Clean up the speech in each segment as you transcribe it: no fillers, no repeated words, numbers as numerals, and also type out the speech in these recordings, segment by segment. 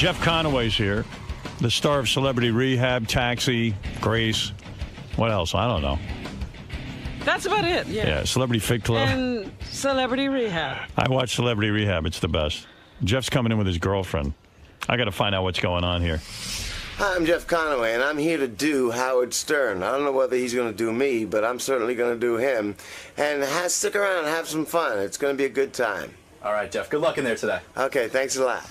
Jeff Conaway's here, the star of Celebrity Rehab, Taxi, Grace. What else? I don't know. That's about it, yeah. Yeah, Celebrity Fit Club. And Celebrity Rehab. I watch Celebrity Rehab. It's the best. Jeff's coming in with his girlfriend. I got to find out what's going on here. Hi, I'm Jeff Conaway, and I'm here to do Howard Stern. I don't know whether he's going to do me, but I'm certainly going to do him. And stick around and have some fun. It's going to be a good time. All right, Jeff. Good luck in there today. Okay, thanks a lot.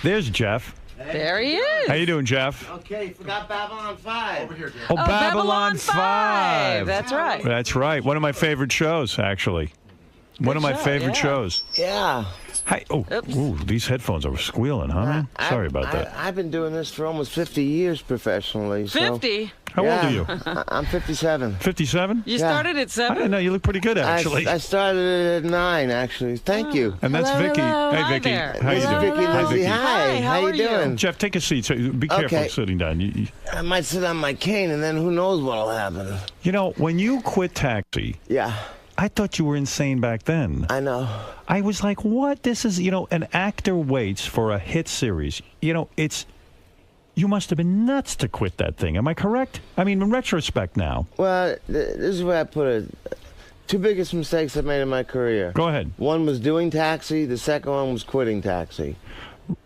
There's Jeff. There he is. How you doing, Jeff? Okay, forgot Babylon 5. Over here, Jeff. Oh, Babylon 5. That's right. That's right. One of my favorite shows, actually. One of my favorite shows. Yeah. Hi. Oh, ooh, these headphones are squealing, huh, man? Sorry about that. I've been doing this for almost 50 years professionally. 50? How old are you? I'm 57. 57? You started at 7? I didn't know. You look pretty good, actually. I started at 9, actually. Thank you. And that's Hello, Vicky. hello. Hey, Hi Vicky. there. How you This is doing? Vicky Hi, Lizzie. Vicky. Hi. How you are you? doing? Jeff, take a seat. So be careful Okay. sitting down. I might sit on my cane, and then who knows what'll happen. You know, when you quit Taxi, Yeah, I thought you were insane back then. I know. I was like, what? This is, an actor waits for a hit series. You must have been nuts to quit that thing. Am I correct? I mean, in retrospect now. Well, this is where I put it. 2 biggest mistakes I've made in my career. Go ahead. One was doing Taxi. The second one was quitting Taxi.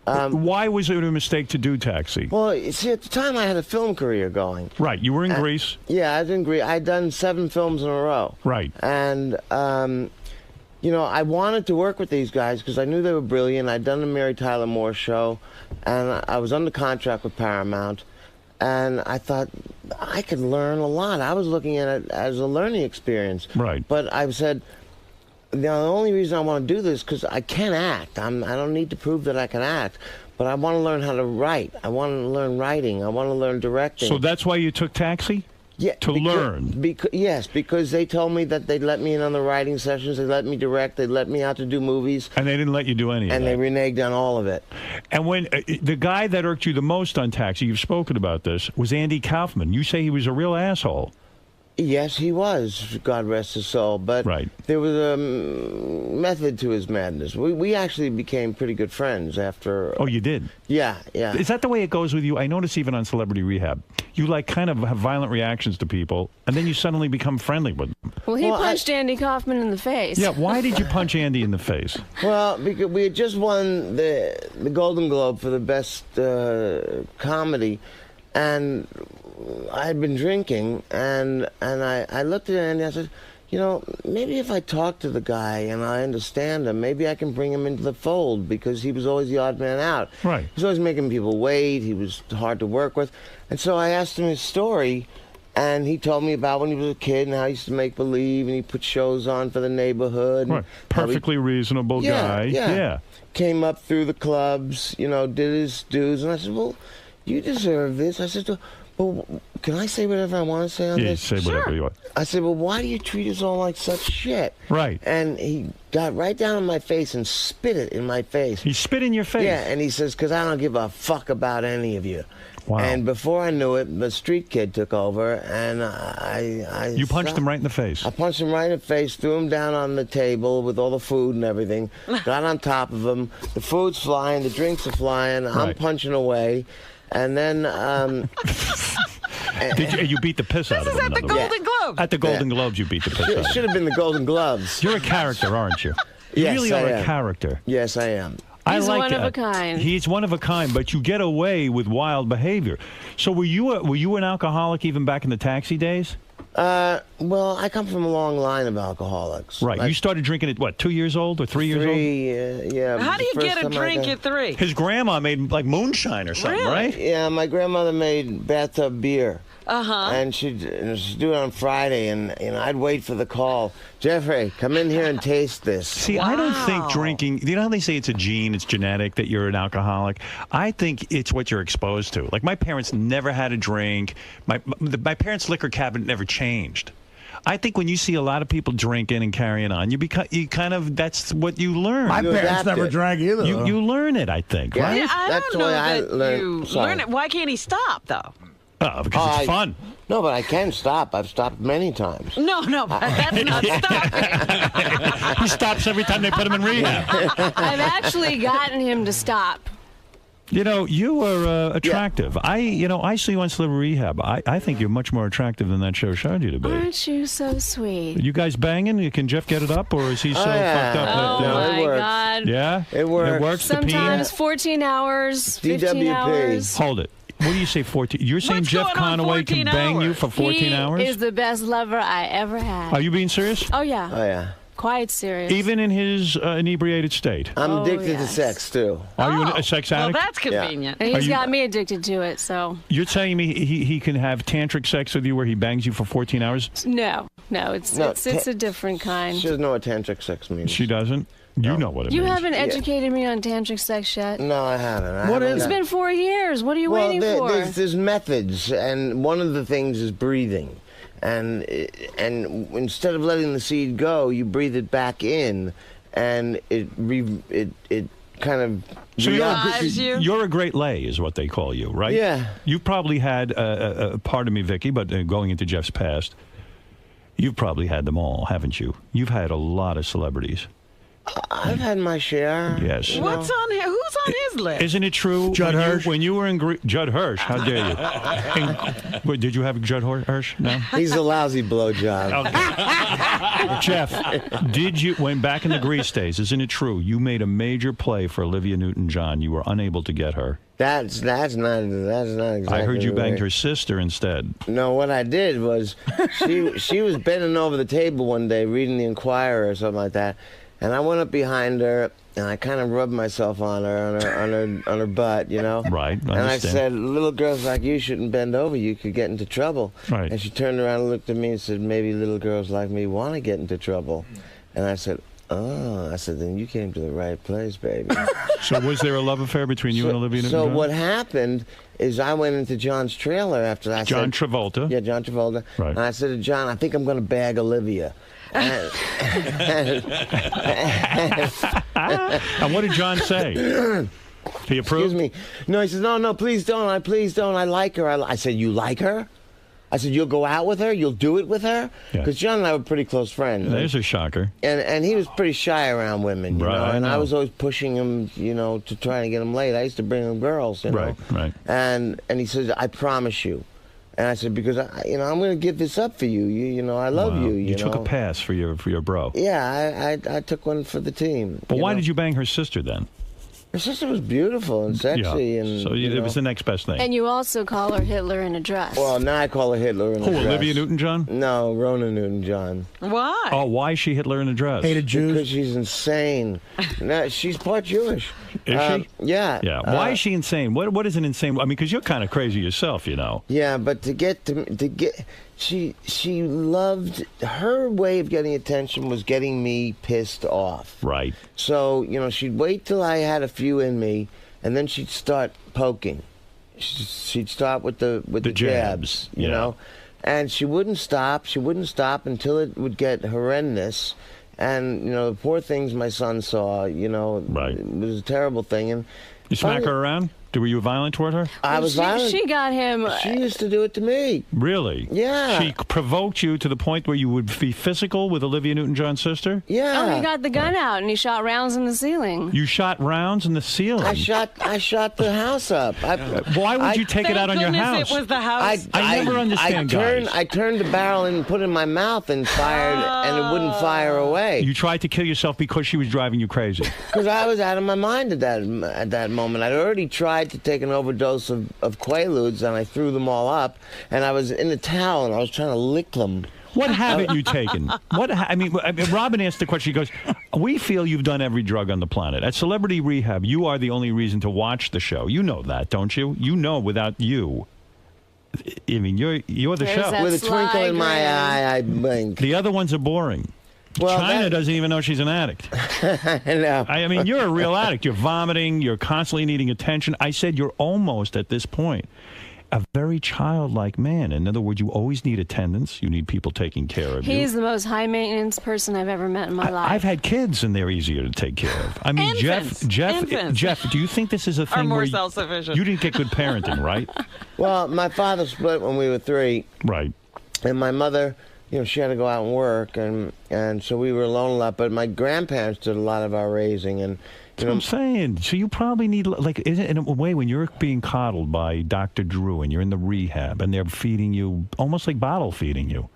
Why was it a mistake to do Taxi? Well, you see, at the time I had a film career going. Right. You were in Greece. Yeah, I was in Greece. I'd done 7 films in a row. Right. And, I wanted to work with these guys because I knew they were brilliant. I'd done the Mary Tyler Moore show, and I was under contract with Paramount. And I thought I could learn a lot. I was looking at it as a learning experience. Right. But I said, the only reason I want to do this is because I can act. I don't need to prove that I can act. But I want to learn how to write. I want to learn writing. I want to learn directing. So that's why you took Taxi? Yeah, to learn. Yes, because they told me that they'd let me in on the writing sessions, they'd let me direct, they'd let me out to do movies. And they didn't let you do any of that. And they reneged on all of it. And when the guy that irked you the most on Taxi, you've spoken about this, was Andy Kaufman. You say he was a real asshole. Yes, he was, God rest his soul. But there was a method to his madness. We actually became pretty good friends after... Oh, you did? Yeah. Is that the way it goes with you? I notice even on Celebrity Rehab, you kind of have violent reactions to people, and then you suddenly become friendly with them. Well, he punched Andy Kaufman in the face. Yeah, why did you punch Andy in the face? Well, because we had just won the Golden Globe for the best comedy, and I had been drinking, and I looked at Andy and I said, maybe if I talk to the guy and I understand him, maybe I can bring him into the fold, because he was always the odd man out. Right. He was always making people wait. He was hard to work with. And so I asked him his story, and he told me about when he was a kid and how he used to make believe, and he put shows on for the neighborhood. Right. Perfectly reasonable guy. Yeah. Came up through the clubs, did his dues. And I said, well, you deserve this. I said, well, can I say whatever I want to say on this? Yeah, say whatever you want. I said, well, why do you treat us all like such shit? Right. And he got right down in my face and spit it in my face. He spit in your face? Yeah, and he says, because I don't give a fuck about any of you. Wow. And before I knew it, the street kid took over, and I You punched him right in the face? I punched him right in the face, threw him down on the table with all the food and everything, got on top of him. The food's flying, the drinks are flying, I'm punching away. And then... you beat the piss out of him. This is at the Golden Globes. At the Golden Globes, you beat the piss out of him. Should have been the Golden Gloves. You're a character, aren't you? You Yes, really I are am. a character. Yes, I am. He's one of a kind. He's one of a kind, but you get away with wild behavior. So were you an alcoholic even back in the Taxi days? Well, I come from a long line of alcoholics. Right. You started drinking at, 2 years old or 3 years old? Yeah. How do you get a drink at 3? His grandma made like moonshine or something, Really? right? Yeah, my grandmother made bathtub beer. Uh-huh. And she'd do it on Friday, and I'd wait for the call. Jeffrey, come in here and taste this. See, I don't think drinking, you know how they say it's a gene, it's genetic, that you're an alcoholic? I think it's what you're exposed to. Like, my parents never had a drink. My parents' liquor cabinet never changed. I think when you see a lot of people drinking and carrying on, that's what you learn. My parents never drank either. You learn it, I think, right? Yeah, I That's don't the know way I that learned. you Sorry. learn it. Why can't he stop, though? Oh, because it's fun. No, but I can stop. I've stopped many times. No, but that's not stopping. He stops every time they put him in rehab. I've actually gotten him to stop. You know, you are attractive. Yeah. I see you on Celebrity Rehab. I think you're much more attractive than that show showed you to be. Aren't you so sweet? You guys banging? Can Jeff get it up, or is he so fucked up? Oh, my God. Yeah? It works. It works. Sometimes 14 hours, 15 DWP. hours. Hold it. What do you say, 14? You're saying What's Jeff going on Conaway can 14 bang you hours? for 14 hours? He is the best lover I ever had. Are you being serious? Oh, yeah. Oh, yeah. Quite serious. Even in his inebriated state? I'm addicted to yes. sex, too. Are you a sex addict? Well, that's convenient. And he's got me addicted to it, so. You're telling me he can have tantric sex with you where he bangs you for 14 hours? No, it's a different kind. She doesn't know what tantric sex means. She doesn't? You know what it You means. haven't educated me on tantric sex yet? No, I haven't. It's been 4 years. What are you waiting for? There's methods, and one of the things is breathing. And instead of letting the seed go, you breathe it back in, and it kind of so revives you. You're a great lay, is what they call you, right? Yeah. You've probably had, pardon me, Vicky, but going into Jeff's past, you've probably had them all, haven't you? You've had a lot of celebrities. I've had my share. Yes. Who's on his list? Isn't it true? Judd Hirsch. When you were in Judd Hirsch, how dare you? Wait, did you have Judd Hirsch? No. He's a lousy blowjob. Okay. Jeff, did you, when back in the Grease days, isn't it true, you made a major play for Olivia Newton-John. You were unable to get her. That's not exactly. I heard you banged right. her sister instead. No, what I did was she was bending over the table one day reading the Enquirer or something like that. And I went up behind her, and I kind of rubbed myself on her butt, you know. Right. And I said, "Little girls like you shouldn't bend over. You could get into trouble." Right. And she turned around and looked at me and said, "Maybe little girls like me want to get into trouble." And I said, "Oh," I said, "then you came to the right place, baby." So was there a love affair between you and Olivia Newton-John? So what happened is I went into John's trailer after that. John Travolta. Yeah, John Travolta. Right. And I said to John, "I think I'm going to bag Olivia." And what did John say? He approved? Excuse me. No, he said, no, please don't. Please don't. I like her. I said, "You like her?" I said, "You'll go out with her? You'll do it with her?" Because John and I were pretty close friends. There's a shocker. And he was pretty shy around women, you know. And I was always pushing him, you know, to try to get him laid. I used to bring him girls, you know. Right. And he said, "I promise you." And I said, "Because I'm going to give this up for you. You know, I love you. You know? took a pass for your bro. Yeah, I took one for the team. But why did you bang her sister then? Her sister was beautiful and sexy, and so it was the next best thing. And you also call her Hitler in a dress. Well, now I call her Hitler in a dress. Olivia Newton-John? No, Rona Newton-John. Why? Oh, why is she Hitler in a dress? Hated Jews. Because she's insane. No, she's part Jewish. Is she? Yeah. Yeah. Why is she insane? What is an insane? I mean, because you're kind of crazy yourself, you know. Yeah, but to get she loved, her way of getting attention was getting me pissed off. Right. So, you know, she'd wait till I had a few in me, and then she'd start poking. She'd start with the jabs, you know. And she wouldn't stop. She wouldn't stop until it would get horrendous. And, you know, the poor things my son saw, you know, it was a terrible thing. And you smack her around? Were you violent toward her? I was violent. She got him. She used to do it to me. Really? Yeah. She provoked you to the point where you would be physical with Olivia Newton-John's sister? Yeah. Oh, he got the gun out and he shot rounds in the ceiling. You shot rounds in the ceiling? I shot the house up. Why would you take it out on your house? It was the house. I never understand guys. I turned the barrel and put it in my mouth and fired, and it wouldn't fire away. You tried to kill yourself because she was driving you crazy. Because I was out of my mind at that moment. I'd already tried to take an overdose of Quaaludes, and I threw them all up, and I was in the towel, and I was trying to lick them. What haven't you taken? I mean, Robin asked the question. She goes, "We feel you've done every drug on the planet. At Celebrity Rehab, you are the only reason to watch the show. You know that, don't you? You know without you. I mean, you're the There's show. that With a twinkle in my eye, I blink. The other ones are boring. Well, China doesn't even know she's an addict. I know. I mean, you're a real addict. You're vomiting. You're constantly needing attention. I said you're almost, at this point, a very childlike man. In other words, you always need attendance. You need people taking care of you. He's the most high-maintenance person I've ever met in my life. I've had kids, and they're easier to take care of. I mean, Infants. Jeff, do you think this is a thing Are more where self-sufficient. you didn't get good parenting, right? Well, my father split when we were 3. Right. And my mother, you know, she had to go out and work, and so we were alone a lot. But my grandparents did a lot of our raising, and That's what I'm saying. So you probably need, like, in a way, when you're being coddled by Dr. Drew and you're in the rehab and they're feeding you, almost like bottle feeding you.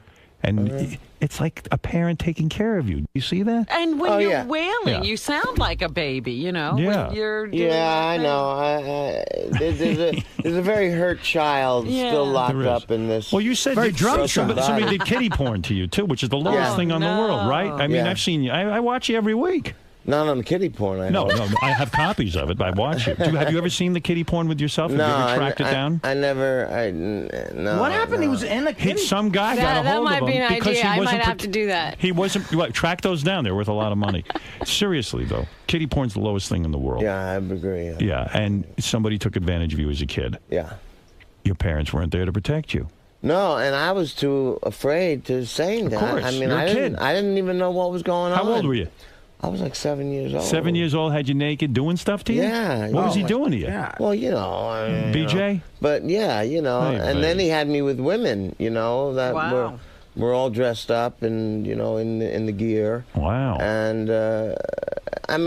And it's like a parent taking care of you. You see that? And when you're wailing, you sound like a baby, you know? Yeah. When you're doing I know. There's a very hurt child still locked up in this. Well, you said very drunk. Somebody did kiddie porn to you, too, which is the lowest thing on the world, right? I mean, I've seen you. I watch you every week. Not on the kiddie porn. No, I have copies of it. I watch it. Have you ever seen the kiddie porn with yourself? Have you ever tracked it down? I never. No. What happened? He was in the kiddie. Some guy got a hold of him. That might be an because idea. I might have to do that. He wasn't. Track those down. They're worth a lot of money. Seriously, though. Kiddie porn's the lowest thing in the world. Yeah, I agree. Yeah, and somebody took advantage of you as a kid. Yeah. Your parents weren't there to protect you. No, and I was too afraid to say that. Of course, I mean, you're a kid. I didn't even know what was going on. How old were you? I was like 7 years old. 7 years old, had you naked doing stuff to you? Yeah. What was he doing to you? Yeah. Well, you know. BJ? But yeah, and then he had me with women, that were all dressed up and, in the gear. Wow. And, I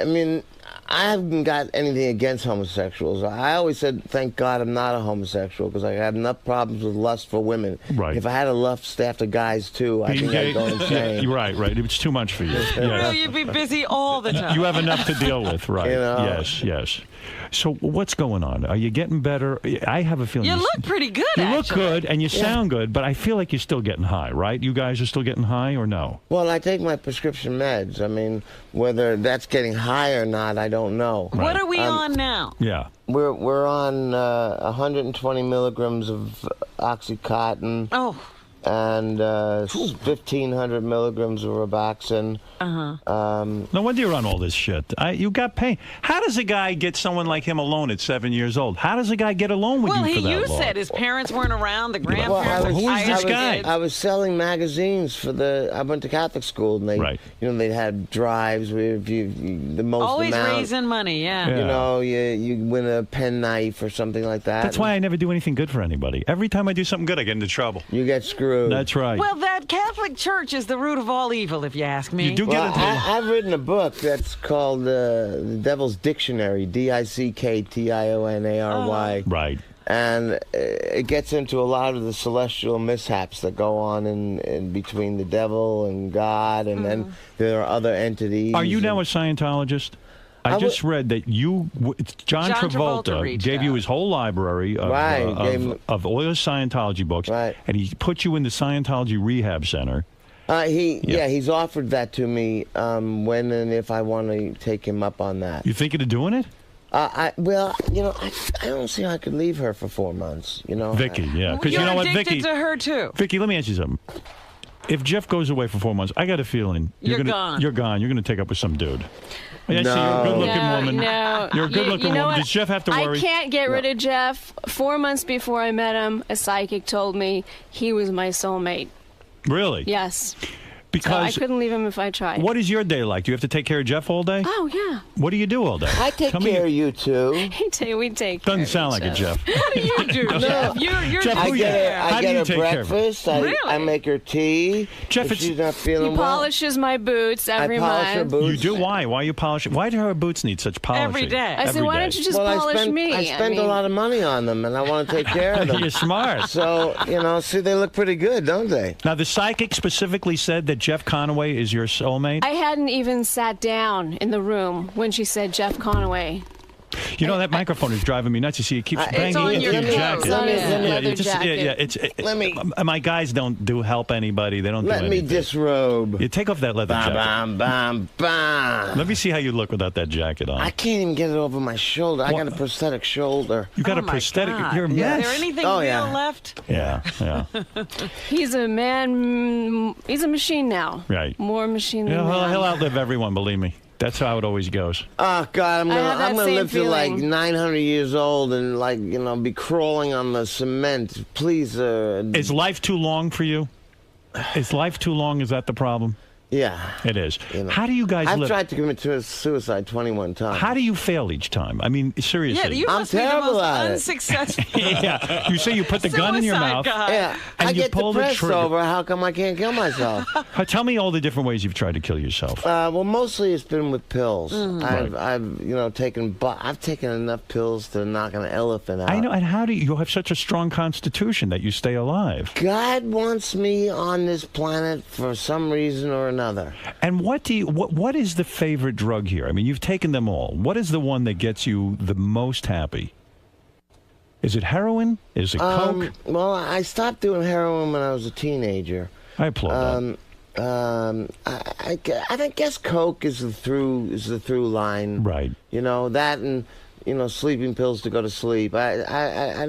mean, I haven't got anything against homosexuals. I always said, thank God I'm not a homosexual, because I had enough problems with lust for women. Right. If I had a lust after guys, too, I think I'd go insane. Right. It's too much for you. Well, you'd be busy all the time. You have enough to deal with, right? Yes. So what's going on? Are you getting better? I have a feeling you look pretty good, You actually. look good, and you sound good, but I feel like you're still getting high, right? You guys are still getting high, or no? Well, I take my prescription meds. I mean, whether that's getting high or not, I don't know. What are we on now? Yeah. We're on 120 milligrams of Oxycontin. Oh. And 1,500 milligrams of Robaxin. No wonder you're on all this shit. You got pain. How does a guy get someone like him alone at 7 years old? How does a guy get alone with you for that long? You said his parents weren't around, the grandparents. Who is this guy? I was selling magazines I went to Catholic school, and they had drives with the most always amount. raising money, You win a penknife or something like that. That's why I never do anything good for anybody. Every time I do something good, I get into trouble. You get screwed. That's right. Well, that Catholic Church is the root of all evil, if you ask me. You do get into I've written a book that's called The Devil's Dictionary, DICKTIONARY. Right. And it gets into a lot of the celestial mishaps that go on in between the devil and God, and then there are other entities. Are you now a Scientologist? I just read that John Travolta gave you his whole library of all his Scientology books, and he put you in the Scientology Rehab Center. He's offered that to me when and if I want to take him up on that. You thinking of doing it? I don't see how I could leave her for 4 months. Vicky, because you're you know what, addicted Vicky, to her too. Vicky, let me ask you something. If Jeff goes away for 4 months, I got a feeling you're gone. You're gone. You're going to take up with some dude. I see No. you're a good-looking woman. No. You're a good-looking woman. Does Jeff have to worry? I can't get rid of Jeff. 4 months before I met him, a psychic told me he was my soulmate. Really? Yes. Because so I couldn't leave him if I tried. What is your day like? Do you have to take care of Jeff all day? Oh, yeah. What do you do all day? I take care of you, too. We take Doesn't care sound of like Jeff. it, Jeff. What do you do, Jeff? You're Jeff, I How do get you her take care of her? breakfast. I make her tea. Jeff, if she's not feeling He well. polishes my boots every I polish month. her boots. You do? Why? Why you polish it? Why do her boots need such polishing? Every day. I said, why don't you just polish me? I spend a lot of money on them, and I want to take care of them. You're smart. So, see, they look pretty good, don't they? Now, the psychic specifically said that Jeff Conaway is your soulmate? I hadn't even sat down in the room when she said Jeff Conaway. You know, that microphone is driving me nuts. You see, it keeps banging on into your your clothes. jacket. It's on his leather jacket. My guys don't help anybody. They don't do anything. Let me disrobe. You take off that leather jacket. Bam, bam, bam. Let me see how you look without that jacket on. I can't even get it over my shoulder. I got a prosthetic shoulder. You got a my prosthetic. God. You're a mess. Is there anything real left? Yeah. He's a man. He's a machine now. Right. More machine than man. He'll outlive everyone, believe me. That's how it always goes. Oh God, I'm have that gonna same live to like feeling. 900 years old and be crawling on the cement. Please. Is life too long for you? Is life too long? Is that the problem? Yeah. It is. You know. How do you guys I've live? tried to commit suicide 21 times. How do you fail each time? I mean, seriously. Yeah, you I'm must be the terrible most at it. unsuccessful. Yeah. You say you put the gun in your suicide mouth. guy. Yeah, And I you get pull the depressed trigger. over how come I can't kill myself. Tell me all the different ways you've tried to kill yourself. Well, mostly it's been with pills. Right. I've taken enough pills to knock an elephant out. I know. And how do you have such a strong constitution that you stay alive? God wants me on this planet for some reason or another. And what is the favorite drug here? I mean, you've taken them all. What is the one that gets you the most happy? Is it heroin? Is it coke? Well, I stopped doing heroin when I was a teenager. I applaud that. I guess coke is the through line. Right. You know that, and sleeping pills to go to sleep. I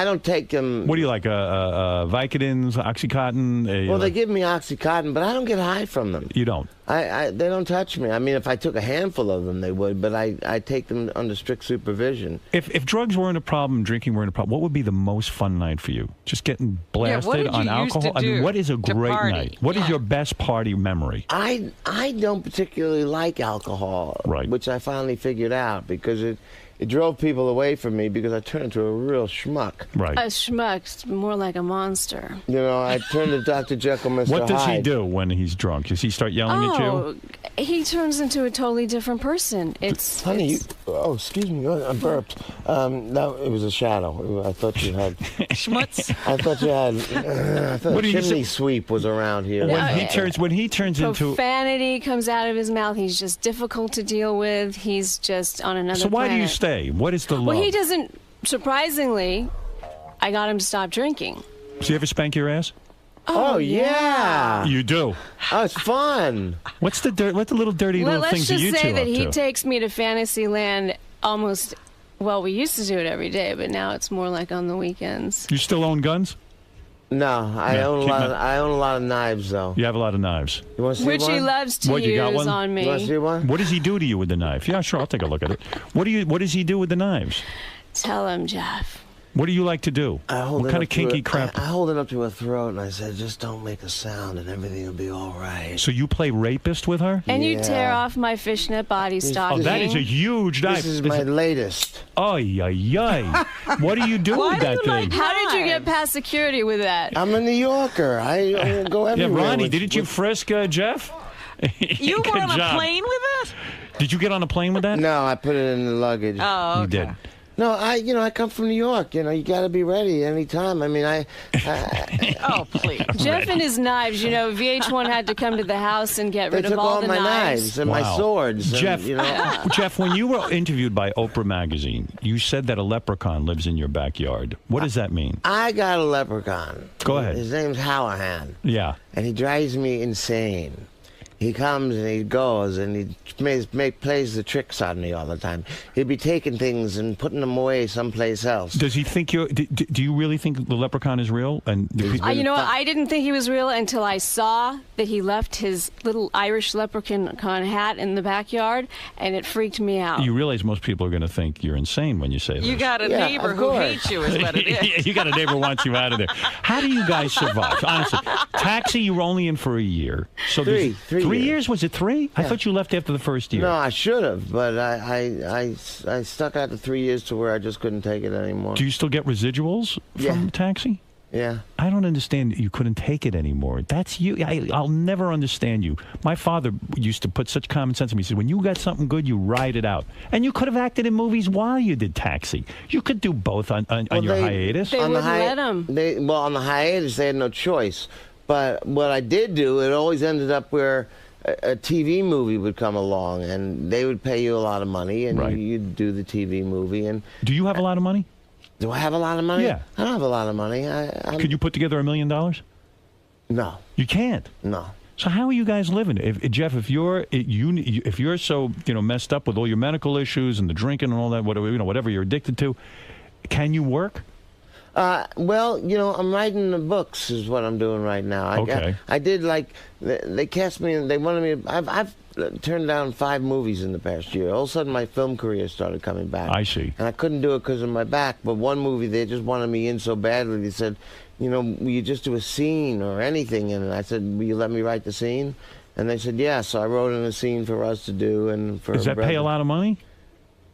don't take them. What do you like? Vicodins, OxyContin? Well, they give me OxyContin, but I don't get high from them. You don't. They don't touch me. I mean, if I took a handful of them, they would, but I take them under strict supervision. If drugs weren't a problem, drinking weren't a problem, what would be the most fun night for you? Just getting blasted what did on you used alcohol? to I mean, do what is a to great party? night? What is your best party memory? I don't particularly like alcohol, Right. which I finally figured out because it drove people away from me because I turned into a real schmuck. Right. A schmuck, more like a monster. I turned to Dr. Jekyll, Mr. What does he Hyde. do when he's drunk? Does he start yelling at you? Oh, he turns into a totally different person. Honey, excuse me, I burped. No, it was a shadow. I thought you had. Schmutz. I thought you had. I thought What a did you chimney say? sweep was around here. When he turns into. Profanity comes out of his mouth. He's just difficult to deal with. He's just on another So why do you planet. stay? What is the love? Well, he doesn't. Surprisingly, I got him to stop drinking. Does he ever spank your ass? Oh, yeah. You do. Oh, it's fun. What's the little dirty little Let's things that just you two say that up he to? takes me to Fantasyland almost. Well, we used to do it every day, but now it's more like on the weekends. You still own guns? No, I own a lot of knives, though. You have a lot of knives. You want to see Which one? he loves to What, you got use one? on me. You want to see one? What does he do to you with the knife? Yeah, sure, I'll take a look at it. What does he do with the knives? Tell him, Jeff. What do you like to do? I hold What it kind up of kinky to crap? I hold it up to her throat, and I said, just don't make a sound, and everything will be all right. So you play rapist with her? And you Yeah. tear off my fishnet body stocking. Oh, that is a huge knife. This is my latest. Ay, ay, ay. What do you do Why with do that you thing? like How did you get past security with that? I'm a New Yorker. I go Yeah, everywhere. Ronnie, with- didn't you frisk Jeff? You were Good on a job. plane with that? Did you get on a plane with that? No, I put it in the luggage. Oh, okay. You did. No, I come from New York. You got to be ready anytime. I mean, Oh, please. Jeff and his knives, VH1 had to come to the house and get they rid took of all all the my knives. knives and my Wow. swords. Jeff, And, Jeff, when you were interviewed by Oprah Magazine, you said that a leprechaun lives in your backyard. What does that mean? I got a leprechaun. Go ahead. His name's Hallahan, Yeah. and he drives me insane. He comes and he goes and he plays the tricks on me all the time. He'd be taking things and putting them away someplace else. Does he think you're... Do you really think the leprechaun is real? And do people- You know what? I didn't think he was real until I saw that he left his little Irish leprechaun hat in the backyard, and it freaked me out. you realize most people are going to think you're insane when you say this. You got a Yeah, neighbor of who course. hates you, is what it is. You got a neighbor who wants you out of there. How do you guys survive? Honestly, Taxi, you were only in for a year. So Three three years. years? Was it 3? I thought you left after the first year. No, I should have, but I stuck out the 3 years to where I just couldn't take it anymore. Do you still get residuals from Yeah. Taxi? Yeah. I don't understand you couldn't take it anymore. That's you. I'll never understand you. My father used to put such common sense in me. He said, when you got something good, you ride it out. And you could have acted in movies while you did Taxi. You could do both on your hiatus. They On the wouldn't let him. on the hiatus, they had no choice. But what I did do, it always ended up where a TV movie would come along, and they would pay you a lot of money, and Right. you'd do the TV movie. And Do you have a lot of money? do I have a lot of money? Yeah. I don't have a lot of money. Could you put together $1 million? No, You can't. no. So how are you guys living? Jeff, if you're so messed up with all your medical issues and the drinking and all that, whatever you're addicted to, can you work? Well, I'm writing the books is what I'm doing right now. Okay. I did they cast me and they wanted me. I've turned down 5 movies in the past year. All of a sudden, my film career started coming back. I see. And I couldn't do it because of my back. But one movie, they just wanted me in so badly. They said, you know, will you just do a scene or anything? And I said, will you let me write the scene? And they said, yeah. So I wrote in a scene for us to do. And for Does that pay a lot of money?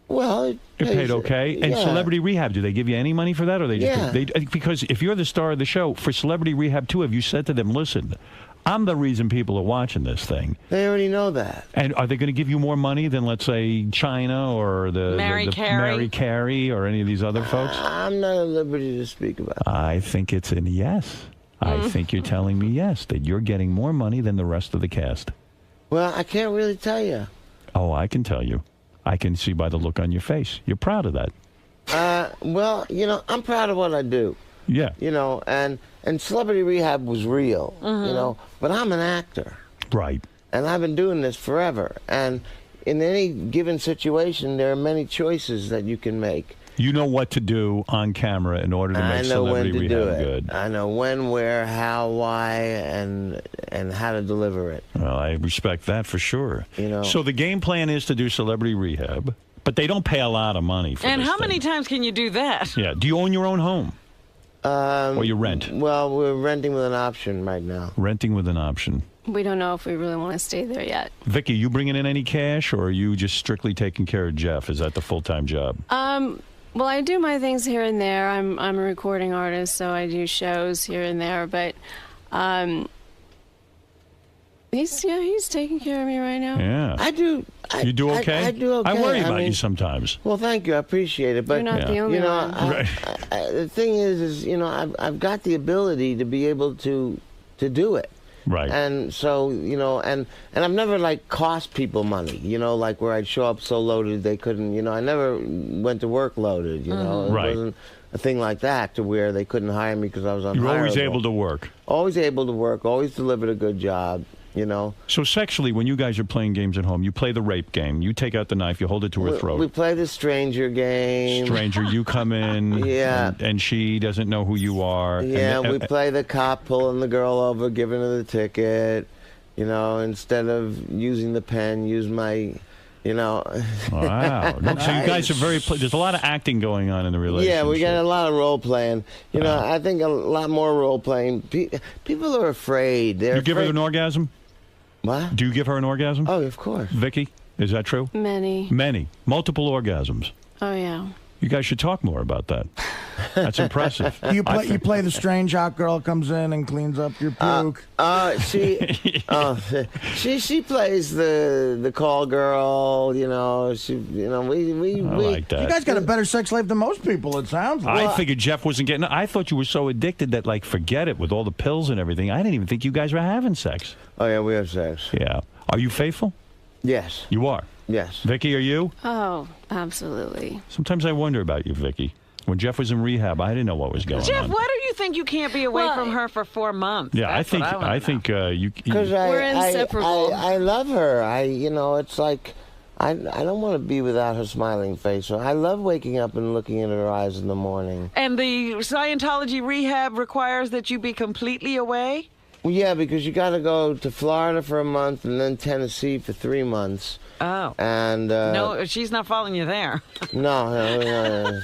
Well, it paid okay. And yeah. Celebrity Rehab, do they give you any money for that, or they just because if you're the star of the show for Celebrity Rehab 2, have you said to them, listen, I'm the reason people are watching this thing? They already know that. And are they going to give you more money than, let's say, China or the Mary Carey or any of these other folks? I'm not at liberty to speak about it. I think it's a yes. I think you're telling me yes, that you're getting more money than the rest of the cast. Well, I can't really tell you. Oh, I can tell you. I can see by the look on your face. You're proud of that. Well, you know, I'm proud of what I do. Yeah. You know, and Celebrity Rehab was real, you know, but I'm an actor. Right. And I've been doing this forever. And in any given situation, there are many choices that you can make. You know what to do on camera in order to make Celebrity Rehab good. I know when, where, how, why, and how to deliver it. Well, I respect that for sure. You know. So the game plan is to do Celebrity Rehab, but they don't pay a lot of money for And this how thing. many times can you do that? Yeah. Do you own your own home? Or you rent? Well, we're renting with an option right now. Renting with an option. We don't know if we really want to stay there yet. Vicky, you bringing in any cash, or are you just strictly taking care of Jeff? Is that the full-time job? Well, I do my things here and there. I'm a recording artist, so I do shows here and there. But he's taking care of me right now. Yeah. I do. You do okay? I do okay. I worry about mean, you sometimes. Well, thank you. I appreciate it. But You're not the only you know, one. the thing is, you know, I've got the ability to be able to do it. Right. And so, you know, and I've never, like, cost people money, you know, like where I'd show up so loaded they couldn't, you know, I never went to work loaded, you know. It wasn't a thing like that to where they couldn't hire me because I was unhireable. You're always able to work. Always able to work, always delivered a good job, you know. So sexually, when you guys are playing games at home, you play the rape game. You take out the knife, you hold it to her throat. We play the stranger game. Stranger, you come in, Yeah. and she doesn't know who you are. Yeah, and, we play the cop pulling the girl over, giving her the ticket. You know, instead of using the pen, use my, you know. Wow. So you guys are very, there's a lot of acting going on in the relationship. Yeah, we got a lot of role playing. You know, I think a lot more role playing. People are afraid. You give her an orgasm? What? Do you give her an orgasm? Oh, of course. Vicky, is that true? Many. Many. Multiple orgasms. Oh, yeah. You guys should talk more about that. That's impressive. You play the strange hot girl comes in and cleans up your puke. She plays the call girl. You know, we like that. You guys got a better sex life than most people, it sounds like. I figured Jeff wasn't getting. I thought you were so addicted that, like, forget it with all the pills and everything. I didn't even think you guys were having sex. Oh yeah, we have sex. Yeah. Are you faithful? Yes. You are. Yes. Vicky, are you? Oh, absolutely. Sometimes I wonder about you, Vicky. When Jeff was in rehab, I didn't know what was going on. Jeff, why do you think you can't be away from her for 4 months? Yeah, That's I think you. Because We're inseparable. I love her. You know, it's like I don't want to be without her smiling face. So I love waking up and looking in her eyes in the morning. And the Scientology rehab requires that you be completely away? Well, yeah, because you got to go to Florida for a month and then Tennessee for 3 months. Oh. And no, she's not following you there. No.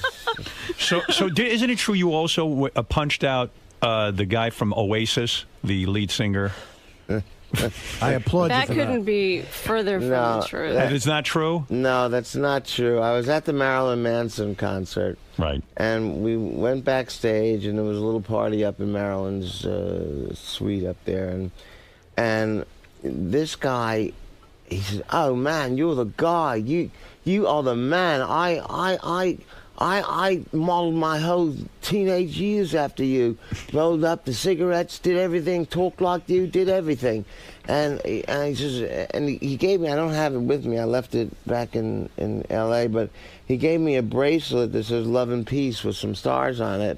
So isn't it true you also punched out the guy from Oasis, the lead singer? I applaud That you for couldn't be further from the truth. That is not true? No, that's not true. I was at the Marilyn Manson concert. Right. And we went backstage, and there was a little party up in Marilyn's suite up there. And this guy, he said, "Oh, man, you're the guy. You are the man. I modeled my whole teenage years after you. Rolled up the cigarettes, did everything, talked like you, did everything." And he says, and he gave me, I don't have it with me, I left it back in L.A., but he gave me a bracelet that says Love and Peace with some stars on it.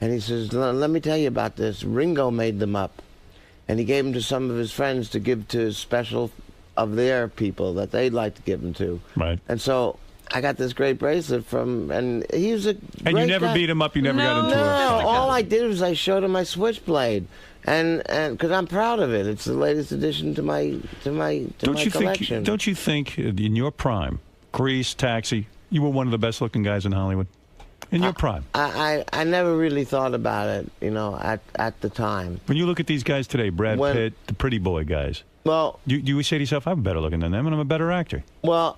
And he says, "Let me tell you about this. Ringo made them up. And he gave them to some of his friends to give to special of their people that they'd like to give them to." Right. And so I got this great bracelet from, and he was a great And you never guy. beat him up? You never got into No, a... all I did was I showed him my switchblade. And because I'm proud of it. It's the latest addition to my collection. Don't you think in your prime, Grease, Taxi, you were one of the best looking guys in Hollywood? In your prime. I never really thought about it, you know, at the time. When you look at these guys today, Brad Pitt, the pretty boy guys, well, do you say to yourself, I'm better looking than them and I'm a better actor? Well,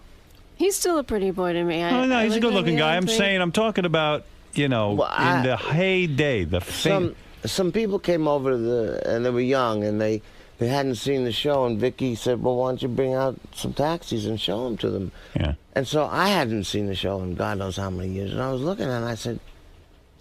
he's still a pretty boy to me. No, he's a good-looking guy. I'm talking about, you know, in the heyday, the fame. Some people came over and they were young, and they hadn't seen the show, and Vicky said, well, why don't you bring out some taxis and show them to them? Yeah. And so I hadn't seen the show in God knows how many years, and I was looking and I said,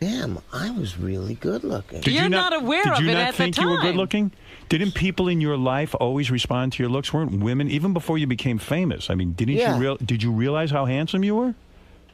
damn, I was really good looking. You're not aware of it at the time. Did you not think you were good looking? Didn't people in your life always respond to your looks? Weren't women, even before you became famous? I mean, did you realize how handsome you were?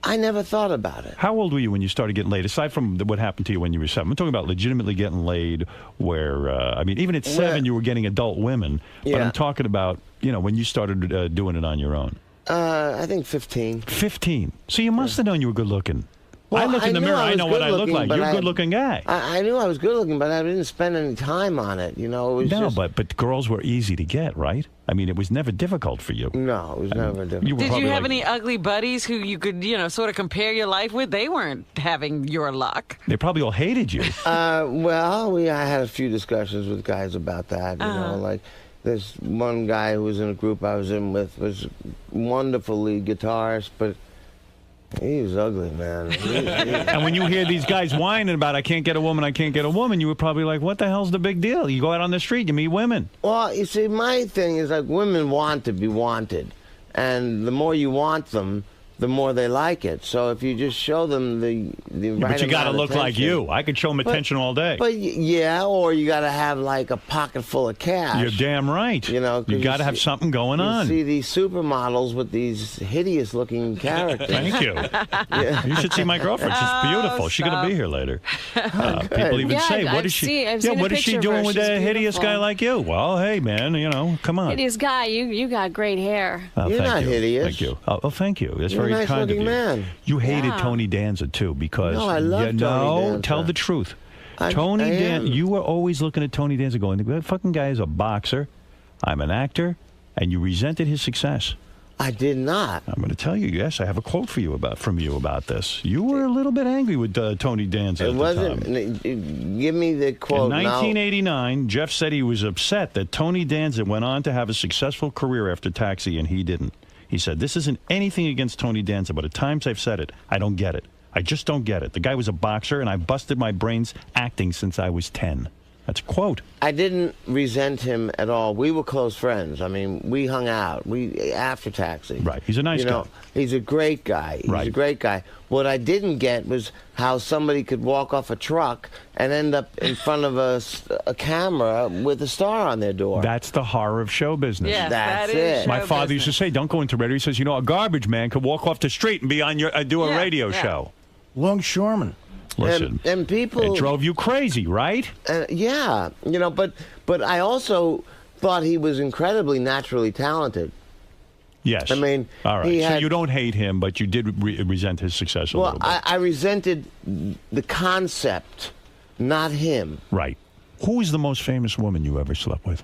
I never thought about it. How old were you when you started getting laid? Aside from what happened to you when you were 7, I'm talking about legitimately getting laid. Where I mean, even at 7, you were getting adult women. But I'm talking about, you know, when you started doing it on your own. I think 15. 15. So you must have known you were good looking. Well, I look in the mirror, I know what I look like. You're a good-looking guy. I knew I was good-looking, but I didn't spend any time on it. You know, it was but girls were easy to get, right? I mean, it was never difficult for you. No, it was never difficult. Did you have any ugly buddies who you could, you know, sort of compare your life with? They weren't having your luck. They probably all hated you. Well, I had a few discussions with guys about that. You know, like this one guy who was in a group I was in with was a wonderful lead guitarist, but he was ugly, man. And when you hear these guys whining about, I can't get a woman, you were probably like, what the hell's the big deal? You go out on the street, you meet women. Well, you see, my thing is like women want to be wanted. And the more you want them, the more they like it. So if you just show them the right but you got to amount of look like attention, you. I could show them attention all day. But yeah, or you got to have like a pocket full of cash. You're damn right. You know, you got to have something going on. You see these supermodels with these hideous-looking characters. Thank you. Yeah. You should see my girlfriend. She's beautiful. She's going to be here later. People even say, "What is she? What is she doing with a hideous guy like you?" Well, hey, man, you know, come on. Hideous guy, you got great hair. You're not hideous. Thank you. Oh, thank you. That's You're very a kind of you. Man. You hated Tony Danza too because no, I love Tony Danza. Tell the truth. Tony Danza. You were always looking at Tony Danza going, that fucking guy is a boxer. I'm an actor, and you resented his success. I did not. I'm going to tell you. Yes, I have a quote from you about this. You were a little bit angry with Tony Danza. It wasn't. Give me the quote. In 1989, Jeff said he was upset that Tony Danza went on to have a successful career after Taxi, and he didn't. He said, this isn't anything against Tony Danza, but at times I've said it. I don't get it. I just don't get it. The guy was a boxer, and I busted my brains acting since I was 10. That's a quote. I didn't resent him at all. We were close friends. I mean, we hung out. After Taxi. Right. He's a nice guy. He's a great guy. He's a great guy. What I didn't get was how somebody could walk off a truck and end up in front of a camera with a star on their door. That's the horror of show business. Yes, that's it. My father used to say, don't go into radio. He says, you know, a garbage man could walk off the street and be on do a radio show. Longshoreman. Listen, and people... It drove you crazy, right? Yeah, you know, but I also thought he was incredibly naturally talented. Yes. I mean, all right. So you don't hate him, but you did resent his success a little bit. Well, I resented the concept, not him. Right. Who is the most famous woman you ever slept with?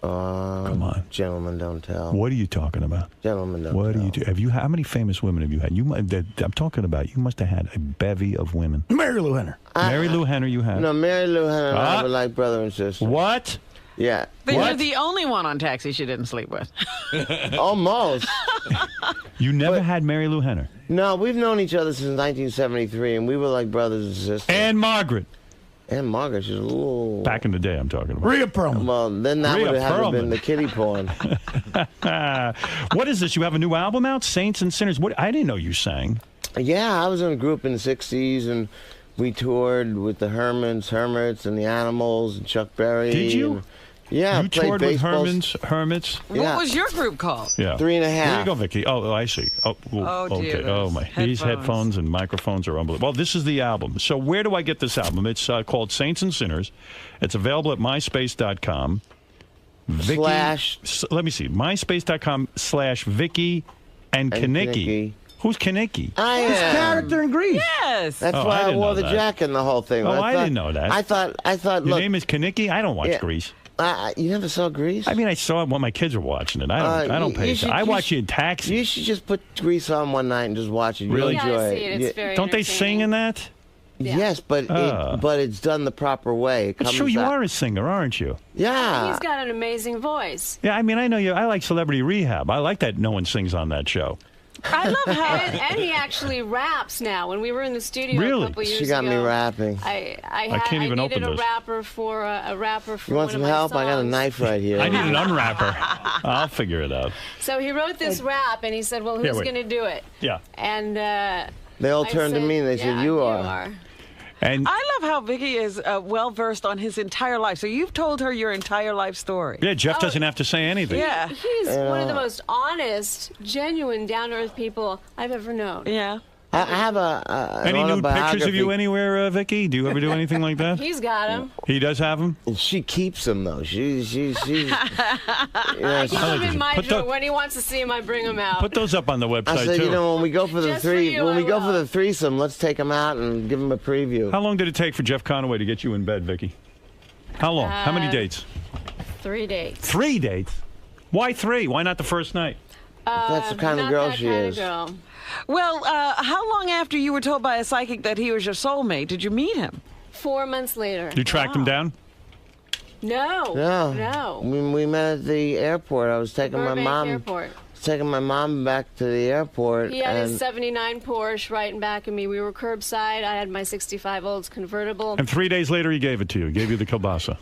Come on. Gentlemen don't tell. What are you talking about? Gentlemen don't tell. What do you? How many famous women have you had? I'm talking about. You must have had a bevy of women. Mary Lou Henner. Mary Lou Henner, you had. No, Mary Lou Henner and I were like brother and sister. What? Yeah. But you're the only one on Taxi she didn't sleep with. Almost. You never had Mary Lou Henner? No, we've known each other since 1973, and we were like brothers and sisters. And Margaret. And Margaret, she's a little... Back in the day, I'm talking about. Rhea Perlman. Well, then that would have been the kiddie porn. What is this? You have a new album out? Saints and Sinners. What? I didn't know you sang. Yeah, I was in a group in the 60s, and we toured with the Hermits, and the Animals, and Chuck Berry. Did you? Yeah, you toured with Hermits. What was your group called? Yeah, 3 1/2. There you go, Vicky. Oh, I see. Okay. Dear, oh my, these headphones and microphones are unbelievable. Well, this is the album. So where do I get this album? It's called Saints and Sinners. It's available at myspace.com. Vicky, let me see. myspace.com/Vicky and Kenickie. Who's Kenickie? His character in Grease. Yes. That's why I wore the jacket and the whole thing. Oh, I didn't know that. I thought. Your name is Kenickie? I don't watch Grease. You never saw Grease? I mean, I saw it when my kids were watching it. I don't pay attention. I watch it in Taxi. You should just put Grease on one night and just watch it. Really? You'll enjoy see it. It's very Don't they sing in that? Yeah. Yes, but it's done the proper way. It It's true, you are a singer, aren't you? Yeah. He's got an amazing voice. Yeah, I mean, I know you. I like Celebrity Rehab. I like that no one sings on that show. I love how And he actually raps now. When we were in the studio Really? a couple years ago, She got me rapping. I can't even needed open a this. rapper for You want one some of my help? I got a songs. knife right here. I need an unwrapper. I'll figure it out. So he wrote this rap, and he said, "Well, Here, who's wait. going to do it?" Yeah. And They all I turned to said, me and they said, "Yeah, you are. And I love how Vicky is well versed on his entire life. So you've told her your entire life story. yeah, Jeff doesn't have to say anything. Yeah. He's one of the most honest, genuine, down-to-earth people I've ever known. Yeah. I have an Any nude pictures of autobiography. you anywhere, Vicky? Do you ever do anything like that? He's got him. He does have them? She keeps them though. She's you know, I keep him in my Put drawer. the- When he wants to see him, I bring him out. Put those up on the website, I said, too. you know, when we go for the Just for you, when we I go for will. the threesome, let's take them out and give them a preview. How long did it take for Jeff Conaway to get you in bed, Vicky? How long? How many dates? 3 dates. 3 dates? Why 3? Why not the first night? That's the kind of Not girl that she kind is. Of girl. Well, how long after you were told by a psychic that he was your soulmate did you meet him? 4 months later. You tracked him down? No. No. No. We met at the airport. I was taking Burbank my mom. Airport. Taking my mom back to the airport. He had and his 79 Porsche right in back of me. We were curbside. I had my 65 Olds convertible. And 3 days later, he gave it to you. He gave you the kielbasa.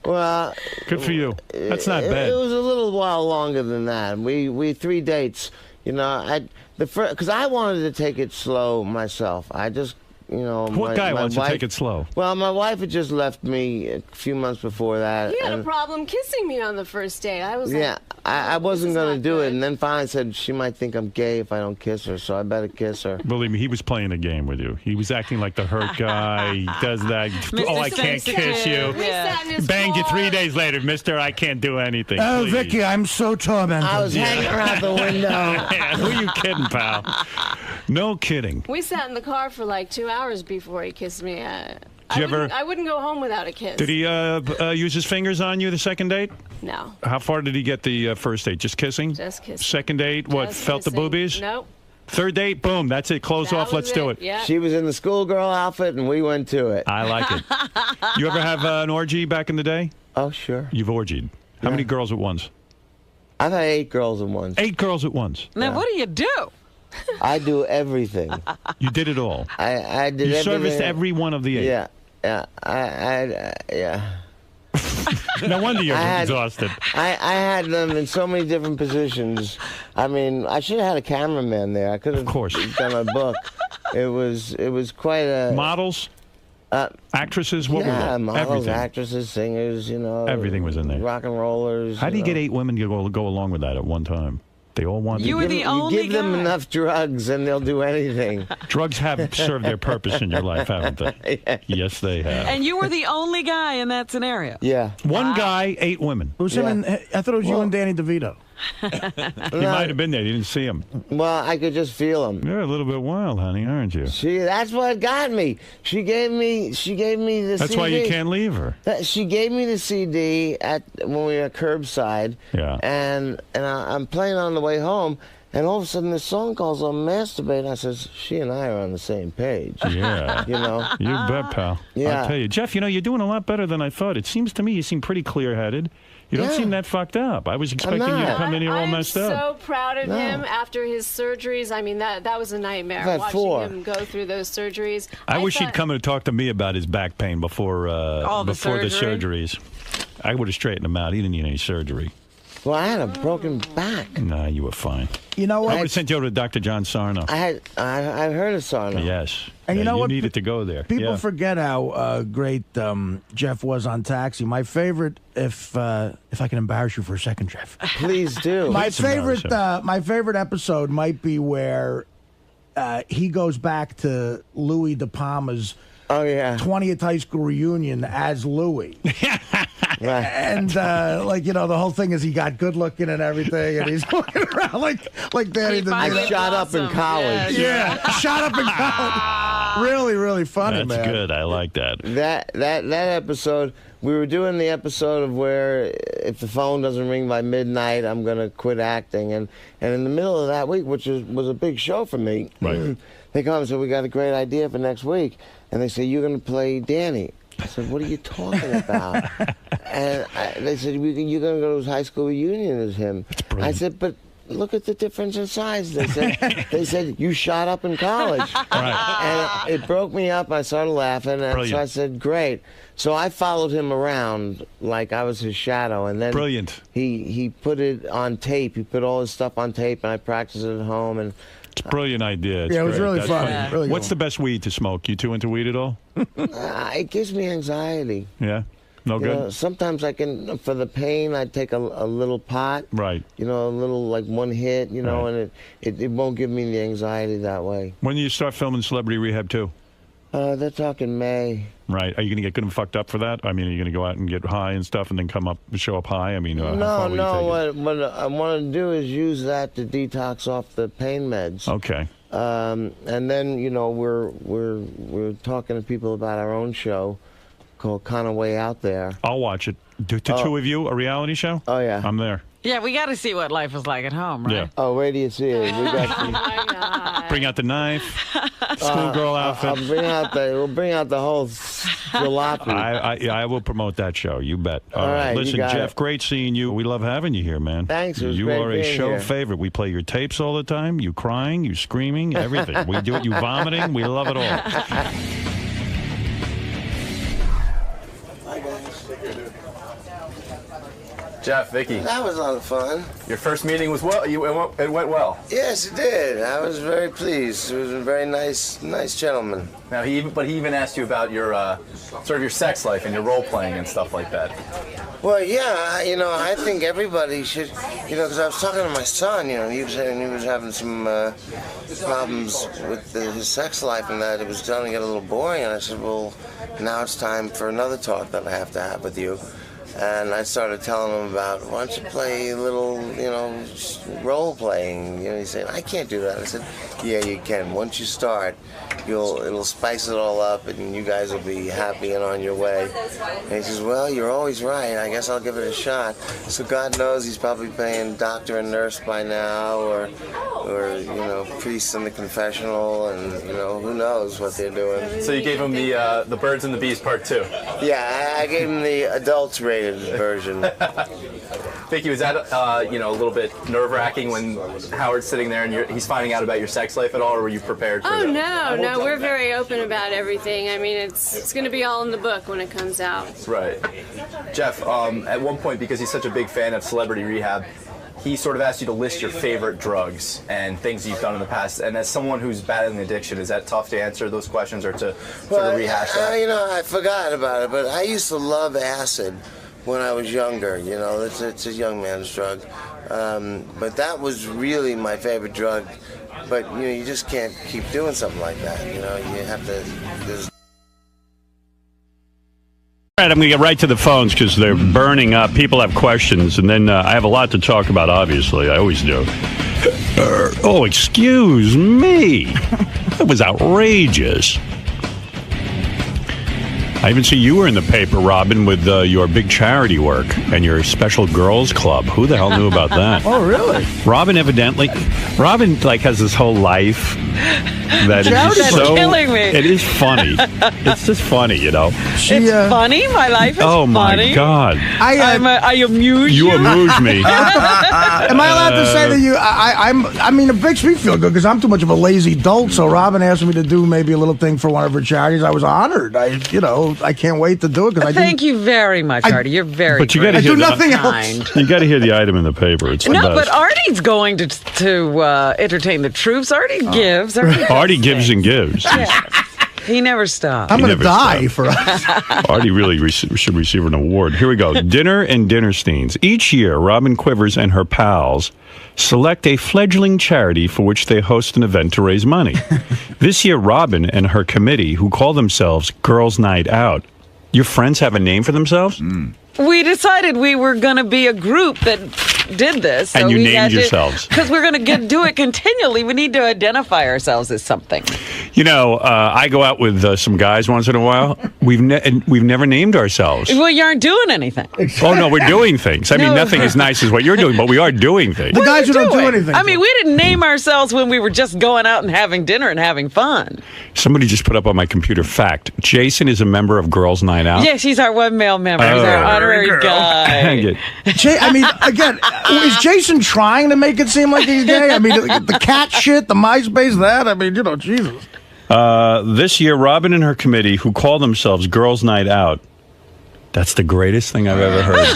well, Good for you. That's not bad. It was a little while longer than that. We 3 dates. You know, because I wanted to take it slow myself. I just, you know, What guy wants to take it slow? Well, my wife had just left me a few months before that. He had a and- problem kissing me on the first date. I was Yeah, like, I wasn't is going to not do it, good. and then finally said she might think I'm gay if I don't kiss her, so I better kiss her. Believe me, he was playing a game with you. He was acting like the hurt guy. He does that. Oh, I can't kiss you. We sat in his Banged you car. 3 days later. Mister, I can't do anything. Oh, Please. Vicky, I'm so tormented. I was hanging out the window. Man, who you kidding, pal? No kidding. We sat in the car for like 2 hours before he kissed me. you I wouldn't go home without a kiss. Did he use his fingers on you the second date? No. How far did he get the first date? Just kissing? Just kissing. Second date, what, Just felt the kissing. boobies? Nope. Third date, boom, that's it. Close That off, was let's do it. Yeah. She was in the schoolgirl outfit, and we went to it. I like it. You ever have an orgy back in the day? Oh, sure. You've orgied. How many girls at once? I've had 8 girls at once. 8 girls at once. Now, what do you do? I do everything. You did it all. I did You everything. serviced every one of the 8. Yeah, yeah. Yeah. No wonder you're I had- exhausted. I had them in so many different positions. I mean, I should have had a cameraman there. I could have course. done a book. It was quite a Models? Actresses? What yeah, were they? models, Everything. actresses, singers, you know. Everything was in there. Rock and rollers. How do you get know. 8 women to go along with that at one time? They all want You were to. the only You give them guy. enough drugs and they'll do anything. Drugs have served their purpose in your life, haven't they? Yes, they have. And you were the only guy in that scenario. Yeah. One guy, 8 women. It was him and I thought it was you and Danny DeVito. He might have been there. You didn't see him. Well, I could just feel them. You're a little bit wild, honey, aren't you? That's what got me. She gave me the CD. That's why you can't leave her. She gave me the CD when we were curbside. Yeah. And I'm playing on the way home, and all of a sudden this song calls on Masturbate. And I says, she and I are on the same page. Yeah. You know? You bet, pal. Yeah. I'll tell you. Jeff, you're doing a lot better than I thought. It seems to me you seem pretty clear-headed. You don't Yeah. seem that fucked up. I was expecting you to not. come in here all I'm messed up. so proud of No. him after his surgeries. I mean, that was a nightmare. I've had watching 4. him go through those surgeries. I wish thought- he'd come and talk to me about his back pain before the before the surgery? surgeries. I would have straightened him out. He didn't need any surgery. Well, I had a broken back. Nah, you were fine. You know I would what? have sent you over to Dr. John Sarno. I heard of Sarno. Yes. And you know what? needed to go there. People Yeah. forget how great Jeff was on Taxi. My favorite, if I can embarrass you for a second, Jeff. Please do. My Please embarrass favorite episode might be where he goes back to Louis De Palma's Oh, yeah. 20th high school reunion as Louis. Right. And the whole thing is he got good looking and everything, and he's walking around like Danny He finally DeVito. I shot up in blossomed. college. Yeah. Yeah, shot up in college. really, really funny, That's man. good. I like that. That episode, we were doing the episode of where if the phone doesn't ring by midnight, I'm going to quit acting. And in the middle of that week, which was a big show for me, Right. they come and said, we got a great idea for next week. And they say, you're going to play Danny. I said, what are you talking about? And they said, you're going to go to his high school reunion as him. I said, but look at the difference in size. They said you shot up in college. Right. And it broke me up. I started laughing. And Brilliant. so I said, great. So I followed him around like I was his shadow. And then Brilliant. He put it on tape. He put all his stuff on tape, and I practiced it at home. And It's a brilliant idea. It's Yeah, it was great. really That's funny. Yeah. Really What's the good. best weed to smoke? You two into weed at all? it gives me anxiety. Yeah. No You good? know, sometimes I can, for the pain, I take a little pot. Right. You know, a little, like one hit, you know, Right. and it won't give me the anxiety that way. When do you start filming Celebrity Rehab 2? They're talking May. Right. Are you going to get good and fucked up for that? I mean, are you going to go out and get high and stuff and then show up high? I mean, how far will you take it? What I want to do is use that to detox off the pain meds. Okay. And then, you know, we're talking to people about our own show called Conaway Out There. I'll watch it. To two of you, a reality show? Oh, yeah. I'm there. Yeah, we got to see what life is like at home, right? Yeah. Oh, where do you see it? We got Oh my God. Bring out the knife, schoolgirl outfit. we'll bring out the whole jalopy. I will promote that show. You bet. All right, you Listen, got Jeff, it. great seeing you. We love having you here, man. Thanks, it was You great are a being show here. favorite. We play your tapes all the time. You crying, you screaming, everything. We do it. You vomiting. We love it all. Jeff, Vicky, That was a lot of fun. your first meeting was it went well. Yes, it did. I was very pleased. He was a very nice gentleman. Now he even asked you about your sort of your sex life and your role playing and stuff like that. Well, yeah, you know, I think everybody should, you know, because I was talking to my son, you know, he was saying he was having some problems with his sex life and that it was starting to get a little boring. And I said, well, now it's time for another talk that I have to have with you. And I started telling him about, why don't you play a little, you know, role playing? You know, he said, I can't do that. I said, yeah, you can. Once you start, it'll spice it all up, and you guys will be happy and on your way. And he says, well, you're always right. I guess I'll give it a shot. So God knows he's probably playing doctor and nurse by now, or you know, priest in the confessional, and you know, who knows what they're doing. So you gave him the Birds and the Bees Part 2. Yeah, I gave him the adults rated version. Vicky, was that you know, a little bit nerve-wracking when Howard's sitting there and he's finding out about your sex life at all, or were you prepared for Oh, that? no, we're very open about everything. I mean, it's going to be all in the book when it comes out. Right. Jeff, at one point, because he's such a big fan of Celebrity Rehab, he sort of asked you to list your favorite drugs and things you've done in the past. And as someone who's battling addiction, is that tough to answer those questions or to sort of rehash that? You know, I forgot about it, but I used to love acid when I was younger. You know, it's a young man's drug. But that was really my favorite drug. But, you know, you just can't keep doing something like that. You know, you have to... All right, I'm going to get right to the phones because they're burning up. People have questions, and then I have a lot to talk about, obviously. I always do. Oh, excuse me. That was outrageous. I even see you were in the paper, Robin, with your big charity work and your special girls club. Who the hell knew about that? Oh, really? Robin like has this whole life that is That's so killing me. It is funny. It's just funny, you know. It's funny. My life is Oh my funny. God! I amuse you. You amuse me. Am I allowed to say that you? I mean, it makes me feel good because I'm too much of a lazy dolt. So Robin asked me to do maybe a little thing for one of her charities. I was honored. I can't wait to do it because Thank you very much, Artie. You're very But you got to I hear do nothing else. kind. You got to hear the item in the paper. It's the No, best. but Artie's going to entertain the troops. Artie gives. Artie gives and gives. He never stops. I'm going to never die stopped. for us. Artie really should receive an award. Here we go. Dinner and Dinnersteins. Each year, Robin Quivers and her pals select a fledgling charity for which they host an event to raise money. This year, Robin and her committee, who call themselves Girls Night Out. Your friends have a name for themselves? We decided we were going to be a group that did this. So And you we named had to- yourselves. Because we're going to do it continually. We need to identify ourselves as something. You know, I go out with some guys once in a while. We've never named ourselves. Well, you aren't doing anything. Oh, no, we're doing things. I mean, nothing as nice as what you're doing, but we are doing things. The guys who don't do anything. I mean, we didn't name ourselves when we were just going out and having dinner and having fun. Somebody just put up on my computer fact. Jason is a member of Girls Night Out. Yes, he's our one male member. He's our honorary guy. Hang it. I mean, again, is Jason trying to make it seem like he's gay? I mean, the cat shit, the MySpace, that. I mean, you know, Jesus. This year, Robin and her committee, who call themselves Girls Night Out, that's the greatest thing I've ever heard.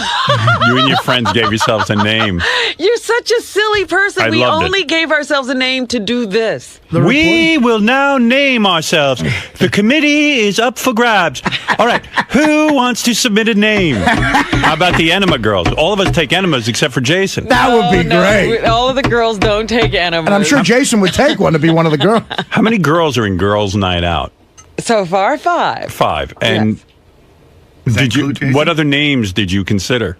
You and your friends gave yourselves a name. You're such a silly person. We loved only gave ourselves a name to do this. We will now name ourselves. The committee is up for grabs. All right, who wants to submit a name? How about the enema girls? All of us take enemas except for Jason. That would be great. All of the girls don't take enemas. And I'm sure Jason would take one to be one of the girls. How many girls are in Girls Night Out? So far, 5. 5. And Yes. what other names did you consider?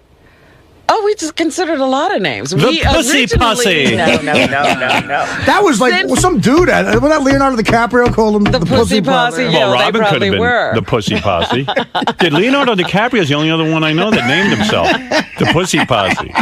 Oh, we just considered a lot of names. The we Pussy Posse. No. That was like some dude. Wasn't that Leonardo DiCaprio called him the Pussy Posse? Yeah, Well, they Robin could probably have been were. the Pussy Posse. Did Leonardo DiCaprio is the only other one I know that named himself the Pussy Posse.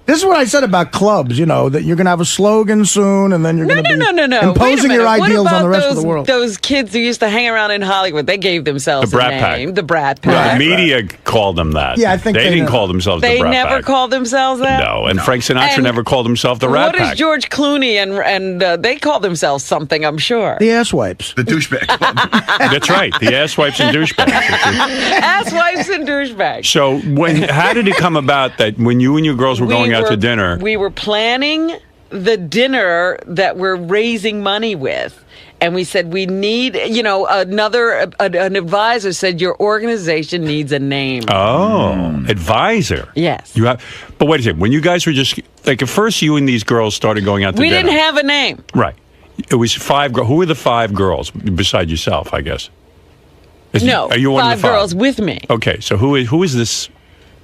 This is what I said about clubs, you know, that you're going to have a slogan soon and then you're going to be No. imposing your ideals on the rest of the world. Those kids who used to hang around in Hollywood, they gave themselves The Brat a Pack. name. The Brat Well, Pack. the media called them that. Yeah, I think they they didn't know. call themselves They the Brat never Pack. called themselves that? No, and Frank Sinatra And never called himself the Rat What Pack. is George Clooney and they call themselves something, I'm sure. The ass wipes. The douchebag club. That's right, the asswipes and douchebags. Asswipes and douchebags. So how did it come about that when you and your girls were going out to dinner? We were planning the dinner that we're raising money with. And we said, we need, you know, an advisor said, your organization needs a name. Oh, advisor. Yes. But wait a second. When you guys were just, like, at first you and these girls started going out to We dinner. didn't have a name. Right. It was 5 girls. Who were the 5 girls beside yourself, I guess? No, Are you one of 5 the 5 girls with me. Okay, so who is this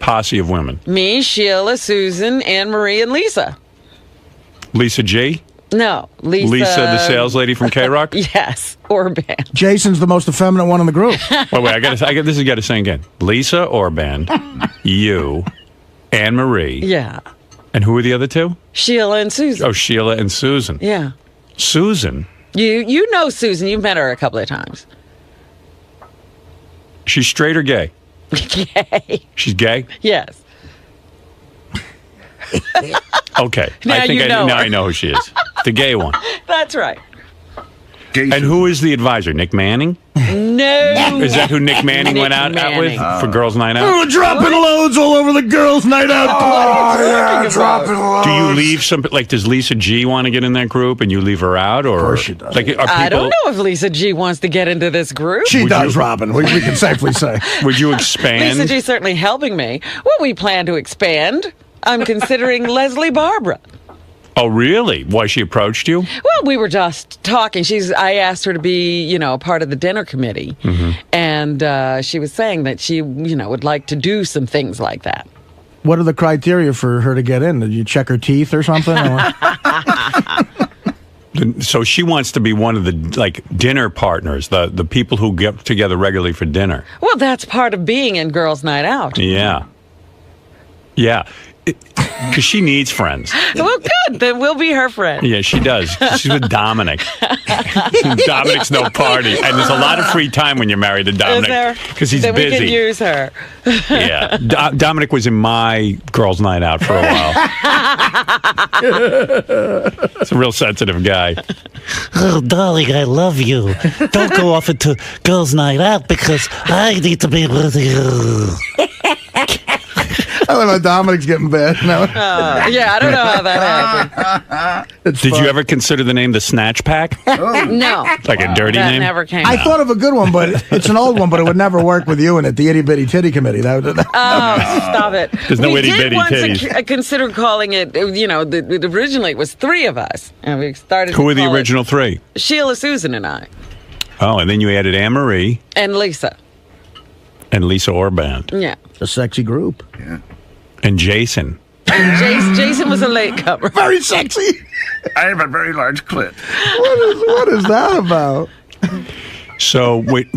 posse of women? Me, Sheila, Susan, Anne Marie, and Lisa. Lisa G? No, Lisa. Lisa, the sales lady from K-Rock? Yes, Orban. Jason's the most effeminate one in the group. Wait, this has got to say again. Lisa Orban, you, Anne Marie. Yeah. And who are the other 2? Sheila and Susan. Oh, Sheila and Susan. Yeah. Susan? You know Susan. You've met her a couple of times. She's straight or gay? Gay. She's gay? Yes. Okay. Now I know who she is. The gay one. That's right. And who is the advisor? Nick Manning? No. Is that who Nick Manning went out with for Girls Night Out? Oh, dropping loads all over the girls' night out. Oh, yeah, dropping loads. Do you leave some, like, does Lisa G want to get in that group and you leave her out? Or, of course she does. Like, are people, I don't know if Lisa G wants to get into this group. She does, Robin. We can safely say. Would you expand? Lisa G's certainly helping me. Well, we plan to expand. I'm considering Leslie Barbara. Oh, really? Why, she approached you? Well, we were just talking. I asked her to be, you know, part of the dinner committee. Mm-hmm. And she was saying that she, you know, would like to do some things like that. What are the criteria for her to get in? Did you check her teeth or something? So she wants to be one of the, like, dinner partners, the people who get together regularly for dinner. Well, that's part of being in Girls' Night Out. Yeah. Yeah. Because she needs friends. Well, good. Then we'll be her friend. Yeah, she does. She's with Dominic. Dominic's no party. And there's a lot of free time when you're married to Dominic. Because he's then busy. we can use her. Yeah. Dominic was in my Girls' Night Out for a while. He's a real sensitive guy. Oh, darling, I love you. Don't go off into Girls' Night Out because I need to be with you. I don't know. Dominic's getting bad now. Yeah, I don't know how that happened. Did you ever consider the name the Snatch Pack? No. Like a dirty That name? never came I up. thought of a good one, but it's an old one, but it would never work with you in it. The Itty Bitty Titty Committee. Oh, stop it. There's no we itty did bitty once titties. consider calling it, you know, originally it was 3 of us. And we started Who to were the call it original 3? Sheila, Susan, and I. Oh, and then you added Anne Marie And Lisa. and Lisa Orban Yeah. A sexy group. Yeah. and Jason. Jason was a latecomer. Very sexy. I have a very large clit. What is that about? So, wait,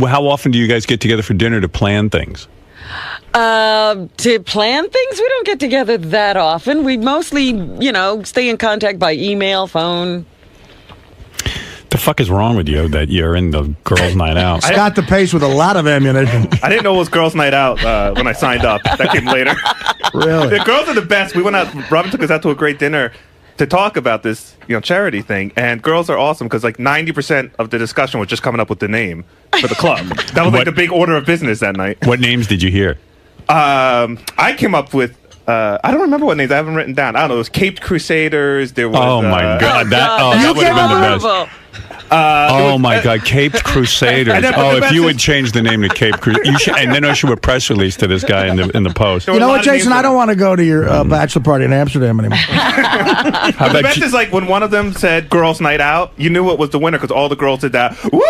how often do you guys get together for dinner to plan things? To plan things, we don't get together that often. We mostly, stay in contact by email, phone. The fuck is wrong with you that you're in the girls' night out? Got the pace with a lot of ammunition. I didn't know it was girls' night out when I signed up. That came later. Really? The girls are the best. We went out. Robin took us out to a great dinner to talk about this, charity thing. And girls are awesome because like 90% of the discussion was just coming up with the name for the club. That was like the big order of business that night. What names did you hear? I came up with. I don't remember what names I haven't written down. I don't know. It was Caped Crusaders. There was. Oh my God! That would have been the best. Oh my God, Caped Crusaders! If you would change the name to Caped Crusaders, and then issue a press release to this guy in the Post. You know what, Jason? I don't want to go to your bachelor party in Amsterdam anymore. The best is like when one of them said "Girls' Night Out," you knew what was the winner because all the girls did that. Woo!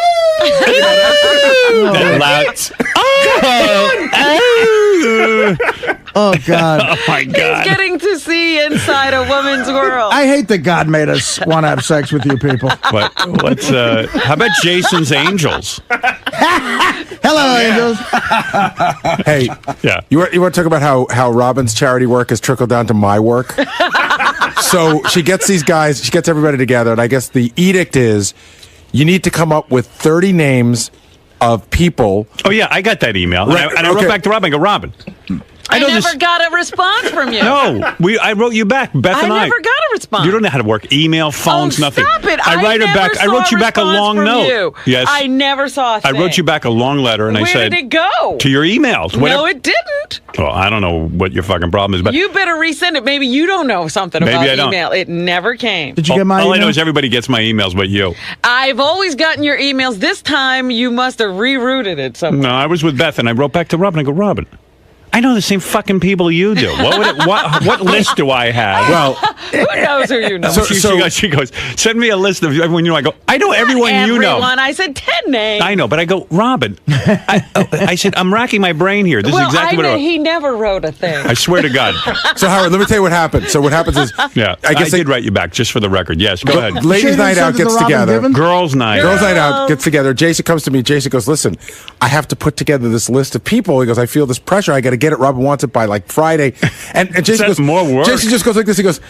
Oh God! Oh my God! He's getting to see inside a woman's world. I hate that God made us want to have sex with you people. What's how about Jason's Angels? Hello, Angels. Hey, yeah. You want to talk about how Robin's charity work has trickled down to my work? So she gets these guys, she gets everybody together, and I guess the edict is you need to come up with 30 names of people. Oh yeah, I got that email, right. and I wrote back to Robin. I go, Robin. I never got a response from you. No, I wrote you back, Beth and I. I never got a response. You don't know how to work email, phones, nothing. Stop it! I write her back. I wrote you back a long note. You. Yes, I never saw a thing. I wrote you back a long letter, and I said, "Where did it go?" To your emails. No, it didn't. Well, I don't know what your fucking problem is, but you better resend it. Maybe you don't know something about email. It never came. Did you get my email? All I know is everybody gets my emails, but you. I've always gotten your emails. This time, you must have rerouted it somewhere. No, I was with Beth, and I wrote back to Robin. I go, Robin, I know the same fucking people you do. What list do I have? Well, who knows who you know? She goes, send me a list of everyone you know. I go, I know everyone you know. Everyone. I said 10 names. I know, but I go, Robin. I said, I'm racking my brain here. This is exactly what he never wrote a thing. I swear to God. So Howard, let me tell you what happened. So what happens is, I guess I did write you back just for the record. Yes, go ahead. Ladies' night out gets together. Girls' night. Girls' night out gets together. Jason comes to me. Jason goes, listen, I have to put together this list of people. He goes, I feel this pressure. I got to get it. Robin wants it by like Friday. And Jason goes, more work. Jason just goes like this. He goes,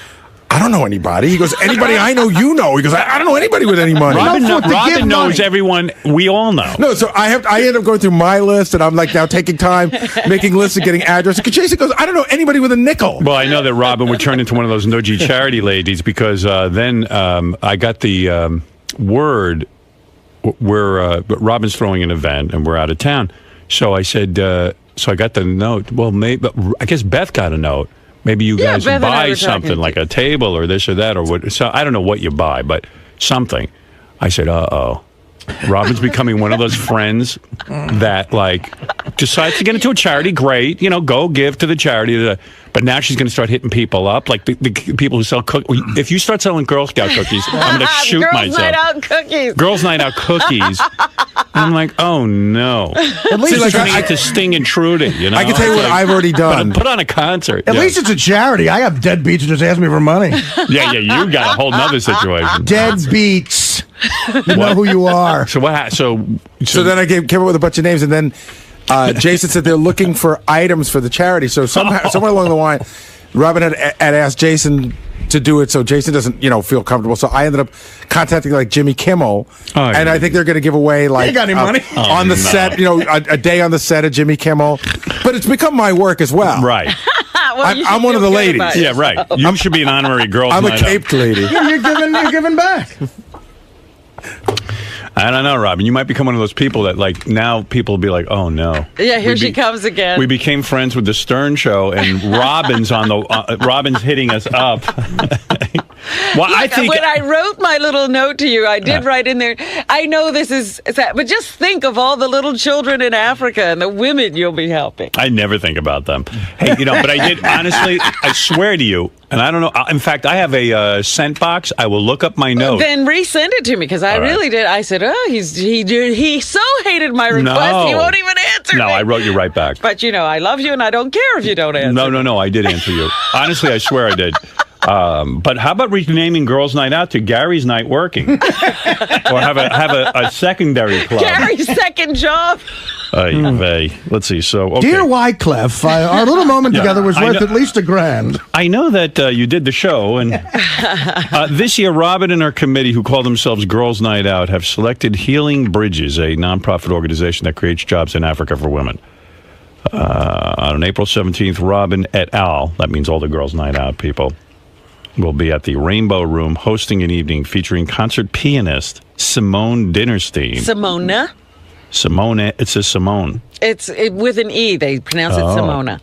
I don't know anybody. He goes, anybody I know, you know. He goes, I don't know anybody with any money. Robin knows everyone we all know. No, so I end up going through my list, and I'm like now taking time, making lists and getting addresses. Jason goes, I don't know anybody with a nickel. Well, I know that Robin would turn into one of those nudgy charity ladies because then I got the word where Robin's throwing an event and we're out of town. So I said, so I got the note. Well, maybe I guess Beth got a note. Maybe you guys buy something like a table or this or that or what. So I don't know what you buy, but something. I said, uh-oh. Robin's becoming one of those friends that like decides to get into a charity. Great, go give to the charity. But now she's going to start hitting people up, like the people who sell cookies. If you start selling Girl Scout cookies, I'm going to shoot myself. Girls' Night Out cookies. Girls' Night Out cookies. I'm like, oh no. At least it's like to Sting and Trudy. I can tell you what I've already done. Put on a concert. At least it's a charity. I have deadbeats who just ask me for money. Yeah, you got a whole nother situation. Deadbeats. You know who you are. So what? So then I came up with a bunch of names, and then Jason said they're looking for items for the charity. So somewhere along the line, Robin had asked Jason to do it, so Jason doesn't, feel comfortable. So I ended up contacting like Jimmy Kimmel, and I think they're going to give away like you got any money on the set, a day on the set of Jimmy Kimmel. But it's become my work as well. Right. Well, I'm one of the ladies. Yeah, right. You should be an honorary Girls' I'm Night a caped lady. You're giving back. I don't know, Robin. You might become one of those people that, like, now people will be like, oh, no. Yeah, here she comes again. We became friends with the Stern Show, and Robin's on the Robin's hitting us up. Well, I think when I wrote my little note to you, I did write in there, I know this is sad, but just think of all the little children in Africa and the women you'll be helping. I never think about them. Hey, but I did, honestly, I swear to you, and I don't know, in fact, I have a sent box. I will look up my note. Then resend it to me, because I really did. I said, he so hated my request, he won't even answer me. No, I wrote you right back. But, I love you, and I don't care if you don't answer. No, I did answer you. Honestly, I swear I did. But how about renaming Girls' Night Out to Gary's Night Working? Or have a secondary club. Gary's second job. Let's see. So, okay. Dear Wyclef, our little moment together was worth at least $1,000. I know that you did the show, and this year, Robin and her committee, who call themselves Girls' Night Out, have selected Healing Bridges, a nonprofit organization that creates jobs in Africa for women. On April 17th, Robin et al., that means all the Girls' Night Out people, will be at the Rainbow Room hosting an evening featuring concert pianist Simone Dinnerstein. Simone, it says Simone. It's with an E. They pronounce it Simona.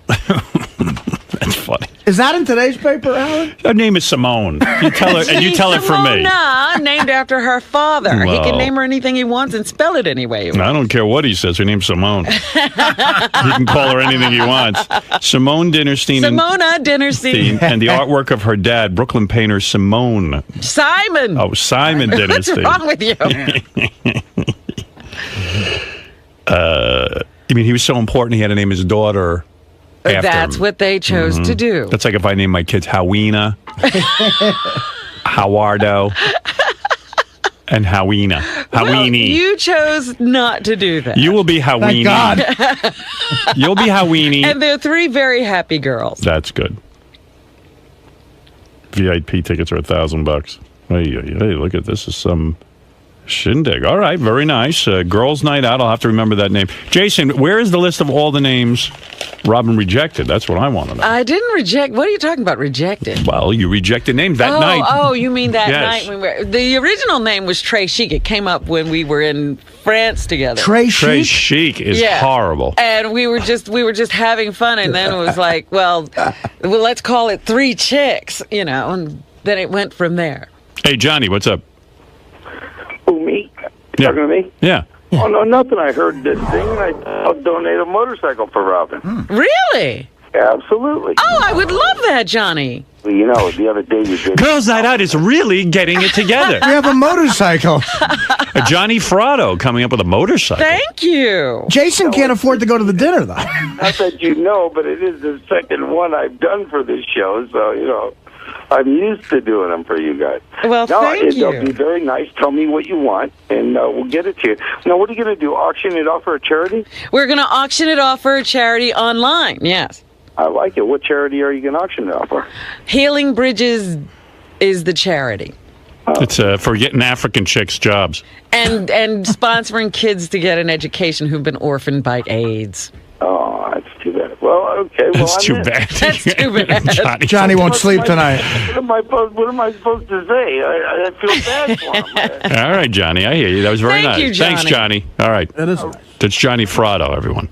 That's funny. Is that in today's paper, Alan? Her name is Simone. You tell her, and you tell her from me. Simona, named after her father. Well, he can name her anything he wants and spell it any way he wants. I don't care what he says. Her name's Simone. He can call her anything he wants. Simone Dinnerstein. Simona Dinnerstein. And the artwork of her dad, Brooklyn painter Simone. Simon. Oh, Simon Dinnerstein. What's wrong with you? I mean, he was so important, he had to name his daughter after That's him. what they chose to do. That's like if I name my kids Howina, Howardo, and Howina. Howini. You chose not to do that. You will be Howini. Thank God. You'll be Howini. And they're three very happy girls. That's good. VIP tickets are $1,000. Hey, look at this. Is some shindig. All right, very nice. Girls' Night Out. I'll have to remember that name. Jason, where is the list of all the names Robin rejected? That's what I want to know. I didn't reject. What are you talking about, rejected? Well, you rejected names that night. Oh, you mean that Yes. night when we were... The original name was 𝗧𝗵𝗲. It came up when we were in France together. Trey Chic is horrible. And we were just having fun, and then it was like, well, let's call it Three Chicks, and then it went from there. Hey, Johnny, what's up? Who, me? Yeah. Talking to me? Yeah. Oh, no, nothing. I heard this thing, and I'll donate a motorcycle for Robin. Really? Absolutely. Oh, I would love that, Johnny. Well, the other day you did. Girls' Night Out is really getting it together. We have a motorcycle. Johnny Fratto coming up with a motorcycle. Thank you. Jason can't afford to go to the dinner, though. Not that you know, but it is the second one I've done for this show, so, I'm used to doing them for you guys. Well, thank you. It'll be very nice. Tell me what you want, and we'll get it to you. Now, what are you going to do, auction it off for a charity? We're going to auction it off for a charity online, yes. I like it. What charity are you going to auction it off for? Healing Bridges is the charity. It's for getting African chicks jobs. And sponsoring kids to get an education who've been orphaned by AIDS. Oh, that's too bad. Well, okay. That's too bad. That's too bad. Johnny won't sleep tonight. What am I supposed to say? I feel bad for him. All right, Johnny, I hear you. That was very Thank nice. you, Johnny. Thanks, Johnny. All right. That is. That's Johnny Fratto, everyone.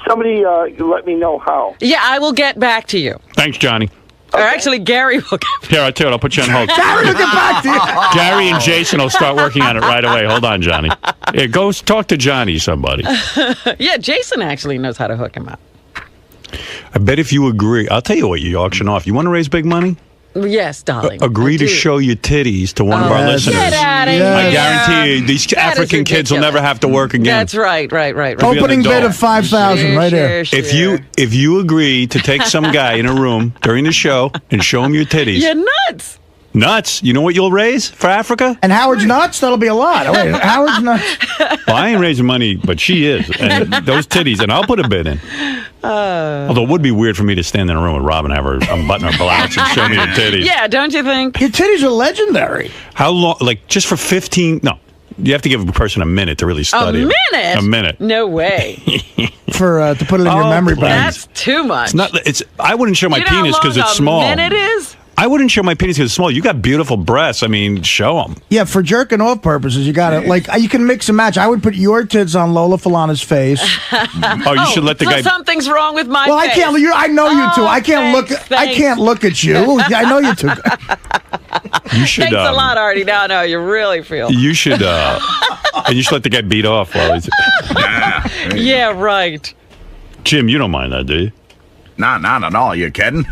Somebody let me know how. Yeah, I will get back to you. Thanks, Johnny. Or actually, Gary will get Here, I'll tell you what, I'll put you on hold. Gary will get back to you. Gary and Jason will start working on it right away. Hold on, Johnny. Yeah, go talk to Johnny, somebody. Yeah, Jason actually knows how to hook him up. I bet if you agree, I'll tell you what you auction off. You want to raise big money? Yes, darling. Agree I to do. show your titties to one of our listeners. Get out of here. I guarantee you, these That is African kids will ridiculous. never have to work again. That's right. Opening bid of $5,000 right here. If you agree to take some guy in a room during the show and show him your titties. You're nuts. Nuts. You know what you'll raise for Africa? And Howard's nuts? That'll be a lot. Wait, Howard's nuts. Well, I ain't raising money, but she is. And those titties, and I'll put a bid in. Although it would be weird for me to stand in a room with Robin, have her unbutton her blouse and show me her titties. Yeah, don't you think? Your titties are legendary. How long? Like, just for 15? No. You have to give a person a minute to really study it. minute? A minute. No way. For to put it in your memory bank. That's too much. I wouldn't show my penis because it's small. A minute is? I wouldn't show my penis because it's small. You got beautiful breasts. I mean, show them. Yeah, for jerking off purposes, you got to, you can mix and match. I would put your tits on Lola Falana's face. Oh, you should let the guy. Something's wrong with my Well, face. I can't. I know you two. I can't look. I can't look at you. I know you two. You should. Thanks a lot, Artie. Now I know how you really feel. You should. And you should let the guy beat off while he's. Yeah, right. Jim, you don't mind that, do you? Not at all. You kidding?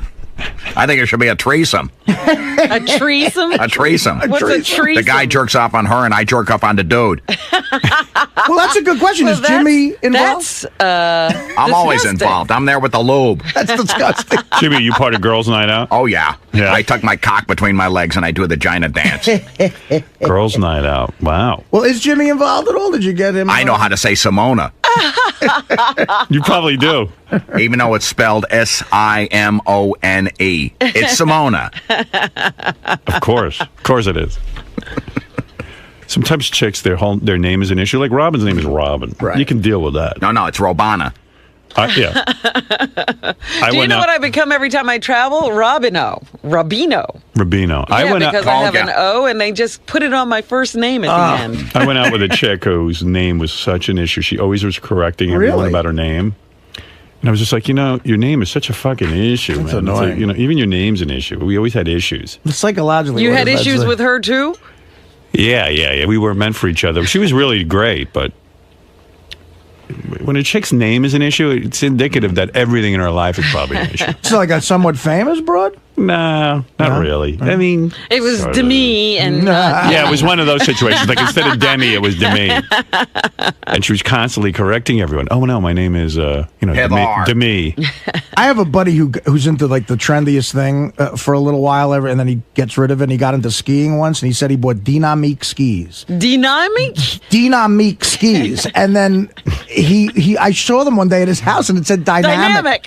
I think it should be a threesome. A threesome? A threesome. What's a threesome? The guy jerks off on her, and I jerk off on the dude. Well, that's a good question. Is Jimmy involved? I'm always involved. I'm there with the lube. That's disgusting. Jimmy, you part of Girls' Night Out? Oh, yeah. I tuck my cock between my legs, and I do a vagina dance. Girls' Night Out. Wow. Well, is Jimmy involved at all? Did you get him? I know how to say Simona. You probably do. Even though it's spelled Simone. It's Simona. Of course it is. Sometimes chicks, their name is an issue. Like Robin's name is Robin. Right. You can deal with that. No, it's Robana. Yeah. Do you know what I become every time I travel? Rabino. Yeah, because I have an O, and they just put it on my first name at the end. I went out with a chick whose name was such an issue. She always was correcting everyone about her name. And I was just like, your name is such a fucking issue, That's man. annoying. It's like, even your name's an issue. We always had issues. Psychologically. You had issues with her, too? Yeah. We weren't meant for each other. She was really great, but when a chick's name is an issue, it's indicative that everything in her life is probably an issue. So like a somewhat famous broad? Nah, not really. I mean, it was Demi and yeah, it was one of those situations. Like instead of Demi, it was Demi, and she was constantly correcting everyone. Oh no, my name is Demi. I have a buddy who's into like the trendiest thing for a little while and then he gets rid of it. And he got into skiing once, and he said he bought 𝗛𝗵𝗲 skis. 𝗛𝗵𝗲 skis, and then I saw them one day at his house, and it said dynamic.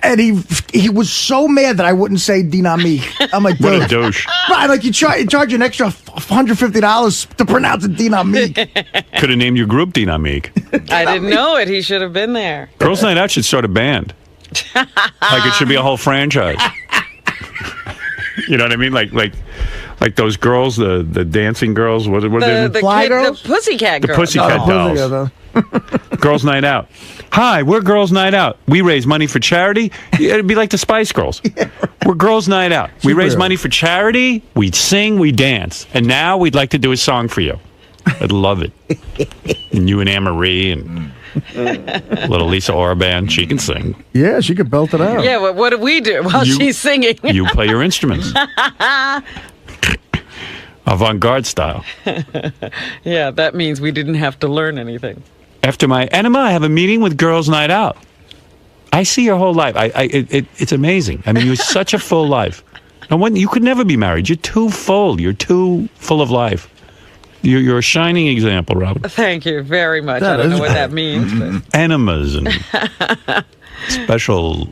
And he was so mad that I wouldn't say 𝗛𝗵𝗲. I'm like, what a douche. Right, like you charge an extra $150 to pronounce it 𝗛𝗵𝗲. Could have named your group 𝗛𝗵𝗲. I didn't know it. He should have been there. Girls' Night Out should start a band. Like it should be a whole franchise. You know what I mean? Like those girls, the dancing girls. What are they? The Pussycat Girls. The Pussycat Dolls. Girls' Night Out. Hi, we're Girls' Night Out. We raise money for charity. It'd be like the Spice Girls. We're Girls' Night Out. We raise money for charity. We sing. We dance. And now we'd like to do a song for you. I'd love it. And you and Anne-Marie and little Lisa Orban. She can sing. Yeah, she could belt it out. Yeah, well, what do we do while she's singing? You play your instruments. Avant-garde style. Yeah, that means we didn't have to learn anything. After my enema, I have a meeting with Girls' Night Out. I see your whole life. It's amazing. I mean, you're such a full life. And you could never be married. You're too full. You're too full of life. You're a shining example, Robin. Thank you very much. I don't know what that means. But. Enemas and special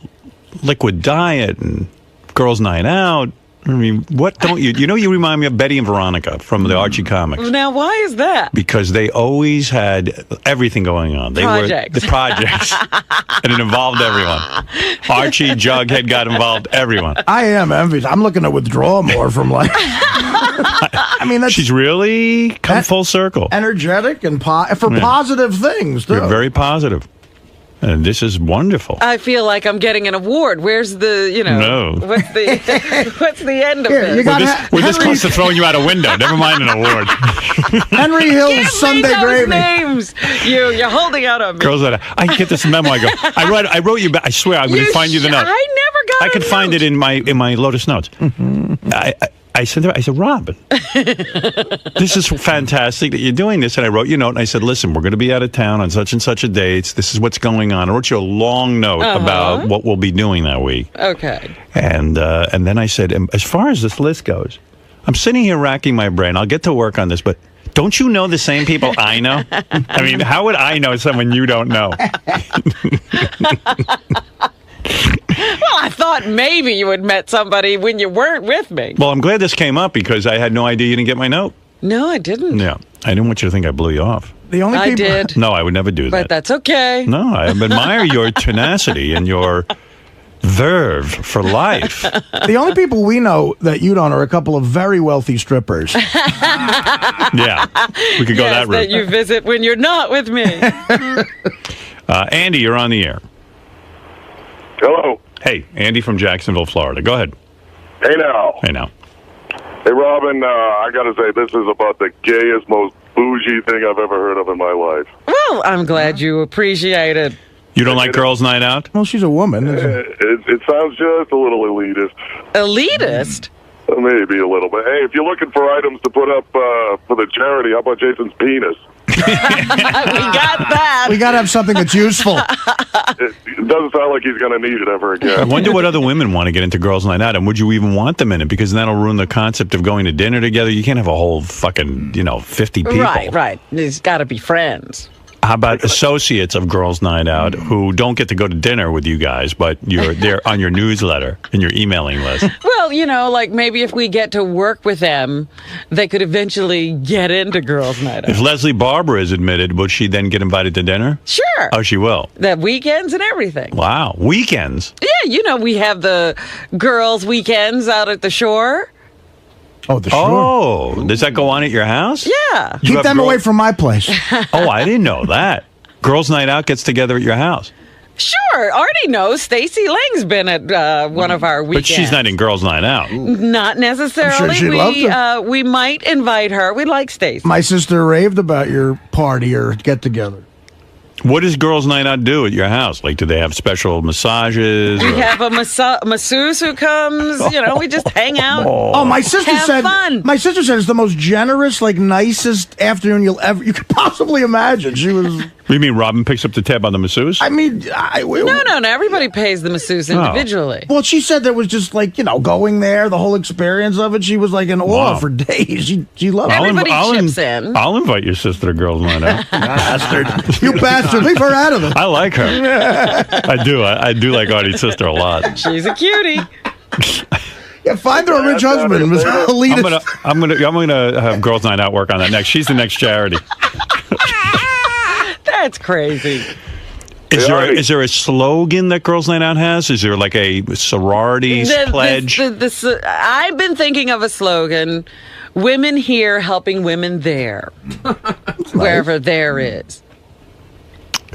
liquid diet and Girls' Night Out. I mean, what don't you? You remind me of Betty and Veronica from the Archie comics. Now, why is that? Because they always had everything going on. They were the projects, and it involved everyone. Archie, Jughead got involved. Everyone. I am envious. I'm looking to withdraw more from life. I mean, she's really come full circle. Energetic and positive things, too. You're very positive. And this is wonderful. I feel like I'm getting an award. Where's the, No. What's the end of it? We're this close to throwing you out a window. Never mind an award. Henry Hill's Sunday Gravy. Names. You're holding out on me. Girls, I get this memo. I wrote you back. I swear I'm going to find you the note. I never got I could find it in my Lotus notes. I said, Robin, this is fantastic that you're doing this. And I wrote you a note, and I said, listen, we're going to be out of town on such and such a date. This is what's going on. I wrote you a long note about what we'll be doing that week. Okay. And then I said, as far as this list goes, I'm sitting here racking my brain. I'll get to work on this, but don't you know the same people I know? I mean, how would I know someone you don't know? Well, I thought maybe you had met somebody when you weren't with me. Well, I'm glad this came up because I had no idea you didn't get my note. No, I didn't. Yeah. I didn't want you to think I blew you off. I did. No, I would never do that. But that's okay. No, I admire your tenacity and your verve for life. The only people we know that you don't are a couple of very wealthy strippers. Yeah. We could go that route. That you visit when you're not with me. Andy, you're on the air. Hello. Hey, Andy from Jacksonville, Florida. Go ahead. Hey now. Hey now. Hey, Robin, I got to say, this is about the gayest, most bougie thing I've ever heard of in my life. Well, I'm glad you appreciate it. You don't like girls' night out? Well, she's a woman. It sounds just a little elitist. Elitist? Maybe a little bit. Hey, if you're looking for items to put up for the charity, how about Jason's penis? We got that. We got to have something that's useful. It doesn't sound like he's going to need it ever I again. wonder what other women want to get into girls' night out, and would you even want them in it? Because that'll ruin the concept of going to dinner together. You can't have a whole fucking, 50 people. Right. There's got to be friends. How about associates of girls' night out who don't get to go to dinner with you guys, but they're on your newsletter and your emailing list? Well, like maybe if we get to work with them, they could eventually get into girls' night out. If Leslie Barber is admitted, will she then get invited to dinner? Sure. Oh, she will. The weekends and everything. Wow. Weekends? Yeah, we have the girls' weekends out at the shore. Oh, the shore. Oh, does that go on at your house? Yeah. Keep them away from my place. Oh, I didn't know that. Girls' night out gets together at your house. Sure. Artie knows. Stacey Lange's been at one of our weekends. But she's not in girls' night out. Not necessarily. I'm sure she'd love to. We might invite her. We like Stacey. My sister raved about your party or get-together. What does girls' night out do at your house? Like, do they have special massages? We have a masseuse who comes. We just hang out. Oh, my sister have said. fun. My sister said it's the most generous, nicest afternoon you could possibly imagine. She was. You mean Robin picks up the tab on the masseuse? I mean, no. Everybody pays the masseuse individually. Well, she said there was just going there, the whole experience of it. She was like in awe for days. She loved it. Everybody chips in. I'll invite your sister to girls' night out. Bastard. You bastard. Leave her out of it. I like her. I do. I do like Artie's sister a lot. She's a cutie. Yeah, find her a rich husband. I'm gonna have girls' night out work on that next. She's the next charity. That's crazy. Is there a slogan that Girls' Night Out has? Is there like a sororities pledge? I've been thinking of a slogan: "Women here helping women there, wherever there is."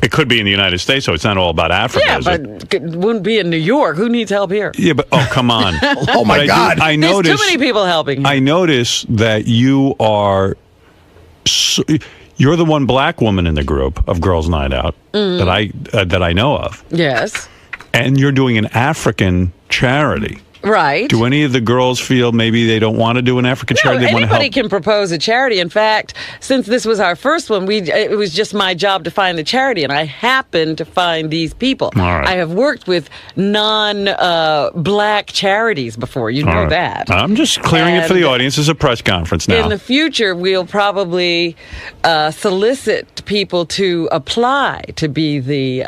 It could be in the United States, so it's not all about Africa. Yeah, but it wouldn't be in New York. Who needs help here? Yeah, but come on! Oh my God! There's too many people helping here. I notice that you are. You're the one black woman in the group of Girls' Night Out that I know of. Yes. And you're doing an African charity. Right. Do any of the girls feel maybe they don't want to do an African charity? They want to help? Anybody can propose a charity. In fact, since this was our first one, it was just my job to find the charity, and I happened to find these people. All right. I have worked with non-black charities before. You know that. I'm just clearing it for the audience. It's a press conference now. In the future, we'll probably solicit people to apply to be the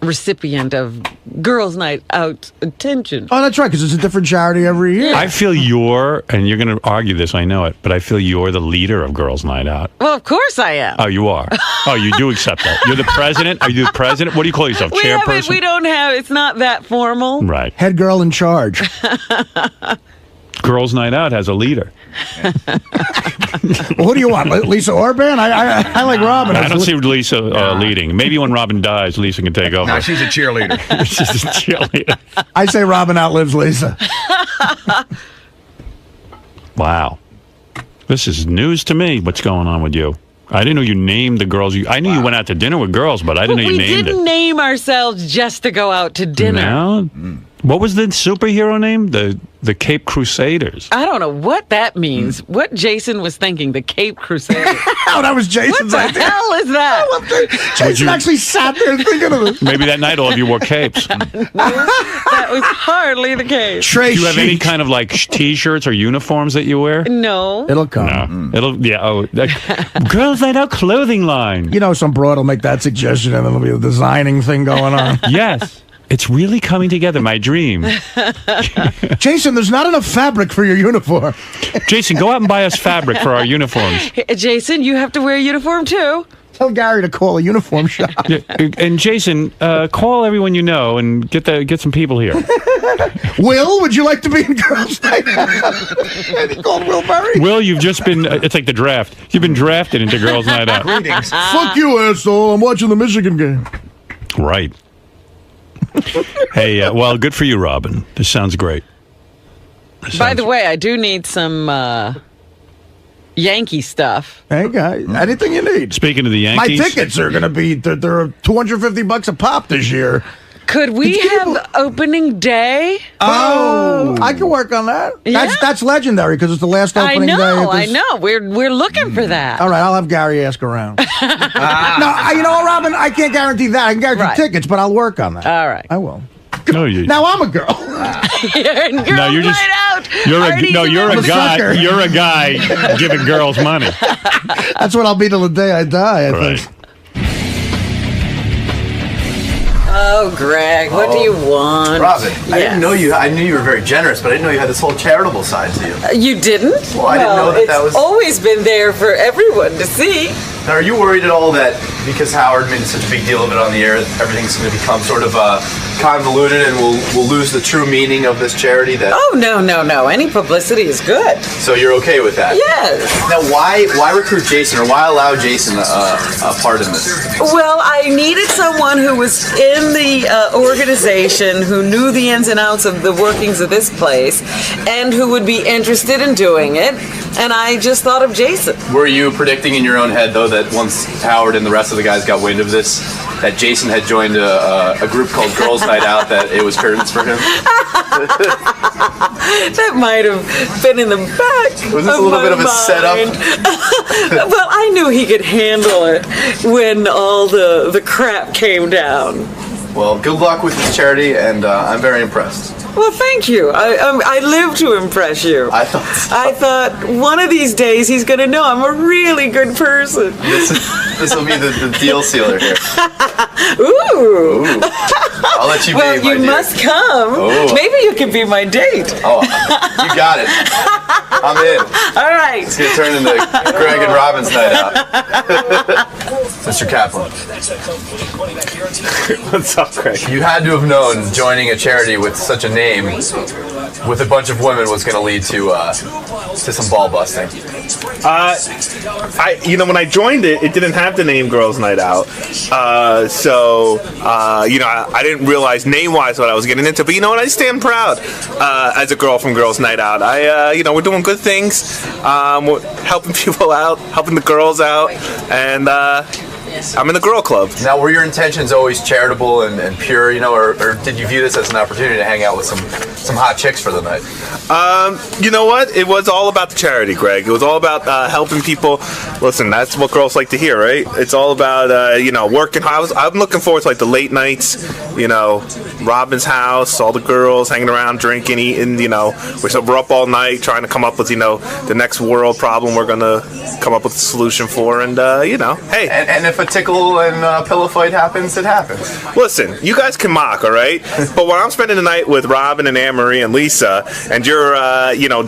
recipient of Girls' Night Out attention. Oh, that's right, because it's a different charity every year. I feel and you're going to argue this, I know it, but I feel you're the leader of Girls' Night Out. Well, of course I am. Oh, you are? Oh, you do accept that. You're the president? Are you the president? What do you call yourself, chairperson? We don't have, it's not that formal. Right. Head girl in charge. Girls' Night Out has a leader. Well, who do you want? Lisa Orban? I like Robin. I don't see Lisa leading. Maybe when Robin dies, Lisa can take over. No, she's a cheerleader. She's a cheerleader. I say Robin outlives Lisa. Wow. This is news to me, what's going on with you. I didn't know you named the girls. I knew you went out to dinner with girls, but I didn't know you named it. We didn't name ourselves just to go out to dinner. No? What was the superhero name? The Cape Crusaders. I don't know what that means. What Jason was thinking, the Cape Crusaders. Oh, that was Jason's idea. What the hell is that? Jason actually sat there thinking of it. Maybe that night all of you wore capes. No, that was hardly the case. Do you have any kind of T-shirts or uniforms that you wear? No. It'll come. No. Girls' Night Out clothing line. Some broad will make that suggestion and there'll be a designing thing going on. Yes. It's really coming together, my dream. Jason, there's not enough fabric for your uniform. Jason, go out and buy us fabric for our uniforms. Jason, you have to wear a uniform too. Tell Gary to call a uniform shop. Yeah, and Jason, call everyone you know and get some people here. Will, would you like to be in Girls' Night Out? He called Will Murray. Will, you've just been, it's like the draft. You've been drafted into Girls' Night Out. Greetings. Fuck you, asshole. I'm watching the Michigan game. Right. Hey, well, good for you, Robin. This sounds great. By the way, I do need some Yankee stuff. Hey, guys, anything you need. Speaking of the My Yankees, tickets are going to be, they're $250 a pop this year. Could we have opening day? Oh, I can work on that. Yeah. That's legendary because it's the last opening day. I know. We're looking for that. All right, I'll have Gary ask around. No, you know what, Robin? I can't guarantee that. I can guarantee tickets, but I'll work on that. All right. I will. No, now I'm a girl. You're just you're a guy. Sucker. You're a guy giving girls money. That's what I'll be till the day I die. I think. Oh, Greg, what do you want? Robin, I didn't know you. I knew you were very generous, but I didn't know you had this whole charitable side to you. You didn't? Well, I didn't know that was. It's always been there for everyone to see. Now, are you worried at all that because Howard made such a big deal of it on the air, everything's going to become sort of convoluted and we'll lose the true meaning of this charity? That Oh, no. Any publicity is good. So you're okay with that? Yes. Now, why recruit Jason, or why allow Jason a part in this? Well, I needed someone who was in the organization, who knew the ins and outs of the workings of this place, and who would be interested in doing it. And I just thought of Jason. Were you predicting in your own head, though, that once Howard and the rest of the guys got wind of this, that Jason had joined a group called Girls Night Out, that it was curtains for him? That might have been in the back. Was this a little bit of a setup? Well, I knew he could handle it when all the crap came down. Well, good luck with this charity, and I'm very impressed. Well, thank you. I live to impress you. I thought so. I thought one of these days he's going to know I'm a really good person. This will be the deal sealer here. Ooh. I'll let you be, well, my you dear. must come. Oh. Maybe you can be my date. Oh, you got it. I'm in. All right. It's going to turn into Greg and Robin's night out. Mr. Kaplan. What's up, Greg? You had to have known joining a charity with such a name with a bunch of women was going to lead to some ball busting. When I joined it, it didn't have the name Girls Night Out. I didn't realize name-wise what I was getting into. But you know what? I stand proud as a girl from Girls Night Out. We're doing good things. We're helping people out, helping the girls out, and I'm in the girl club. Now, were your intentions always charitable and pure, or did you view this as an opportunity to hang out with some hot chicks for the night? You know what? It was all about the charity, Greg. It was all about helping people. Listen, that's what girls like to hear, right? It's all about, working. I'm looking forward to, the late nights, Robin's house, all the girls hanging around, drinking, eating, we're up all night trying to come up with, the next world problem we're going to come up with a solution for, and, hey. And if a tickle and pillow fight happens, it happens. Listen, you guys can mock, all right? But when I'm spending the night with Robin and Anne-Marie and Lisa, and you're,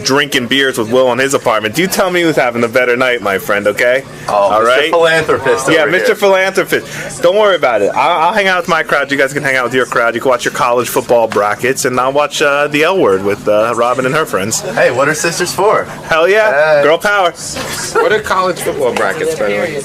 drinking beers with Will in his apartment, you tell me who's having the better night, my friend, okay? Oh, all Mr. right? Philanthropist Yeah, over Mr. here. Philanthropist. Don't worry about it. I'll hang out with my crowd. You guys can hang out with your crowd. You can watch your college football brackets, and I'll watch the L Word with Robin and her friends. Hey, what are sisters for? Hell yeah. Girl power. What are college football brackets, by the way?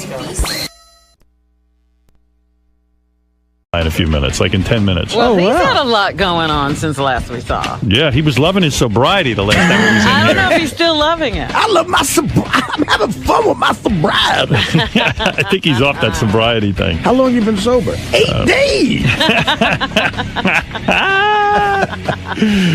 In a few minutes, in 10 minutes. Well, he's had a lot going on since last we saw. Yeah, he was loving his sobriety the last time he was in I here. don't know if he's still loving it. I love my sobriety. I'm having fun with my sobriety. I think he's off that sobriety thing. How long you been sober? 8 days.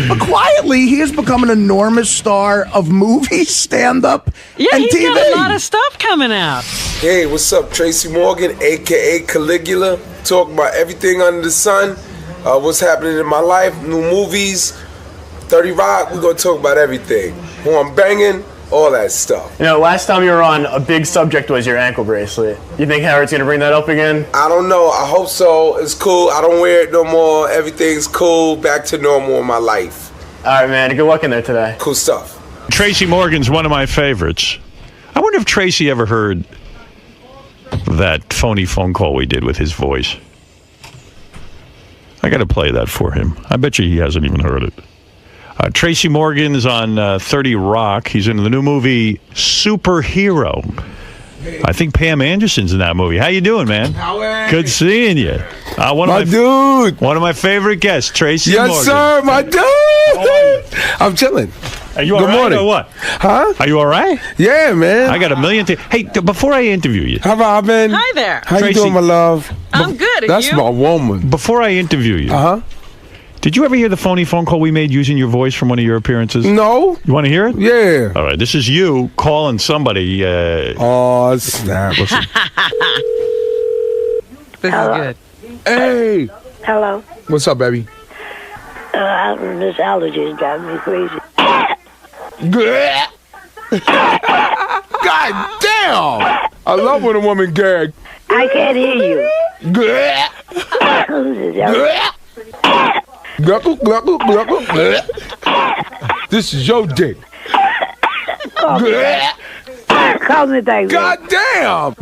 But quietly, he has become an enormous star of movies, stand-up, Yeah, and he's TV. got a lot of stuff coming out. Hey, what's up? 𝗏𝗵𝗲, a.k.a. Caligula. Talking about everything under the sun. What's happening in my life. New movies. 30 Rock. We're going to talk about everything. Who I'm banging. All that stuff. Last time you were on, a big subject was your ankle bracelet. You think Howard's going to bring that up again? I don't know. I hope so. It's cool. I don't wear it no more. Everything's cool. Back to normal in my life. All right, man. Good luck in there today. Cool stuff. Tracy Morgan's one of my favorites. I wonder if Tracy ever heard that phony phone call we did with his voice. I got to play that for him. I bet you he hasn't even heard it. Tracy Morgan is on 30 Rock. He's in the new movie Superhero. I think Pam Anderson's in that movie. How you doing, man? Good seeing you. One of my favorite guests, Tracy Morgan. Yes, sir, my dude. I'm chilling. Are you all Good right morning. or what? Huh? Are you all right? Yeah, man. I got a million things. Hey, before I interview you. Hi, Robin. Hi there. How Tracy. you doing, my love? I'm good. And That's you? my woman. Before I interview you. Did you ever hear the phony phone call we made using your voice from one of your appearances? No. You want to hear it? Yeah. All right. This is you calling somebody. Oh, snap. Listen. This is good. Hey. Hello. What's up, baby? This allergy is driving me crazy. God damn! I love when a woman gag. I can't hear you. Gluckle, gluckle, gluckle. This is your dick. Call me back. God damn!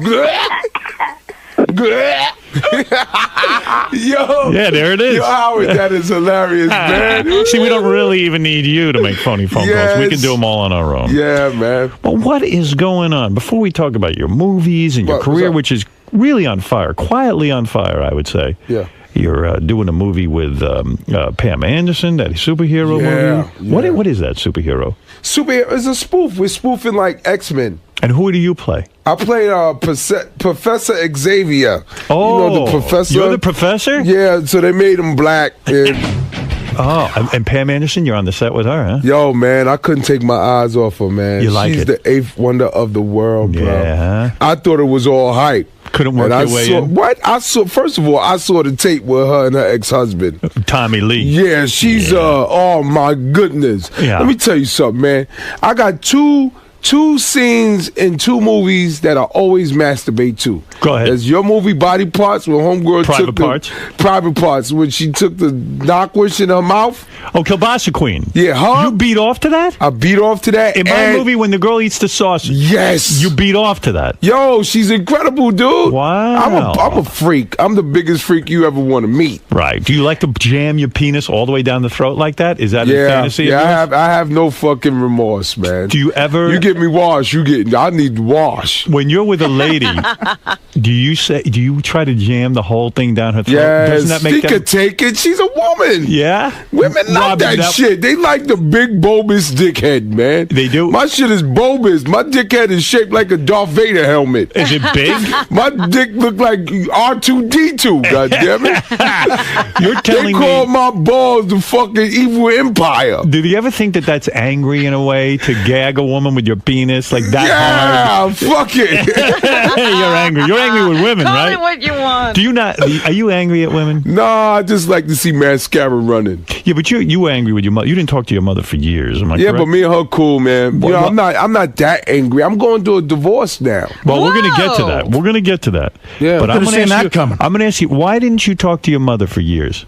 Yo. Yeah, there it is. Yo, Howard, that is hilarious, man. See, we don't really even need you to make phony phone calls. We can do them all on our own. Yeah, man. Well, what is going on? Before we talk about your movies and your career, which is really on fire, quietly on fire, I would say. Yeah. You're doing a movie with Pam Anderson, that superhero movie. Yeah. What is that superhero? Superhero is a spoof. We're spoofing like X-Men. And who do you play? I played Professor Xavier. Oh, you know the professor. You're the professor? Yeah, so they made him black. And and Pam Anderson, you're on the set with her, huh? Yo, man, I couldn't take my eyes off her, man. You like She's it? the 8th wonder of the world, bro. Yeah. I thought it was all hype. Couldn't work your way in? What? First of all, I saw the tape with her and her ex-husband. Tommy Lee. Yeah, she's, oh my goodness. Yeah. Let me tell you something, man. I got two scenes in 2 movies that I always masturbate to. Go ahead. There's your movie Body Parts where homegirl Private Parts? Private Parts when she took the knockwurst in her mouth. Oh, Kielbasa Queen. Yeah, her. You beat off to that? I beat off to that. In my movie, when the girl eats the sausage. Yes. You beat off to that. Yo, she's incredible, dude. Wow. I'm a freak. I'm the biggest freak you ever want to meet. Right. Do you like to jam your penis all the way down the throat like that? Is that a fantasy of yours? I have no fucking remorse, man. Do you ever... You get me washed, I need to wash. When you're with a lady, do you try to jam the whole thing down her throat? Yes, Doesn't that make she could take it. She's a woman. Yeah? Women love that shit. They like the big bulbous dickhead, man. They do? My shit is bulbous. My dickhead is shaped like a Darth Vader helmet. Is it big? My dick look like R2-D2, goddammit. You're telling me... They call my balls the fucking evil empire. Did you ever think that that's angry in a way, to gag a woman with your penis like that hard? Fuck it. You're angry. You're angry with women, Call right? it what you want. Do you not? Are you angry at women? No, I just like to see mascara running. Yeah, but you were angry with your mother. You didn't talk to your mother for years. Am I correct? But me and her cool, man. You know, I'm not that angry. I'm going through a divorce now. Well, we're gonna get to that. We're gonna get to that. Yeah, but I'm gonna seen that coming. I'm gonna ask you, why didn't you talk to your mother for years?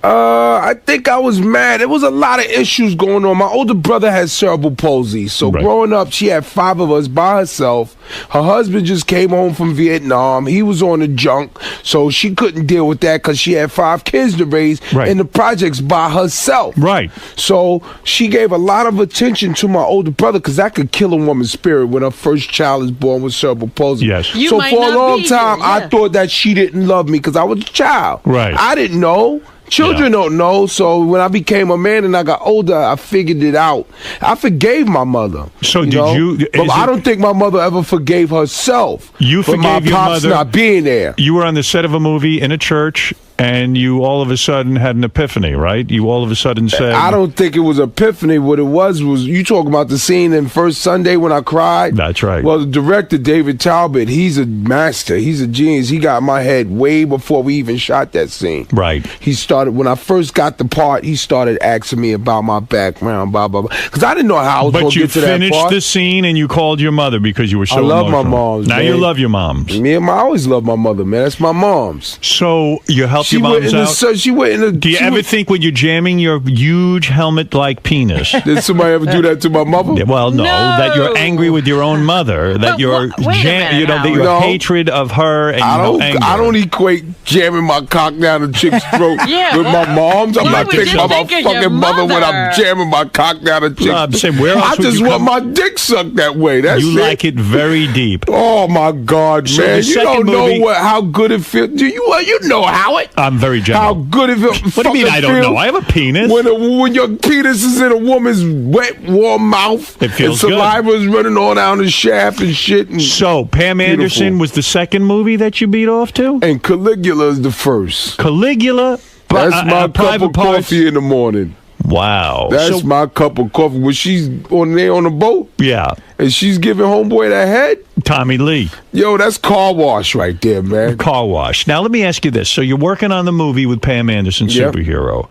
I think I was mad. There was a lot of issues going on. My older brother had cerebral palsy. So growing up, she had 5 of us by herself. Her husband just came home from Vietnam. He was on the junk. So she couldn't deal with that because she had 5 kids to raise in the projects by herself. Right. So she gave a lot of attention to my older brother because that could kill a woman's spirit when her first child is born with cerebral palsy. Yes. So for a long time, I thought that she didn't love me because I was a child. Right. I didn't know. Children don't know, so when I became a man and I got older, I figured it out. I forgave my mother. So But I don't think my mother ever forgave herself. You for forgave my your pops mother not being there. You were on the set of a movie in a church, and you all of a sudden had an epiphany, right? You all of a sudden said... I don't think it was epiphany. What it was you talking about the scene in First Sunday when I cried? That's right. Well, the director, David Talbot, he's a master. He's a genius. He got my head way before we even shot that scene. Right. He started, when I first got the part, he started asking me about my background, blah, blah, blah. Because I didn't know how I was going to get to that part. But you finished the scene and you called your mother because you were so I love emotional. my moms, Now man. you love your moms. I always love my mother, man. That's my mom's. So you helped your moms out? She went in the... Do you ever think when you're jamming your huge helmet-like penis... Did somebody ever do that to my mother? Yeah, well, no. That you're angry with your own mother. That you're... that your hatred of her and anger. I don't equate jamming my cock down a chick's throat with my mom's. I'm not thinking about my fucking mother when I'm jamming my cock down a chick's throat. I just want my dick sucked that way. That's you like it very deep. Oh, my God, So man. the You don't second movie- know how good it feels. You know how it... I'm very general. How good it feels. What do you mean I don't know? I have a penis. When your penis is in a woman's wet, warm mouth, it feels and saliva is running all down the shaft and shit. And so Pam Anderson was the second movie that you beat off to? And Caligula is the first. Caligula? That's my cup of coffee in the morning. Wow. That's my cup of coffee. When she's on there on the boat, yeah, and she's giving homeboy that head, Tommy Lee. Yo, that's car wash right there, man. Car wash. Now let me ask you this: so you're working on the movie with Pam Anderson, Superhero.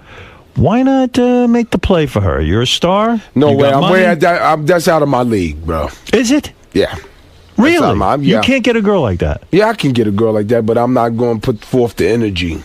Why not make the play for her? You're a star. No way. That's out of my league, bro. Is it? Yeah. Really? You can't get a girl like that. Yeah, I can get a girl like that, but I'm not going to put forth the energy.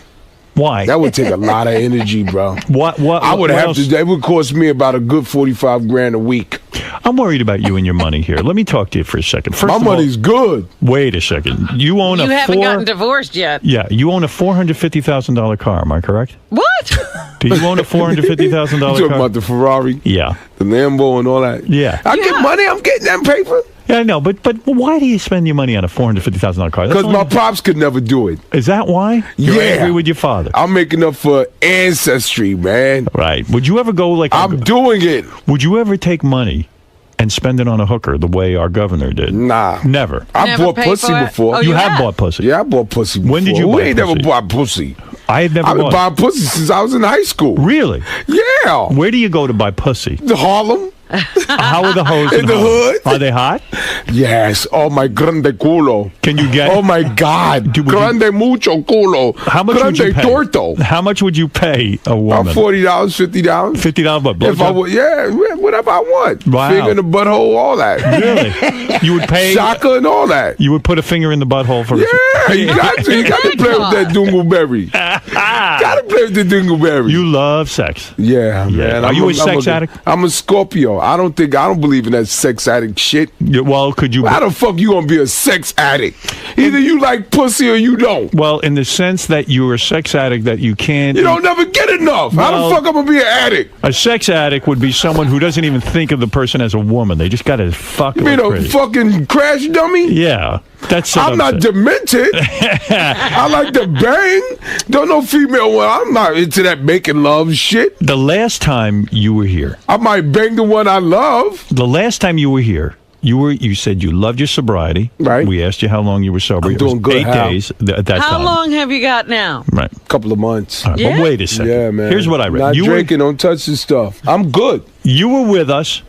Why? That would take a lot of energy, bro. What I would have to. That would cost me about a good $45,000 a week. I'm worried about you and your money here. Let me talk to you for a second. First my money's good. Wait a second. You own You haven't gotten divorced yet. Yeah, you own a $450,000 car. Am I correct? What? Do you own a $450,000 car? You talking about the Ferrari? Yeah. The Lambo and all that? Yeah. I get money. I'm getting that paper. Yeah, I know, but why do you spend your money on a $450,000 car? Because my pops could never do it. Is that why? You're angry with your father. I'm making up for ancestry, man. Right. Would you ever go like... I'm doing it. Would you ever take money and spend it on a hooker the way our governor did? Nah. Never. I bought pussy before. Oh, you have bought pussy? Yeah, I bought pussy before. When did you buy Who ain't pussy? never bought pussy? I had never I've been buying pussy since I was in high school. Really? Yeah. Where do you go to buy pussy? The Harlem. How are the hoes in the hood? Are they hot? Yes. Oh my grande culo. Can you get? Oh my God. Grande mucho culo. How much grande would you pay? Torto. How much would you pay a woman? About $40, $50. $50, what? If I would, yeah, whatever I want. Wow. Finger in the butthole, all that. Really? You would pay Shaka and all that. You would put a finger in the butthole for? Yeah, you got to. You got to play with that dingleberry. Got to play with the dingleberry. You love sex. Yeah, man. Are you a sex addict? I'm a Scorpio. I don't believe in that sex addict shit. Yeah, well, could you? How the fuck you gonna be a sex addict? Either you like pussy or you don't. Well, in the sense that you're a sex addict that you can't. You don't never get enough. How the fuck I'm gonna be an addict? A sex addict would be someone who doesn't even think of the person as a woman. They just got to fuck. You mean a fucking crash dummy? Yeah, that's. I'm not demented. I like to bang. Don't no female one. I'm not into that making love shit. The last time you were here, I might bang the one I love. The last time you were here, you said you loved your sobriety. Right. We asked you how long you were sober. I'm doing good. 8 days at that time. How long have you got now? Right. A couple of months. Right, but wait a second. Yeah, man. Here's what I read. Not drinking. Don't touch the stuff. I'm good. You were with us.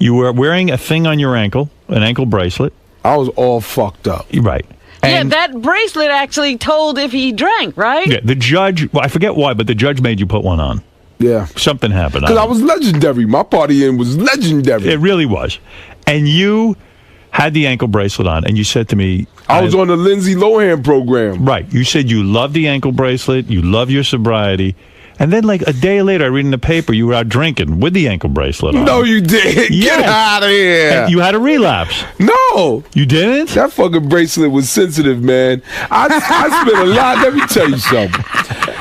You were wearing a thing on your ankle, an ankle bracelet. I was all fucked up. Right. And that bracelet actually told if he drank, right? Yeah, the judge, I forget why, but the judge made you put one on. Yeah. Something happened. Because I was legendary. My party in was legendary. It really was. And you had the ankle bracelet on, and you said to me... I was on the Lindsay Lohan program. Right. You said you loved the ankle bracelet, you love your sobriety, and then like a day later, I read in the paper you were out drinking with the ankle bracelet on. No, you didn't. Yes. Get out of here. And you had a relapse. No. You didn't? That fucking bracelet was sensitive, man. I spent a lot. Let me tell you something.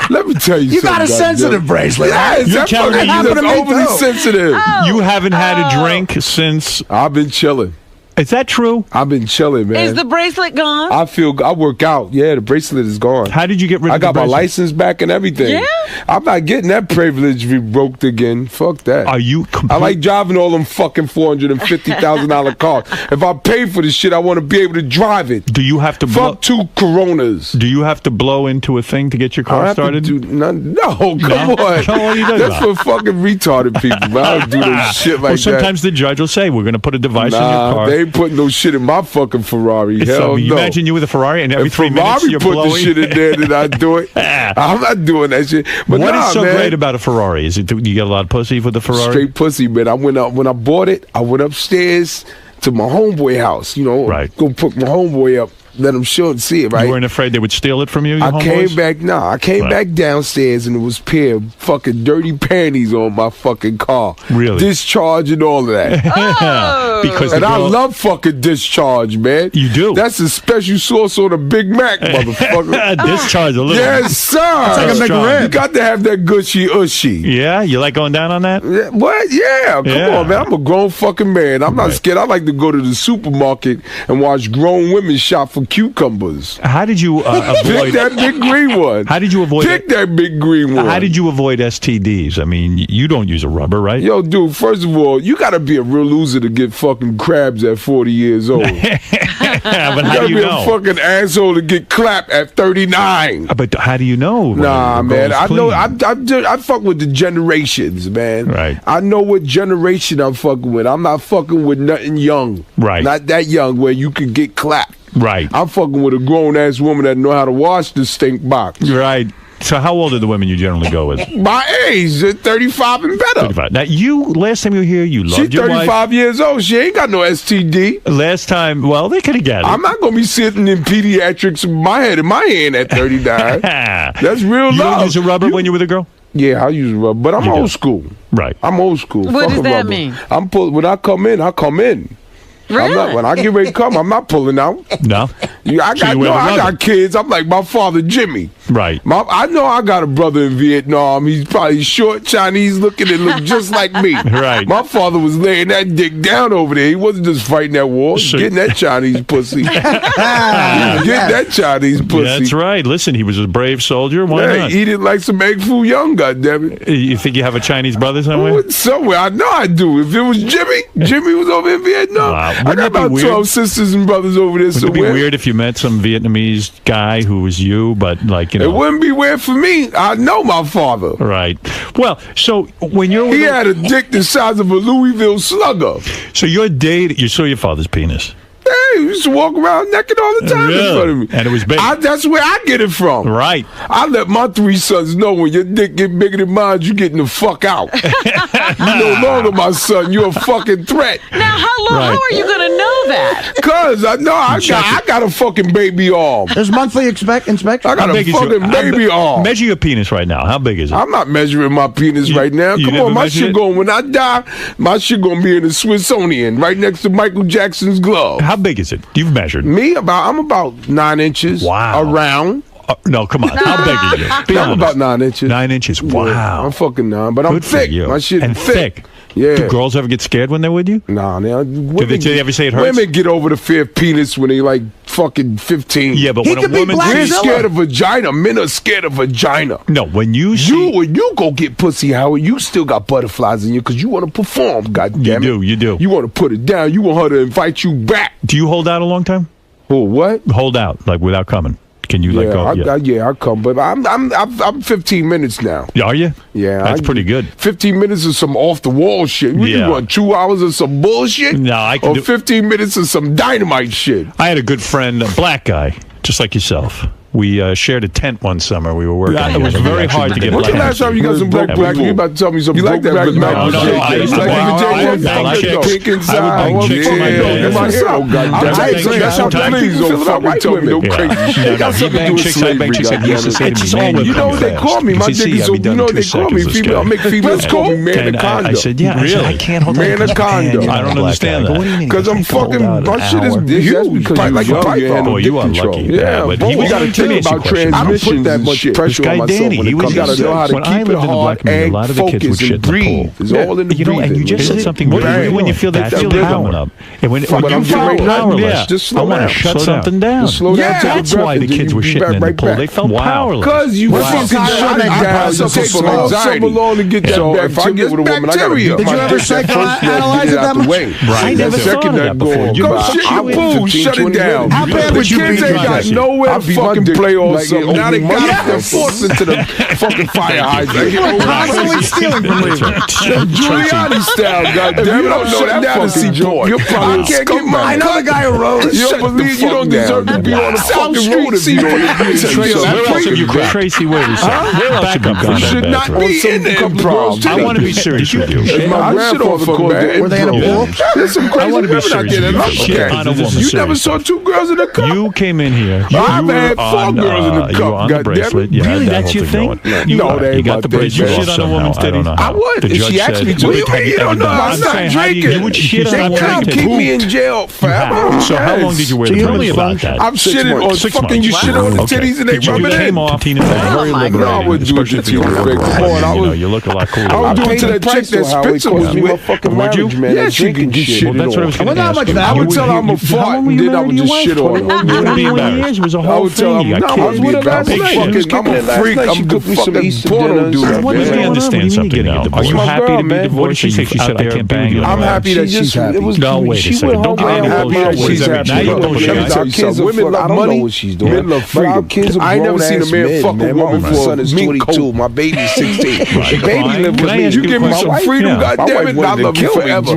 Let me tell you something. You got a sensitive bracelet. Yes, You're that telling me fucking you is overly sensitive. You haven't had a drink since... I've been chilling. Is that true? I've been chilling, man. Is the bracelet gone? I work out. Yeah, the bracelet is gone. How did you get rid of I got the my bracelet? license back and everything. Yeah? I'm not getting that privilege revoked again. Fuck that. Are you I like driving all them fucking $450,000 cars. If I pay for this shit, I want to be able to drive it. Do you have to fuck 2 Coronas? Do you have to blow into a thing to get your car started? No, come on. What are you doing? That's for fucking retarded people. Man. I don't do no shit like well, that. sometimes the judge will say, we're going to put a device in your car. They ain't putting no shit in my fucking Ferrari. Hell you no. imagine you with a Ferrari and every if 3 minutes Ferrari you're put blowing. the shit in there, then I do it. I'm not doing that shit. But What is so man, great about a Ferrari? Is it you get a lot of pussy with the Ferrari? Straight pussy, man. I went up when I bought it. I went upstairs to my homeboy house. You know, go put my homeboy up. Let him show and see it, right? You weren't afraid they would steal it from you? I came back downstairs and it was a pair of fucking dirty panties on my fucking car. Really? Discharge and all of that. Because and I love fucking discharge, man. You do? That's a special sauce on a Big Mac, motherfucker. Discharge a little. Yes, sir. It's like a McRib. You got to have that 𝗑𝗍. Yeah? You like going down on that? Yeah, what? Yeah. Come on, man. I'm a grown fucking man. I'm not scared. I like to go to the supermarket and watch grown women shop for for cucumbers. How did you avoid Pick that big green one? How did you avoid Pick that big green one. How did you avoid STDs? I mean, you don't use a rubber, right? Yo, dude, first of all, you got to be a real loser to get fucking crabs at 40 years old. But how do you know? You got to be a fucking asshole to get clapped at 39. But how do you know? Nah, man. I know. I fuck with the generations, man. Right. I know what generation I'm fucking with. I'm not fucking with nothing young. Right. Not that young where you could get clapped. Right. I'm fucking with a grown-ass woman that know how to wash the stink box. Right. So how old are the women you generally go with? My age, 35 and better. 35. Now, last time you were here, you loved She's your wife. 35 years old. She ain't got no STD. Last time, well, they could have got it. I'm not going to be sitting in pediatrics with my head in my hand at 39. That's real love. You don't use a rubber when you're with a girl? Yeah, I use a rubber, but I'm old school. Right. I'm old school. What Fuck does a that rubber. mean? When I come in, I come in. Really? When I get ready to come, I'm not pulling out. No. I got kids. I'm like my father, Jimmy. Right. I know I got a brother in Vietnam. He's probably short, Chinese looking and look just like me. Right. My father was laying that dick down over there. He wasn't just fighting that war. He was getting that Chinese pussy. Getting that Chinese pussy. That's right. Listen, he was a brave soldier. Why not? Eat it like some egg foo young, goddammit. You think you have a Chinese brother somewhere? Somewhere. I know I do. If it was Jimmy was over in Vietnam. Wow. I got about 12 sisters and brothers over there Would it be somewhere. weird if you met some Vietnamese guy who was you, but like, you know? It wouldn't be weird for me. I know my father. Right. Well, so when you're... He had a dick the size of a Louisville Slugger. So you're dating... You saw your father's penis. Hey, he used to walk around naked all the time in front of me. And it was big. That's where I get it from. Right. I let my 3 sons know when your dick get bigger than mine, you getting the fuck out. You're no longer my son. You're a fucking threat. Now, how are you going to know that? Because I know I got a fucking baby arm. There's monthly inspection. I got a fucking baby arm. Measure your penis right now. How big is it? I'm not measuring my penis right now. Come on, my shit going, when I die, my shit going to be in the Smithsonian, right next to Michael Jackson's glove. How big is it? You've measured. Me, I'm about 9 inches. Wow. Around. No, come on. How big are you? Be I'm honest. about 9 inches. 9 inches. Wow. Yeah, I'm fucking 9, but I'm Good for thick. you. My shit and thick. Yeah. Do girls ever get scared when they're with you? Nah, Do they ever say it hurts? Women get over the fear of penis when they like fucking 15. Yeah, but when a woman... We're scared of vagina. Men are scared of vagina. No, when you when you go get pussy, Howard, you still got butterflies in you because you want to perform, goddammit. You do. You want to put it down. You want her to invite you back. Do you hold out a long time? Oh, what? Hold out, like without coming. Can you Yeah, let go? I come, but I'm 15 minutes now. Are you? Yeah, That's pretty good. 15 minutes of some off the wall shit. You want 2 hours of some bullshit? No, I can or 15 minutes of some dynamite shit. I had a good friend, a black guy, just like yourself. We shared a tent one summer. We were working. It was very hard to get black. When's the last time you got some black people? You about to tell me something? You like that black No, I used to pink inside. I would bang chicks. That's how please don't fucking tell me no crazy shit. He banged chicks. I banged chicks. He used to say to me, you know what they call me? My dick is so, you know what they call me? I make females call me Manaconda. I said, yeah. Really? I can't hold on. Manaconda. I don't understand that. Because I'm fucking, my shit is huge. Like a python. Boy, you are lucky. Yeah, but he was got to about transmissions that much pressure on myself. Danny, he was got to know how to keep it hard and focus and breathe. It's all in the breathing. And you just said something when you feel that feeling coming up. And when you feel powerless, just slow down. I want to shut something down. That's why the kids were shitting in the pool. They felt powerless. Because you fucking shut it down. You take all summer long to get that back. If I get with a woman, I got to Did you ever psychoanalyze it that much? I never thought of that before. Go shit your pool. Shut it down. How bad would you be? Kids ain't got nowhere to fucking play all summer. Now they got them forced into the fucking fire hydrant. Constantly stealing from me. Giuliani style, goddamn it! Don't shut down to see joy. You're probably can't get my. I know the guy who wrote. You don't believe you don't deserve to be on the fucking road if you don't. Tracy, where is that? You should not be in the improv. I want to be serious with you. My grandfather called it. Were they in a pool? There's some crazy women out there that on a woman. You never saw 2 girls in a cup. You came in here. I've had all girls in the you cup. were on the bracelet. Yeah, Really, that that's whole your thing? going. No, they You got the bracelet. You shit on a woman's titties? I would. The If judge she asked said- me to. You don't know. I'm not drinking. You would shit on a They woman's can't titties. keep me in jail forever. So how long did you wear the Tell me bracelet? about that. I'm shitting on 6 fucking. You months. shit on the Okay. titties and they You rub it came in. off. Tina's very my liberating, God. I would do it especially to you, for your Rick. girlfriend. Come on, I You know, was- you look a lot cooler. I was now. doing to that chick that Spencer was me my with. fucking Would you? marriage, man. Yeah, that she drinking could get shit. shit Well, that's what I was on. going to ask. I would tell her I'm a fart, and then I would just shit on her. 21 years. It was a I whole would tell thing. her, You got no, I was kids. with her last Big night. shit. I'm a freak. I'm the fucking porno dude. Let me understand something now. Are you My happy girl, to be man. divorced? What did she say? She said, I can't bang you. I'm happy that she's happy. No, wait a second. Don't I'm give happy me that bullshit. she's happy. Now you're bullshit. Our kids, women love money. Men love freedom. I ain't never seen a man fuck a woman for son is 22. My baby's 16. Right. The baby live Can with I me. ask You you give a me question? some freedom, Yeah. goddammit, I love you forever.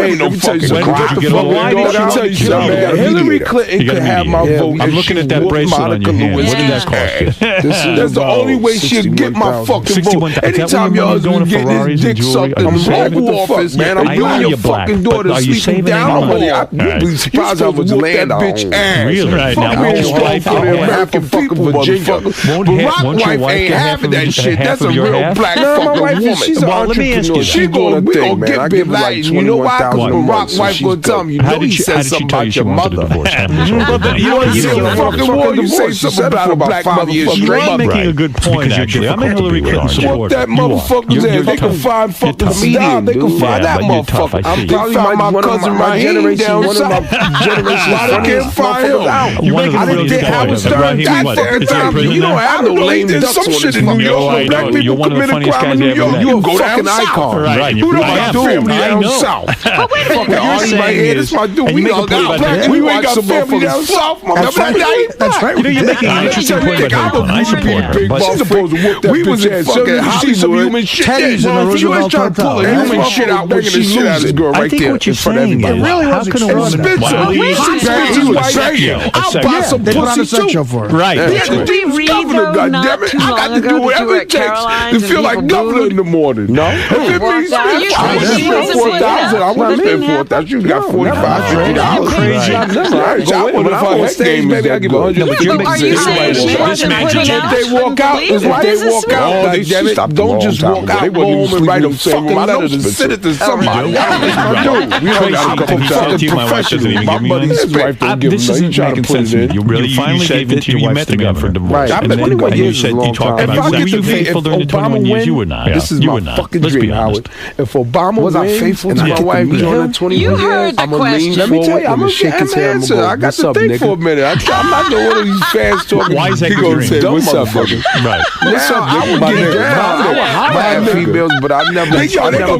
Ain't no fucking When did you get over Why it? did I tell you something, man? Hillary Clinton could have my vote. I'm looking at that bracelet on your hand. What did that cost you? That's the only way she'll get my fucking vote. Anytime your husband getting his dick sucked in the Oval Office, man, I'm doing your fucking daughter sleeping down on it. You'd be surprised how much land that bitch ass. Really? Right now, Fuck me and wife for the American people, motherfucker. Barack wife ain't having that shit. That's a real black fucking woman. Well, let me ask you. She gonna get big light. You know why? Barack wife gonna tell me. You know he said something about your mother. You want to see a fucking war? You say something about a black motherfucker. You're making a good point, actually. I'm a Hillary Clinton supporter. That motherfucker's ass. They can find fucking Saddam. They can find that motherfucker. I'm probably my cousin Raheem down south. Why they can't find him? I didn't think Howard Stern died fucking time. You don't have no lame ducks on some shit in New York. Black people commit a crime in New York. You a fucking icon. Right. Who the fuck family down south? But wait a minute. Artie Lange, this my dude. We all got black. We ain't got family down south. That's right. You know, you're making an interesting point about Hillary Clinton. I support her. But she's supposed to whoop that bitch ass. We was in fucking Hollywood. Teddy's in the If you ain't trying to pull a human shit out when she loses, girl, right there in front of everybody. really was expensive. I'll buy some pussy too. right. Didn't we read, though, not too long I got to ago do that you whatever were it at takes Caroline's to feel and like people governor booed? in the morning. No. If it means I spend 4,000, I want to spend 4,000. You got 45, $50. Crazy. I went if I was stage, maybe I give 100. Are you saying she wasn't putting out? If they walk out, don't just walk out, go home and write a fucking letter and send it to somebody. Dude, we don't got a couple fucking professionals. My buddy's wife don't give him nothing. You try to put it in. You really finally gave it to you met the guy for divorce. I've been 21 years is a long time. If I get to be, if Obama wins, you were not. This is my fucking dream, Howard. If Obama wins, was I faithful to my wife during the 21 years? I'm gonna lean forward. Let me tell you, I'm gonna shake his hand. I got to think for a minute. I'm not doing one of these fans talking. Why is that your dream? What's up, brother? Right. What's up? I would get down. I had females, but I never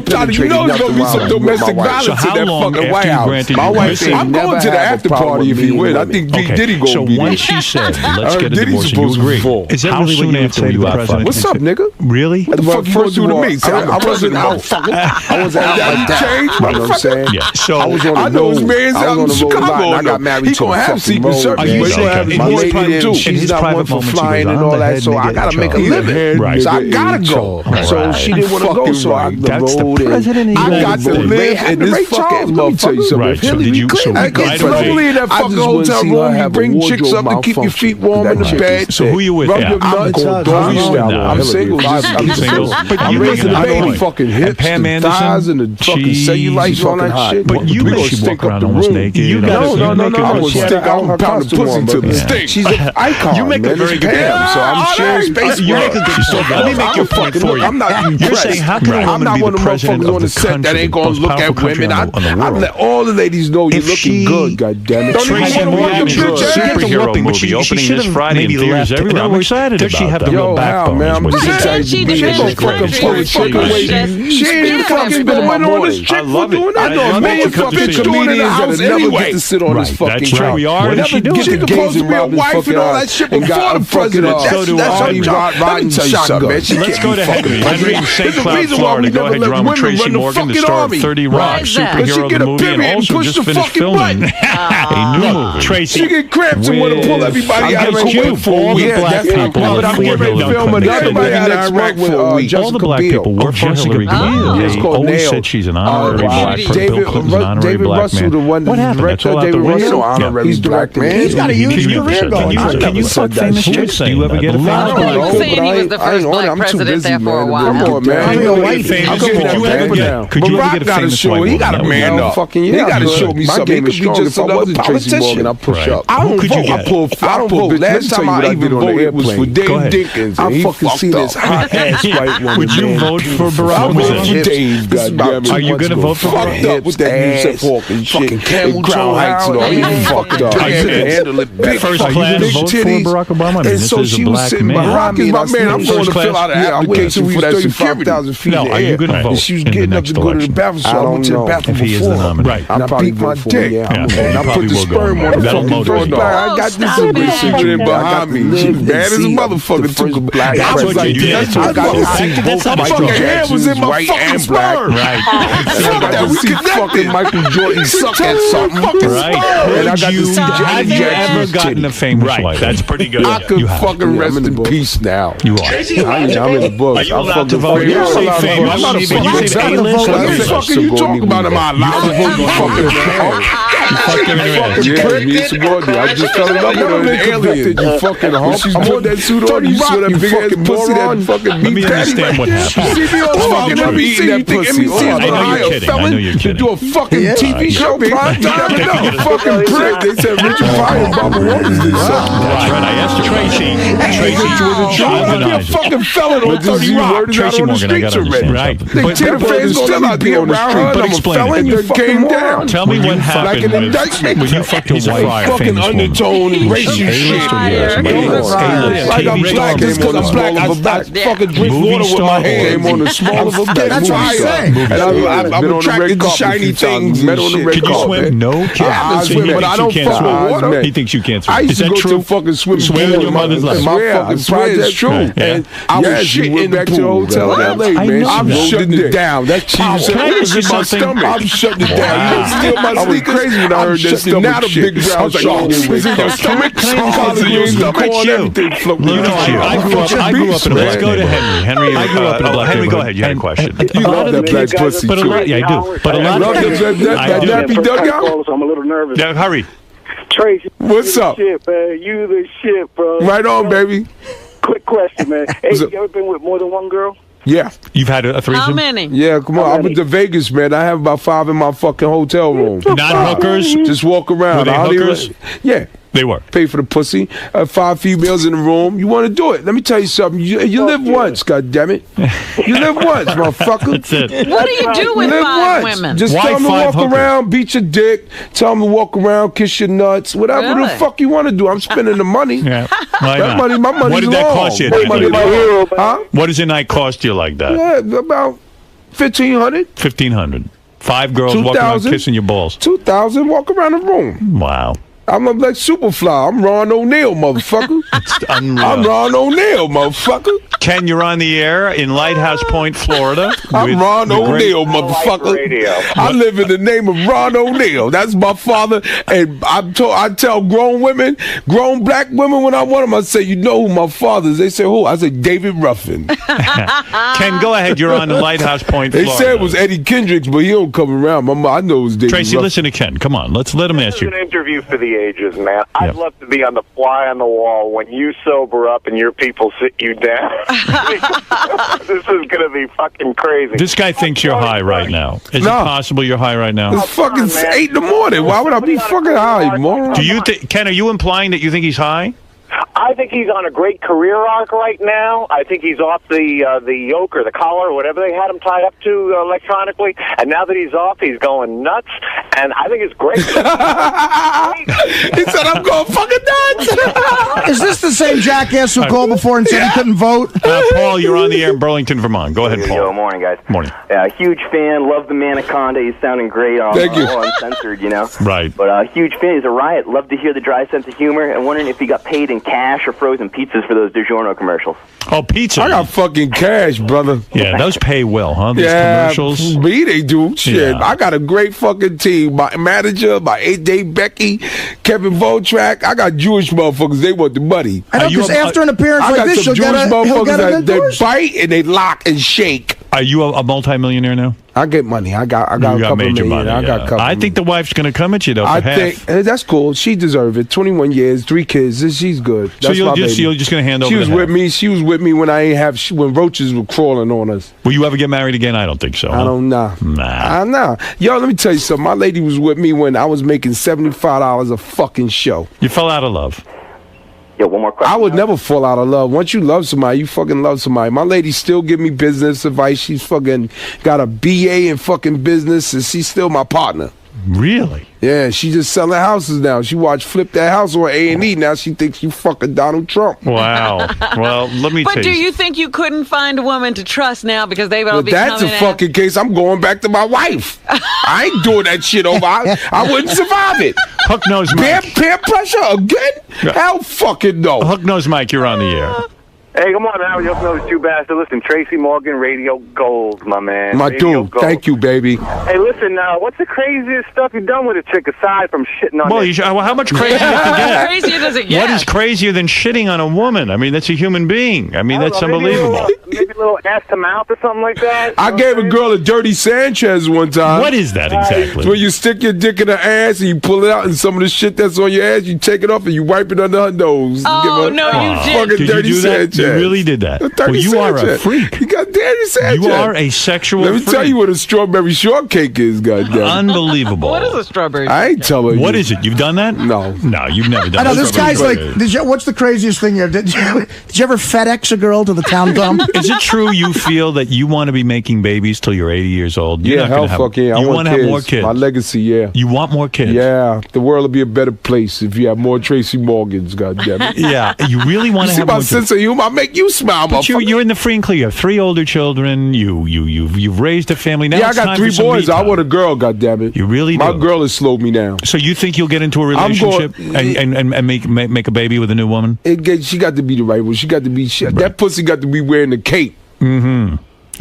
penetrated nothing with domestic violence in that fucking White House. My wife ain't I'm going to the after party if he wins. I think B. Diddy gonna be there. So once she said, let's get a divorce, you agree. Is that really what you would say to the president? What's up, nigga? Really? What the fuck you gonna do to me? I wasn't out fucking. I wasn't out like that. You know what I'm saying? Yeah. So I was on the road. I know his man's out in Chicago. I got married to a fucking Secret Service. Are you saying my lady, she's not one for flying and all that, so I gotta make a living. So I gotta go. So she didn't want to go, so I rode in. I got to live in this fucking. Let me tell you something. Hillary Clinton, I get slowly in that fucking hotel room. You bring chicks up to keep your feet warm in the bed. So who you with? Rub your nuts. I'm single. I'm single. But you raising the baby. Fucking hips, Pam the thighs, and the fucking cellulite and all that shit. But you make she walk around almost naked. No. I would stick out pound the pussy to the stink. She's an icon. You make a very good Pam, so I'm sharing space. You make a good point. Let me make your point for you. I'm not You're saying how can a I'm woman not be one the of the president motherfuckers of on the the set that country, ain't gonna most look at powerful country women. on the I world? let all the ladies know you're If looking she- good. God damn it! Tracy superhero movie opening this Friday in theaters everywhere. I'm excited about that. Does she have the real backbone? Man, I'm just excited. She She did ain't fucking pull it fucking away. She ain't fucking been on this chick for doing that. I know a million fucking comedians that never get to sit on this fucking couch. We are. Never get the gays and be a wife and all that shit before the president. That's her job. Let me tell you something, man. Let's go to Henry. Henry in St. Cloud, Florida. Go ahead, you're on with Tracy Morgan, the star of 30 Rock, superhero of the movie, and also just finished filming a new movie. Tracy. She get cramps and want to pull everybody out of Kuwait for all the black people. But I'm getting ready to film another movie next week with all the black people work for Hillary Clinton. It's They called always Nailed. said she's an honorary black person. Bill Clinton's an honorary David black Russell, man. the one What happened? That's all out the David window? Russell, honorary He's black man. He's got a huge career going. Can you famous? Can you fuck famous chicks? Do you ever get a famous Well, black? saying he was the first black president there for a while. Come on, man. Could you ever get a famous white woman? He got a man up. He got to show me something. He could be just another politician. I push up. I don't vote. I don't vote. Last time I even voted was for Dave Dinkins. I fucking seen this hot ass white woman. Would you vote for Barack Obama? Are you going to vote for Barack? Fucked up with that Yusuf Hawkins shit. Fucking camel toe heights and all. You fucked up. First class vote for Barack Obama? I mean, this is a black man. Barack is my man. I'm going to fill out an application for that 35,000 feet. No, are you going to vote? She was getting up to go to the bathroom, so I went to the bathroom if he is the nominee. Right. And I beat my dick. And I put the sperm on the fucking first bar. I got this in behind me. She bad as a motherfucker. Took a black. That's what you did. I got to see both Michael Jackson's right and black. Right. I got to see fucking Michael Jordan suck at something. Right. And I got to see Have you ever gotten a famous wife? That's pretty good. I could fucking rest in peace now. You are. I'm in the books. Are you allowed to vote? You say famous. I'm not a When you say A-list, what the fuck are you talking about? Am I allowed to vote? Yeah, me and Sigourney. I just fell in love with an alien. You fucking hump. She's put that suit on. You saw that big ass pussy, that fucking Let me understand what happened. See me on fucking eating that pussy. I know you're kidding. I know you're kidding. To do a fucking TV show prime time. You fucking prick. They said Richard Pryor and Barbara Walters did something. That's right. I asked Tracy. Tracy be a fucking felon on 30 Rock. Tracy Morgan, I got to understand. Right. They tell the fans still out there around her. But I'm a felon. You came down. Tell me what happened when you fucked your wife. Fucking undertone and racial shit. Like I'm black just because I'm black. I fucking drink water with my hand. On the small of a bed. That's what I'm saying. And I'm attracted to shiny things. Met on the red carpet. Can you swim? No. I swim, but I don't fuck with water. He thinks you can't swim. I used to go to fucking swim in your mother's life. My fucking project true. And I was shitting back to the hotel in LA, man. I'm shutting it down. That cheese was in my stomach. I'm shutting it down. I was crazy when I heard that stomach now the big brown shark is in your stomach. I grew up in a let's go to Henry. I grew up in a black Henry, go ahead. You had a question. You love that black pussy. Yeah, I do. But a lot of that nappy dugout. I'm a little nervous. Yeah, hurry. Tracy, what's up? Shit, man. You the shit, bro. Right on, baby. Quick question, man. Hey, you ever been with more than one girl? Yeah. You've had a threesome? How many? Yeah, come on. I went to Vegas, man. I have about 5 in my fucking hotel room. Not hookers? Just walk around. Were they hookers? Yeah. They were. Pay for the pussy. 5 females in the room. You want to do it? Let me tell you something. You live once, goddammit. You live once, motherfucker. That's it. What do you do with 5 women? Just tell them to walk around, beat your dick. Tell them to walk around, kiss your nuts. Whatever the fuck you want to do. I'm spending the money. Yeah. That money, my money's What did that cost you? Huh? What does a night cost you like that? Yeah, about $1,500. $1,500. 5 girls walking around kissing your balls. $2,000. Walk around the room. Wow. I'm like Superfly. I'm Ron O'Neal, motherfucker. Unreal. I'm Ron O'Neal, motherfucker. Ken, you're on the air in Lighthouse Point, Florida. I'm Ron O'Neal, motherfucker. I live in the name of Ron O'Neal. That's my father. And I tell grown women, grown black women when I want them, I say, you know who my father is? They say, who? I say, David Ruffin. Ken, go ahead. You're on the Lighthouse Point, Florida. They said it was Eddie Kendricks, but he don't come around. I know it was David Tracy, Ruffin. listen to Ken. Come on. Let him ask you. This is an interview for the ages, man. I'd love to be on the fly on the wall when you sober up and your people sit you down. This is going to be fucking crazy. This guy thinks you're high right now. Is it possible you're high right now? It's fucking 8 in the morning. Why would I be fucking high, moron? Do you Ken, are you implying that you think he's high? I think he's on a great career arc right now. I think he's off the yoke or the collar or whatever they had him tied up to electronically. And now that he's off, he's going nuts. And I think it's great. He said, I'm going fucking nuts. Is this the same jackass who called before and said he couldn't vote? Paul, you're on the air in Burlington, Vermont. Go ahead, Paul. Yo, morning, guys. Morning. Huge fan. Love the Anaconda. He's sounding great on Uncensored, you know. Right. But huge fan. He's a riot. Love to hear the dry sense of humor. And wondering if he got paid in cash or frozen pizzas for those DiGiorno commercials. Oh, pizza. I got fucking cash, brother. Yeah, those pay well, huh? These commercials. Me, they do. Shit. Yeah. I got a great fucking team. My manager, my AJ Becky, Kevin Voltrak. I got Jewish motherfuckers. They want the money. I know, because after an appearance like this, he'll get an endorsement. They bite and they lock and shake. Are you a multimillionaire now? I get money. I got a couple major million. money. I got a couple. I think the wife's going to come at you though. For half. think that's cool. She deserves it. 21 years, 3 kids. She's good. That's so you're just going to hand over. She was with me. She was with me when I ain't have when roaches were crawling on us. Will you ever get married again? I don't think so. I don't know. Nah. Yo, let me tell you something. My lady was with me when I was making $75 a fucking show. You fell out of love. Yo, one more question. I would never fall out of love. Once you love somebody, you fucking love somebody. My lady still give me business advice. She's fucking got a BA in fucking business, and she's still my partner. Really? Yeah, she just selling houses now. She watched Flip That House on A&E. Now she thinks she fucking Donald Trump. Wow. Well, let me tell you. But do you think you couldn't find a woman to trust now because they've all be that's a fucking case. I'm going back to my wife. I ain't doing that shit over. I wouldn't survive it. Hook Nose Mike. Peer pressure again? Hell fucking no. Hook Nose Mike, you're on the air. Hey, come on now. You know those 2 bastards. Listen, Tracy Morgan, Radio Gold, my man. My Radio dude, Gold. thank you, baby. Hey, listen, what's the craziest stuff you've done with a chick aside from shitting on Well, how much crazier can you get? crazier does it get? What is crazier than shitting on a woman? I mean, that's a human being. I mean, that's unbelievable. Maybe a little ass to mouth or something like that? I gave a girl a dirty Sanchez one time. What is that exactly? It's when you stick your dick in her ass and you pull it out, and some of the shit that's on your ass, you take it off and you wipe it under her nose. Oh, no, you didn't. Fucking Did dirty you do that? Sanchez. You really did that? Well, you are a freak. You got dirty Sanchez. You are a sexual Let me freak. tell you what a strawberry shortcake is, goddamn. Unbelievable. What is a strawberry? I ain't telling you. What is it? You've done that? No. No, you've never done I know that. this guy's like. What's the craziest thing you did? Did you ever FedEx a girl to the town dump? Is it true you feel that you want to be making babies till you're 80 years old? You're Yeah, not hell gonna have, fuck yeah. I You want to have kids. more kids. My legacy, yeah. You want more kids? Yeah. The world would be a better place if you have more Tracy Morgans, goddamn it. Yeah. You really want to See have my more sense of humor? I make you smile, But motherfucker. you're in the free and clear. You have 3 older children. You've raised a family. Now Yeah, I it's got time 3 for some boys. me I time. want a girl, goddammit. You really My do. girl has slowed me down. So you think you'll get into a relationship and make a baby with a new woman? She got to be the right one. She got to be that pussy got to be wearing the cape. Mm-hmm.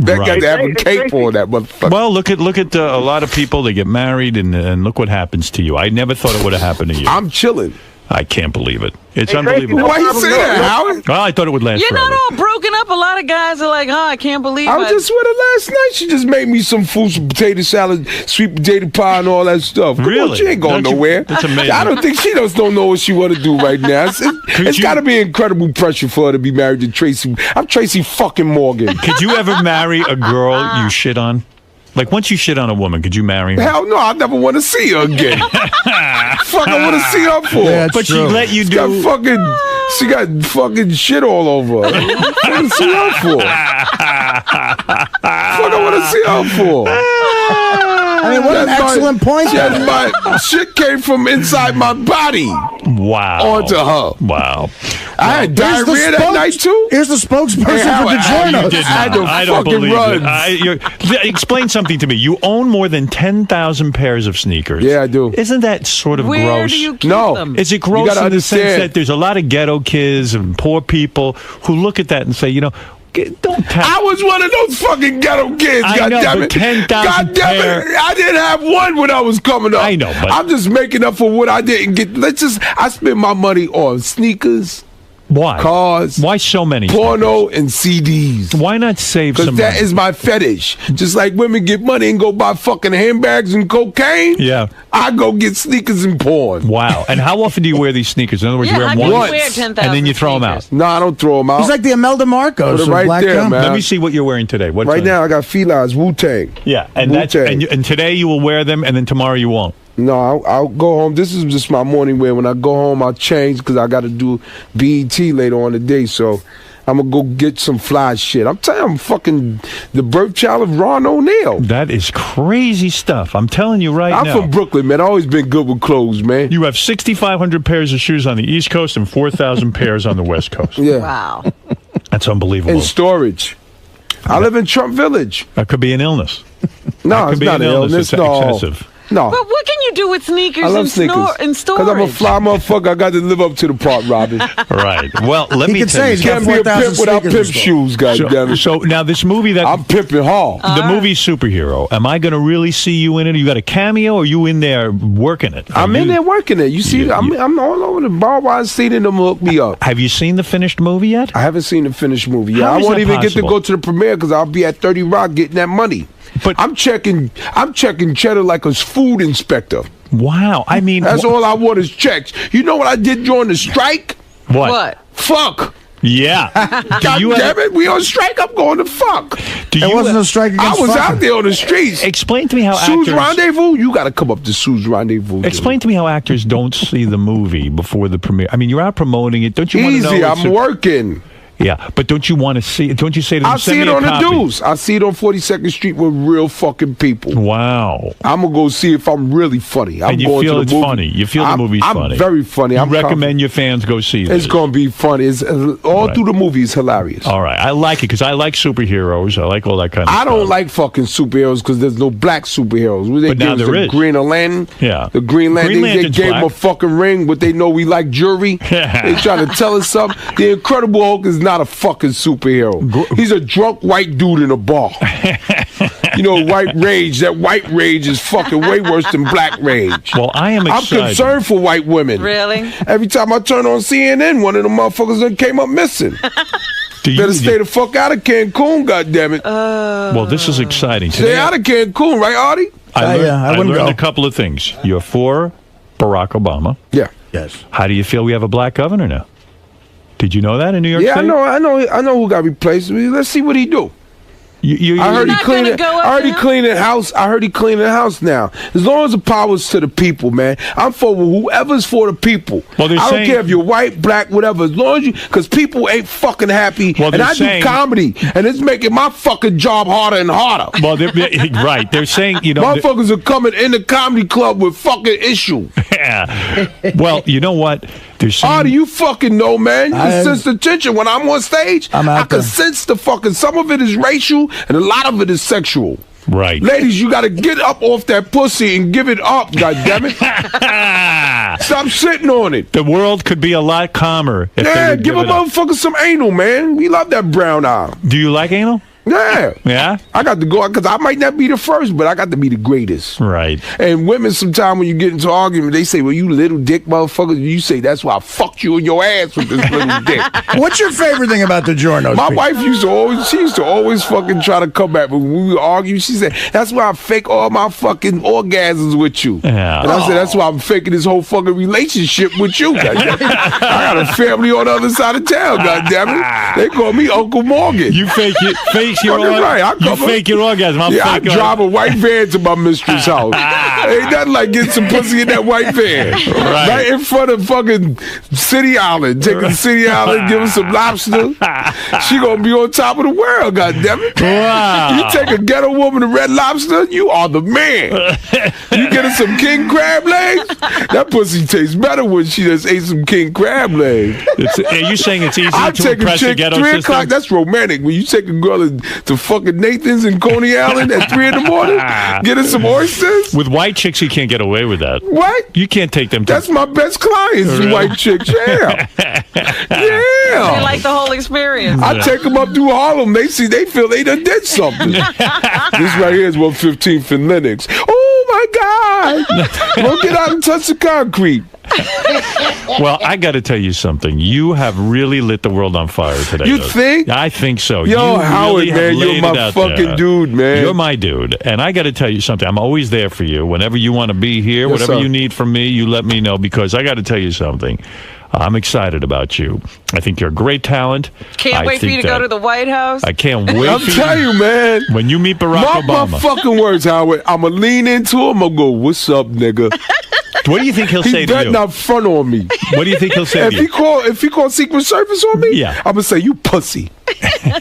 That got to have a cape on that motherfucker. Well, look at a lot of people. They get married and look what happens to you. I never thought it would have happened to you. I'm chilling. I can't believe it. It's Hey, unbelievable. Why you say that, Howard? Well, I thought it would last You're forever. not all broken up. A lot of guys are like, I can't believe I was just with her last night. She just made me some food, some potato salad, sweet potato pie, and all that stuff. Come Really? on, she ain't going Don't you- nowhere. that's amazing. I don't think she don't know what she want to do right now. It's got to be incredible pressure for her to be married to Tracy. I'm Tracy fucking Morgan. Could you ever marry a girl you shit on? Like, once you shit on a woman, could you marry her? Hell no, I never want to see her again. Fuck, I want to see her for. Yeah, it's But she true. let you She do... got fucking shit all over her. What I want to see her for? Fuck, I want to see her for? I mean, what an excellent point. Yes, my shit came from inside my body Wow. onto her. Wow. I had Here's the diarrhea that night too. Here's the spokesperson Hey, for DiGiorno. You did I had not. to I don't fucking believe run. it. Explain something to me. You own more than 10,000 pairs of sneakers. Yeah, I do. Isn't that sort of Where gross? do you keep No. them? Is it gross gotta in the sense understand. that there's a lot of ghetto kids and poor people who look at that and say, don't tap. I was one of those fucking ghetto kids. I know, goddammit. but 10,000 Goddamn pair- it! I didn't have one when I was coming up. I know, but- I'm just making up for what I didn't get. I spent my money on sneakers, Why? cars, Why so many? porno, and CDs. Why not save Because some that money? is my fetish. Just like women get money and go buy fucking handbags and cocaine. Yeah. I go get sneakers and porn. Wow. And how often do you wear these sneakers? In other words, Yeah, you wear how them can you once, wear 10,000 and then you throw them out. sneakers? No, I don't throw them out. He's like the Imelda Marcos Put it of right Black there, Gum. man. Let me see what you're wearing today. What Right time? now, I got felines, Wu-Tang. Yeah, and Wu-Tang. and today you will wear them, and then tomorrow you won't. No, I'll go home. This is just my morning wear. When I go home, I'll change because I got to do BET later on today. So I'm going to go get some fly shit. I'm telling you, I'm fucking the birth child of Ron O'Neal. That is crazy stuff. I'm telling you right I'm now. from Brooklyn, man. I've always been good with clothes, man. You have 6,500 pairs of shoes on the East Coast and 4,000 pairs on the West Coast. Yeah. Wow. That's unbelievable. In storage. I live in Trump Village. That could be an illness. No, That could it's be not an an illness. It's No. excessive. No. But what can you do with sneakers I love and sneakers. and storage? Because I'm a fly motherfucker. I got to live up to the part, Robin. Right. Well, let me tell you. You can't be a pimp without pimp shoes, goddammit. So now this movie that I'm pimping hard. The movie Superhero. Am I going to really see you in it? You got a cameo, or you in there working it? I'm in there working it. You see, I'm all over the bar while I see them hook me up. Have you seen the finished movie yet? I haven't seen the finished movie yet. How I is won't that even get to possible? go to the premiere because I'll be at 30 Rock getting that money. But I'm checking cheddar like a food inspector. Wow. I mean, that's all I want is checks. You know what I did during the strike? What? Fuck. Yeah. God damn it, we on strike. I'm going to fuck. It wasn't a strike against I was fucking. out there on the streets. Explain to me how Sue's actors... Rendezvous? You got to come up to Sue's Rendezvous. Explain to me how actors don't see the movie before the premiere. I mean, you're out promoting it. Don't you want to know? Easy, I'm working. Yeah, but don't you want to see it? Don't you say to them, I send see it me a on the copy? Deuce. I see it on 42nd Street with real fucking people. Wow. I'm going to go see if I'm really funny. I'm And you going feel to the it's movie. funny. You feel the movie's funny. I'm very funny. You I'm recommend your fans go see this. It's going to be funny. It's all through the movie. It's hilarious. All right. I like it because I like superheroes. I like all that kind of I stuff. don't like fucking superheroes because there's no black superheroes. They But now gave us there the is. Green Lantern. Yeah. The Green Lantern. They Lantern's gave him a black. fucking ring, but they know we like jewelry. They trying to tell us something. The Incredible Hulk is not a fucking superhero. He's a drunk white dude in a bar. You know, white rage. That white rage is fucking way worse than black rage. Well, I am excited. I'm concerned for white women. Really? Every time I turn on CNN, one of the motherfuckers that came up missing. Better stay the fuck out of Cancun, goddammit. Well, this is exciting. Stay out of Cancun, right, Artie? I wouldn't learned go. a couple of things. You're for Barack Obama. Yeah. Yes. How do you feel we have a black governor now? Did you know that in New York Yeah, City? I know who got replaced. Let's see what he do. I heard he cleaning. I heard he cleaning house. I heard he cleaning the house now. As long as the power's to the people, man. I'm for whoever's for the people. Well, I don't saying- care if you're white, black, whatever. As long as you, because people ain't fucking happy. Well, and they're I saying- do comedy, and it's making my fucking job harder and harder. Well, right. They're saying, you know... Motherfuckers are coming in the comedy club with fucking issues. Yeah. Well, you know what? They're saying... Artie, you fucking know, man. You can sense the tension. When I'm on stage, I can sense the fucking... Some of it is racial, and a lot of it is sexual. Right. Ladies, you got to get up off that pussy and give it up, goddammit. Stop sitting on it. The world could be a lot calmer if they Yeah, would give a it up. motherfucker some anal, man. We love that brown eye. Do you like anal? Yeah. Yeah? I got to go, because I might not be the first, but I got to be the greatest. Right. And women, sometimes when you get into an argument, they say, well, you little dick motherfucker. You say, that's why I fucked you in your ass with this little dick. What's your favorite thing about the Giornos? My wife used to always fucking try to come back, but when we would argue, she said, that's why I fake all my fucking orgasms with you. Yeah. And I said, that's why I'm faking this whole fucking relationship with you, goddammit. I got a family on the other side of town, goddammit. They call me Uncle Morgan. You fake your right. You fake your orgasm. I drive a white van to my mistress' house. Ain't nothing like getting some pussy in that white van. Right in front of fucking City Island. Take her to City Island, give her some lobster. She gonna be on top of the world, goddammit. Wow. You take a ghetto woman to Red Lobster, you are the man. You get her some king crab legs, that pussy tastes better when she just ate some king crab legs. Are you saying it's easier I to take a impress the chick ghetto 3 system? o'clock. That's romantic. When you take a girl to fucking Nathan's in Coney Island at 3 in the morning, get her some oysters. With white chicks, you can't get away with that. What? You can't take them to... That's my best clients, Really? white chicks. Yeah. They Yeah. like the whole experience. I take them up through Harlem. They feel they done did something. This right here is 115th and Lennox. Oh my God. Don't get out and touch the concrete. Well, I got to tell you something. You have really lit the world on fire today. You though. think? I think so. Yo, You Howard, really have man, you're laid my it out fucking there. dude, man. You're my dude. And I got to tell you something. I'm always there for you. Whenever you want to be here, Yes, whatever sir. you need from me, you let me know, because I got to tell you something. I'm excited about you. I think you're a great talent. Can't wait for you to go to the White House. I can't wait I'm for telling you, man. When you meet Barack Mark my Obama. fucking words, Howard. I'm going to lean into him. I'm going to go, what's up, nigga? What do you think he'll say He to better you? not front on me. What do you think he'll say if to you? If he call Secret Service on me, Yeah. I'm going to say, you pussy.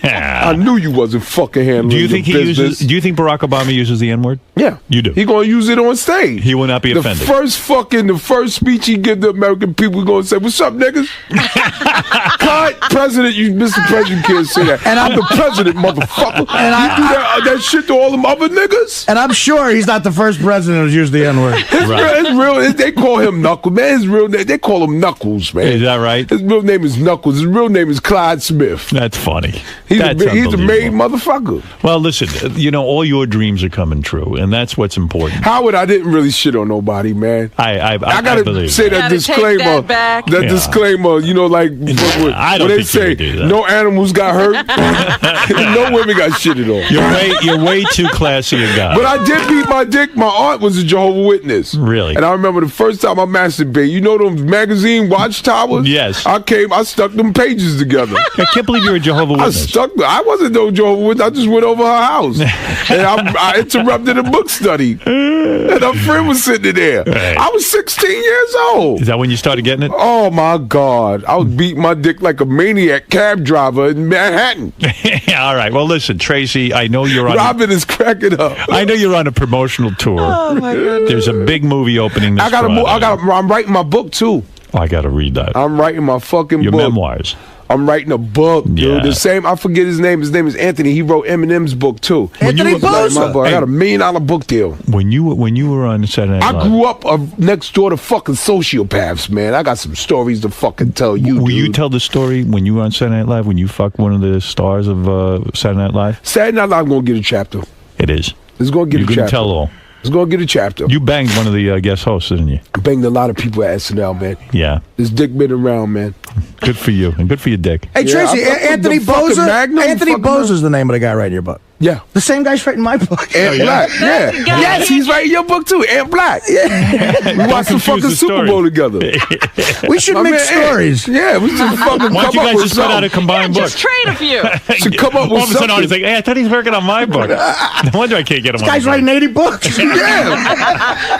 I knew you wasn't fucking handling Do you think your business. Do you think Barack Obama uses the N-word? Yeah. You do. He gonna use it on stage. He will not be offended. The first speech he give the American people, gonna say, "What's up, niggas?" Cut, President. Mr. President can't say that. And I'm the president, motherfucker. And I do that shit to all them other niggas. And I'm sure he's not the first president who's used the N-word. His real, they call him Knuckles, man. His real name, they call him Knuckles, man. Is that right? His real name is Knuckles. His real name is Clyde Smith. That's funny. He's a made motherfucker. Well, listen, all your dreams are coming true, and that's what's important. Howard, I didn't really shit on nobody, man. I gotta say that disclaimer. That disclaimer, like when they say no animals got hurt, no women got shitted on. You're way too classy a guy. But I did beat my dick. My aunt was a Jehovah's Witness. Really? And I remember the first time I masturbated. You know those magazine watchtowers? Yes. I stuck them pages together. I can't believe you're a Jehovah's Witness. I wasn't no Jehovah's Witness. I just went over her house. And I interrupted a book study. And her friend was sitting there. Right. I was 16 years old. Is that when you started getting it? Oh, my God. I was beating my dick like a maniac cab driver in Manhattan. All right. Well, listen, Tracy, I know you're on... Robin is cracking up. I know you're on a promotional tour. Oh, my goodness. There's a big movie opening this Friday. I'm writing my book, too. I got to read that. I'm writing my fucking Your book. memoirs. I'm writing a book, dude. Yeah. The same. I forget his name. His name is Anthony. He wrote Eminem's book too. Anthony Bosa. I got $1 million book deal. When you were on Saturday Night Live, I grew up next door to fucking sociopaths, man. I got some stories to fucking tell you. Will you tell the story when you were on Saturday Night Live when you fucked one of the stars of Saturday Night Live? Saturday Night Live gonna get a chapter. It is. It's gonna get a chapter. You can tell all. It's gonna get a chapter. You banged one of the guest hosts, didn't you? I banged a lot of people at SNL, man. Yeah. This dick been around, man. Good for you, and good for your dick. Hey, Tracy, Anthony Bosa. Anthony Bosa is the name of the guy writing your book. Yeah. The same guy's writing my book. Ant Black. Yeah. Yes, he's writing your book too. Ant Black. Yeah. We watched the fucking Super Bowl together. We should make stories. Yeah, we should fucking Why don't you guys just put out a combined book? Just trade a few. Should come up with All of a sudden, something. he's like, hey, I thought he's working on my book. No wonder I can't get him This on guy's the book. writing 80 books. Yeah.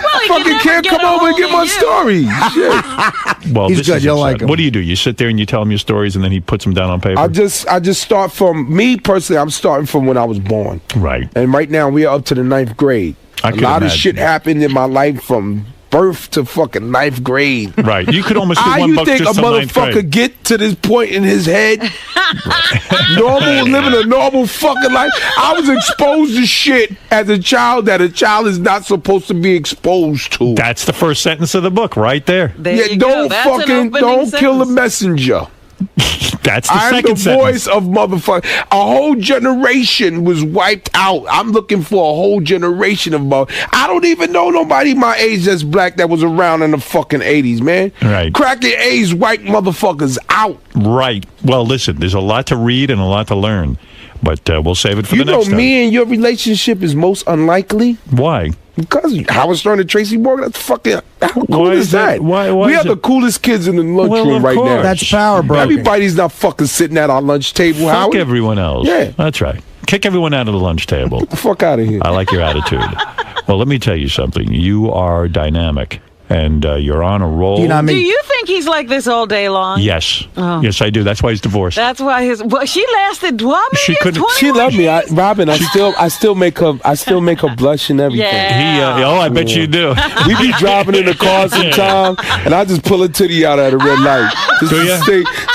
Well, Fucking can't come over and get my story. Shit. Well, He's this good. is You'll upsetting. like him. What do? You sit there and you tell him your stories, and then he puts them down on paper? I just start from me personally. I'm starting from when I was born. Right. And right now we are up to the 9th grade. I A could lot of imagine. shit happened in my life from birth to fucking 9th grade. Right. You could almost do How one you book think a just on 9th motherfucker grade. get to this point in his head? Living a normal fucking life. I was exposed to shit as a child that a child is not supposed to be exposed to. That's the first sentence of the book, right there. Don't kill the messenger. That's the I'm second the sentence. voice of motherfucker. A whole generation was wiped out. I'm looking for a whole generation of I don't even know nobody my age that's black that was around in the fucking 80s, man. Right. Cracking A's wiped motherfuckers out. Right. Well, listen, there's a lot to read and a lot to learn, but we'll save it for You the know, next time. me and your relationship is most unlikely. Why? Because Howard Stern and Tracy Morgan, that's fucking, how cool Why is is that? that? Why we is are the it? coolest kids in the lunchroom right now. That's power, bro. Everybody's not fucking sitting at our lunch table, Fuck Howard. everyone else. Yeah. That's right. Kick everyone out of the lunch table. Get the fuck out of here. I like your attitude. Well, let me tell you something. You are dynamic, and you're on a roll. Do you know what I mean? Do you think he's like this all day long? Yes. Oh. Yes, I do. That's why he's divorced. That's why she lasted 12 minutes. She couldn't. She loved me, Robin. I still make her blush and everything. Yeah. I bet you do. We be driving in the car sometime, and I just pull a titty out at a red light,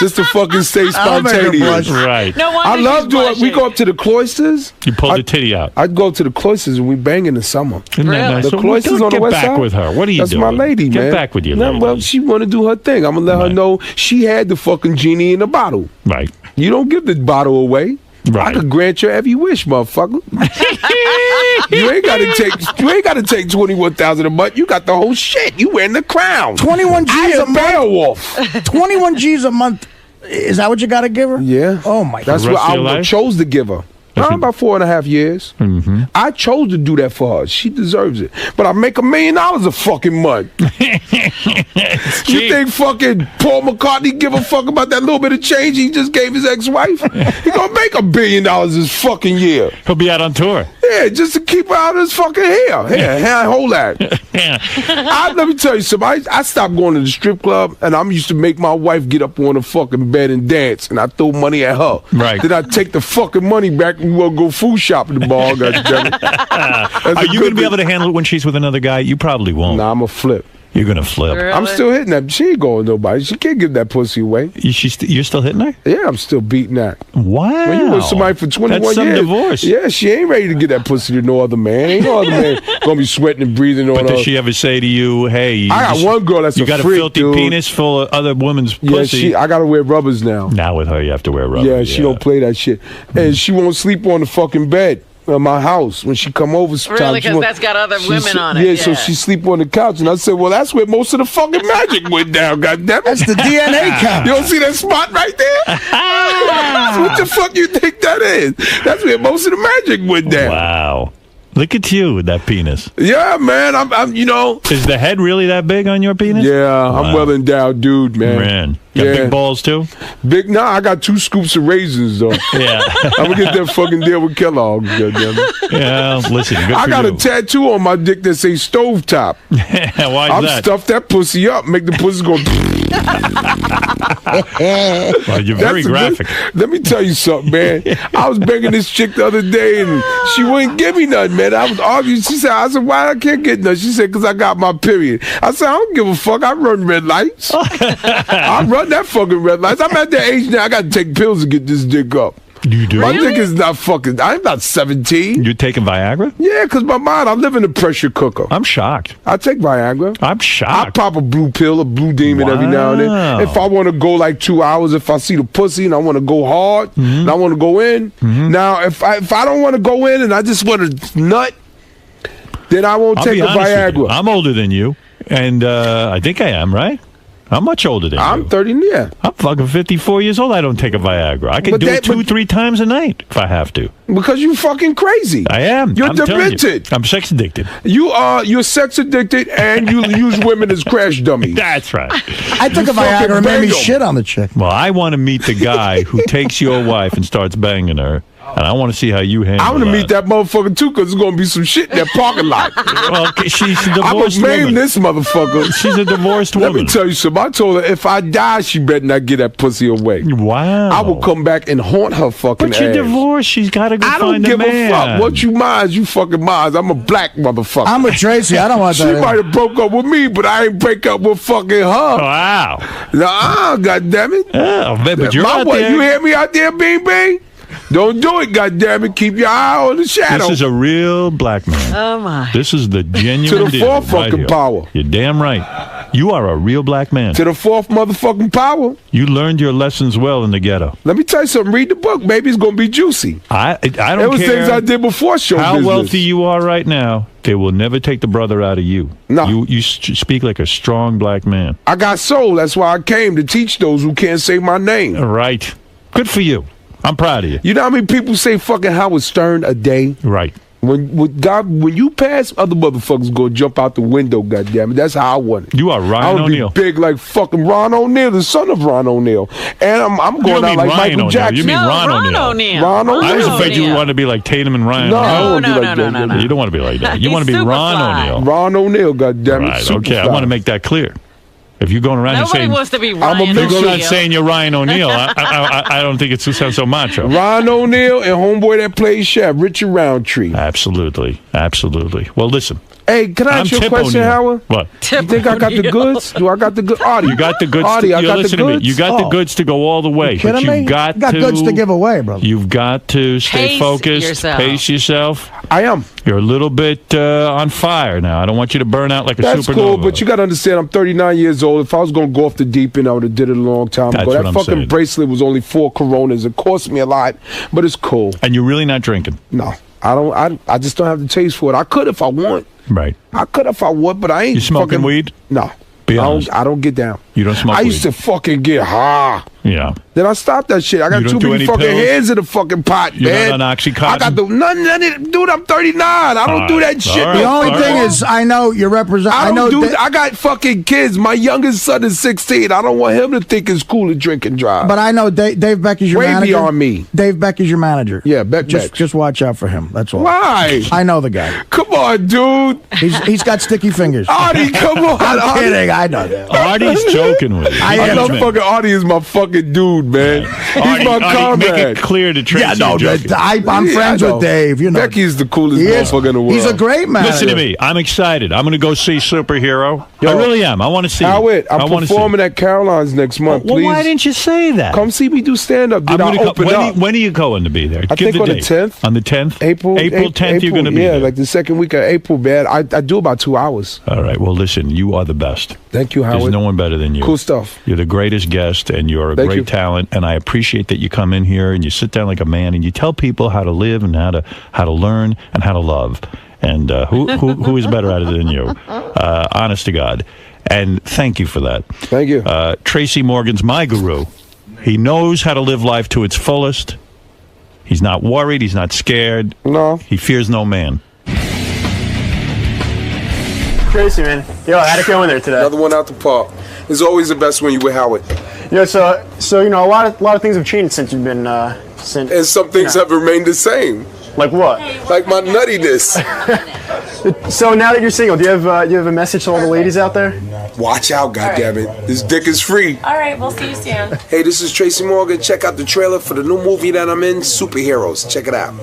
just to fucking stay I'll make her spontaneous. blush. Right. No wonder I love she's doing. We blushing. go up to the cloisters. You pulled the titty out. I'd go to the cloisters and we bang in the summer. Isn't that nice? The So cloisters on the get west back side. with her. What are you That's doing? my lady, Get man. back with your No, lady. well, she want to do her thing. I'm gonna let her know she had the fucking genie in the bottle. Right. You don't give the bottle away. Right. I could grant you every wish, motherfucker. You ain't gotta take 21,000 a month. You got the whole shit. You wearing the crown. 21 G's a month. Beowulf. 21 G's a month. Is that what you got to give her? Yeah. Oh my God. That's The what rest of your I life? chose to give her. About 4.5 years. Mm-hmm. I chose to do that for her. She deserves it. But I make $1 million a fucking month. You think fucking Paul McCartney give a fuck about that little bit of change he just gave his ex-wife? He gonna make $1 billion this fucking year. He'll be out on tour. Yeah, just to keep her out of his fucking hair. Here, hold that. Let me tell you something. I stopped going to the strip club, and I'm used to make my wife get up on the fucking bed and dance, and I throw money at her. Right. Then I take the fucking money back and we want to go food shopping the bar. Are you going to be able to handle it when she's with another guy? You probably won't. Nah, I'm a flip. You're going to flip. Really? I'm still hitting that. She ain't going nobody. She can't give that pussy away. You're still hitting her? Yeah, I'm still beating that. Wow. When you with somebody for 21 That's some years. divorce. Yeah, she ain't ready to get that pussy to no other man. Ain't no other man going to be sweating and breathing on her. But does she ever say to you, hey, I got one girl that's you a got freak, a filthy dude. penis full of other women's pussy? Yeah, I got to wear rubbers now. Now with her, you have to wear rubbers. Yeah, she don't play that shit. And she won't sleep on the fucking bed in my house when she come over sometimes. Really, because that's got other women on it. Yeah, so she sleep on the couch. And I said, well, that's where most of the fucking magic went down, goddammit. That's the DNA count. You don't see that spot right there? What the fuck you think that is? That's where most of the magic went down. Wow. Look at you with that penis. Yeah, man. I'm you know. Is the head really that big on your penis? Yeah, I'm well endowed dude, man. Got big balls too? Nah, I got 2 scoops of raisins though. Yeah. I'm gonna get that fucking deal with Kellogg's, goddammit. Yeah, listen, good I for got you. a tattoo on my dick that says stovetop. Why I'm that? stuffed that pussy up, make the pussy go. Well, you're very graphic. Let me tell you something, man. I was begging this chick the other day, and she wouldn't give me nothing, man. I was arguing. She said, I said, why I can't get nothing? She said, because I got my period. I said, I don't give a fuck. I run red lights. I run that fucking red lights. I'm at that age now. I got to take pills to get this dick up. You do? My dick is not fucking. I'm not 17. You're taking Viagra? Yeah, because my mind, I live in a pressure cooker. I'm shocked. I take Viagra. I'm shocked. I pop a blue pill, a blue demon every now and then. If I want to go like 2 hours, if I see the pussy and I want to go hard and I want to go in. Now, if I don't want to go in and I just want to nut, then I won't take a Viagra. I'm older than you, and I think I am, right? How much older than you? I'm 30, yeah. I'm fucking 54 years old. I don't take a Viagra. I can do it 2-3 times a night if I have to. Because you fucking crazy. I am. You're I'm telling you. demented. I'm sex addicted. You're sex addicted and you use women as crash dummies. That's right. I took a Viagra and made me shit on the chick. Well, I want to meet the guy who takes your wife and starts banging her. And I want to see how you handle I want to meet that motherfucker too, because there's going to be some shit in that parking lot. Well, she's a I'm divorced going to woman. name this motherfucker. She's a divorced woman. Let me tell you something. I told her if I die, she better not get that pussy away. Wow. I will come back and haunt her fucking But you're ass. divorced. She's got to go I find don't give a man. a fuck. What you mind, you fucking mind. I'm a black motherfucker. I'm with Tracy. I don't want She that. might have broke up with me, but I ain't break up with fucking her. Wow. Nah, goddammit. Oh, but you're out there. You hear me out there, Bing Bing? Don't do it, goddammit. Keep your eye on the shadow. This is a real black man. Oh, my. This is the genuine To the deal fourth right fucking here. power. You're damn right. You are a real black man. To the fourth motherfucking power. You learned your lessons well in the ghetto. Let me tell you something. Read the book, baby. It's going to be juicy. I don't care. There was things I did before show how business. wealthy you are right now. They will never take the brother out of you. No. You speak like a strong black man. I got soul. That's why I came, to teach those who can't say my name. Right. Good for you. I'm proud of you. You know how many people say fucking Howard Stern a day? Right. When you pass, other motherfuckers go jump out the window, goddammit. That's how I want it. You are I Ryan want to be O'Neal. big like fucking Ron O'Neal, the son of Ron O'Neal. And I'm going out like Ryan Michael O'Neal. Jackson. You mean Ron O'Neal. Ron O'Neal. I was afraid you wanted to be like Tatum and Ryan. No, O'Neal. I don't want to be like that. no. You don't want to be like that. You want to be Ron O'Neal. Ron O'Neal, goddammit. Right. Okay. I want to make that clear. If you're going around and Nobody saying wants to be I'm a Ryan if you're going around O'Neal. saying you're Ryan O'Neal, I don't think it sounds so macho. Ron O'Neal and homeboy that plays chef, Richard Roundtree. Absolutely. Well, listen. Hey, can I ask you a Tip question, O'Neal. Howard? What? You think I got the goods? Do I got the goods? Artie, You got the goods. Artie, I got the listen to me. goods. You got the goods to go all the way. You kidding but me? you've got You got to, goods to give away, brother. You've got to stay Pace focused. yourself. Pace yourself. I am. You're a little bit on fire now. I don't want you to burn out like a That's supernova. cool, but you got to understand, I'm 39 years old. If I was going to go off the deep end, I would have did it a long time That's ago. what That I'm fucking saying. bracelet was only 4 Coronas. It cost me a lot, but it's cool. And you're really not drinking. No, I don't. I just don't have the taste for it. I could if I want. Right. I could if I would, but I ain't. You smoking fucking, weed? No. Be honest. I don't get down. You don't smoke I used weed? to fucking get high. Yeah. Then I stopped that shit. I got You too don't do many any fucking pills? hands in the fucking pot, You're man. not on Oxycontin? I got the none, dude. I'm 39. I don't do that shit. The only thing is, I know you represent. I got fucking kids. My youngest son is 16. I don't want him to think it's cool to drink and drive. But I know Dave Beck is your Way manager. beyond me. Dave Beck is your manager. Yeah, Beck. Just watch out for him. That's all. Why? I know the guy. Come on, dude. He's got sticky fingers. Artie, come on. I'm kidding. I know that. Artie's joking with you. I love fucking Artie is my fucking dude, man. He's my comrade. Make it clear to Tracy. Yeah, no, you're joking. I'm friends with Dave. You know, Becky's the coolest motherfucker in the world. He's a great man. Listen to me. I'm excited. I'm going to go see Superhero. Yo, I really am. I want to see Howard, it. I'm performing at Caroline's next month. Well, please. why didn't you say that? Come see me do stand-up. Dude, I'll open up. When are you going to be there? I think on the 10th. On the 10th? April 10th you're going to be there. there. Like the second week of April, man. I do about 2 hours. All right. Well, listen, you are the best. Thank you, Howard. There's no one better than you. Cool stuff. You're the greatest guest, and you're a great talent, and I appreciate that you come in here and you sit down like a man and you tell people how to live and how to learn and how to love. And who is better at it than you? Honest to God. And thank you for that. Thank you. Tracy Morgan's my guru. He knows how to live life to its fullest. He's not worried. He's not scared. No. He fears no man. Tracy, man. Yo, how'd it go in there today? Another one out the park. It's always the best when you with Howard. Yeah, so you know, a lot of things have changed since you've been since. And some things have remained the same. Like what? Like my nuttiness. So now that you're single, do you have a message to all the ladies out there? Watch out, goddammit. This dick is free. All right, we'll see you soon. Hey, this is Tracy Morgan. Check out the trailer for the new movie that I'm in, Superheroes. Check it out.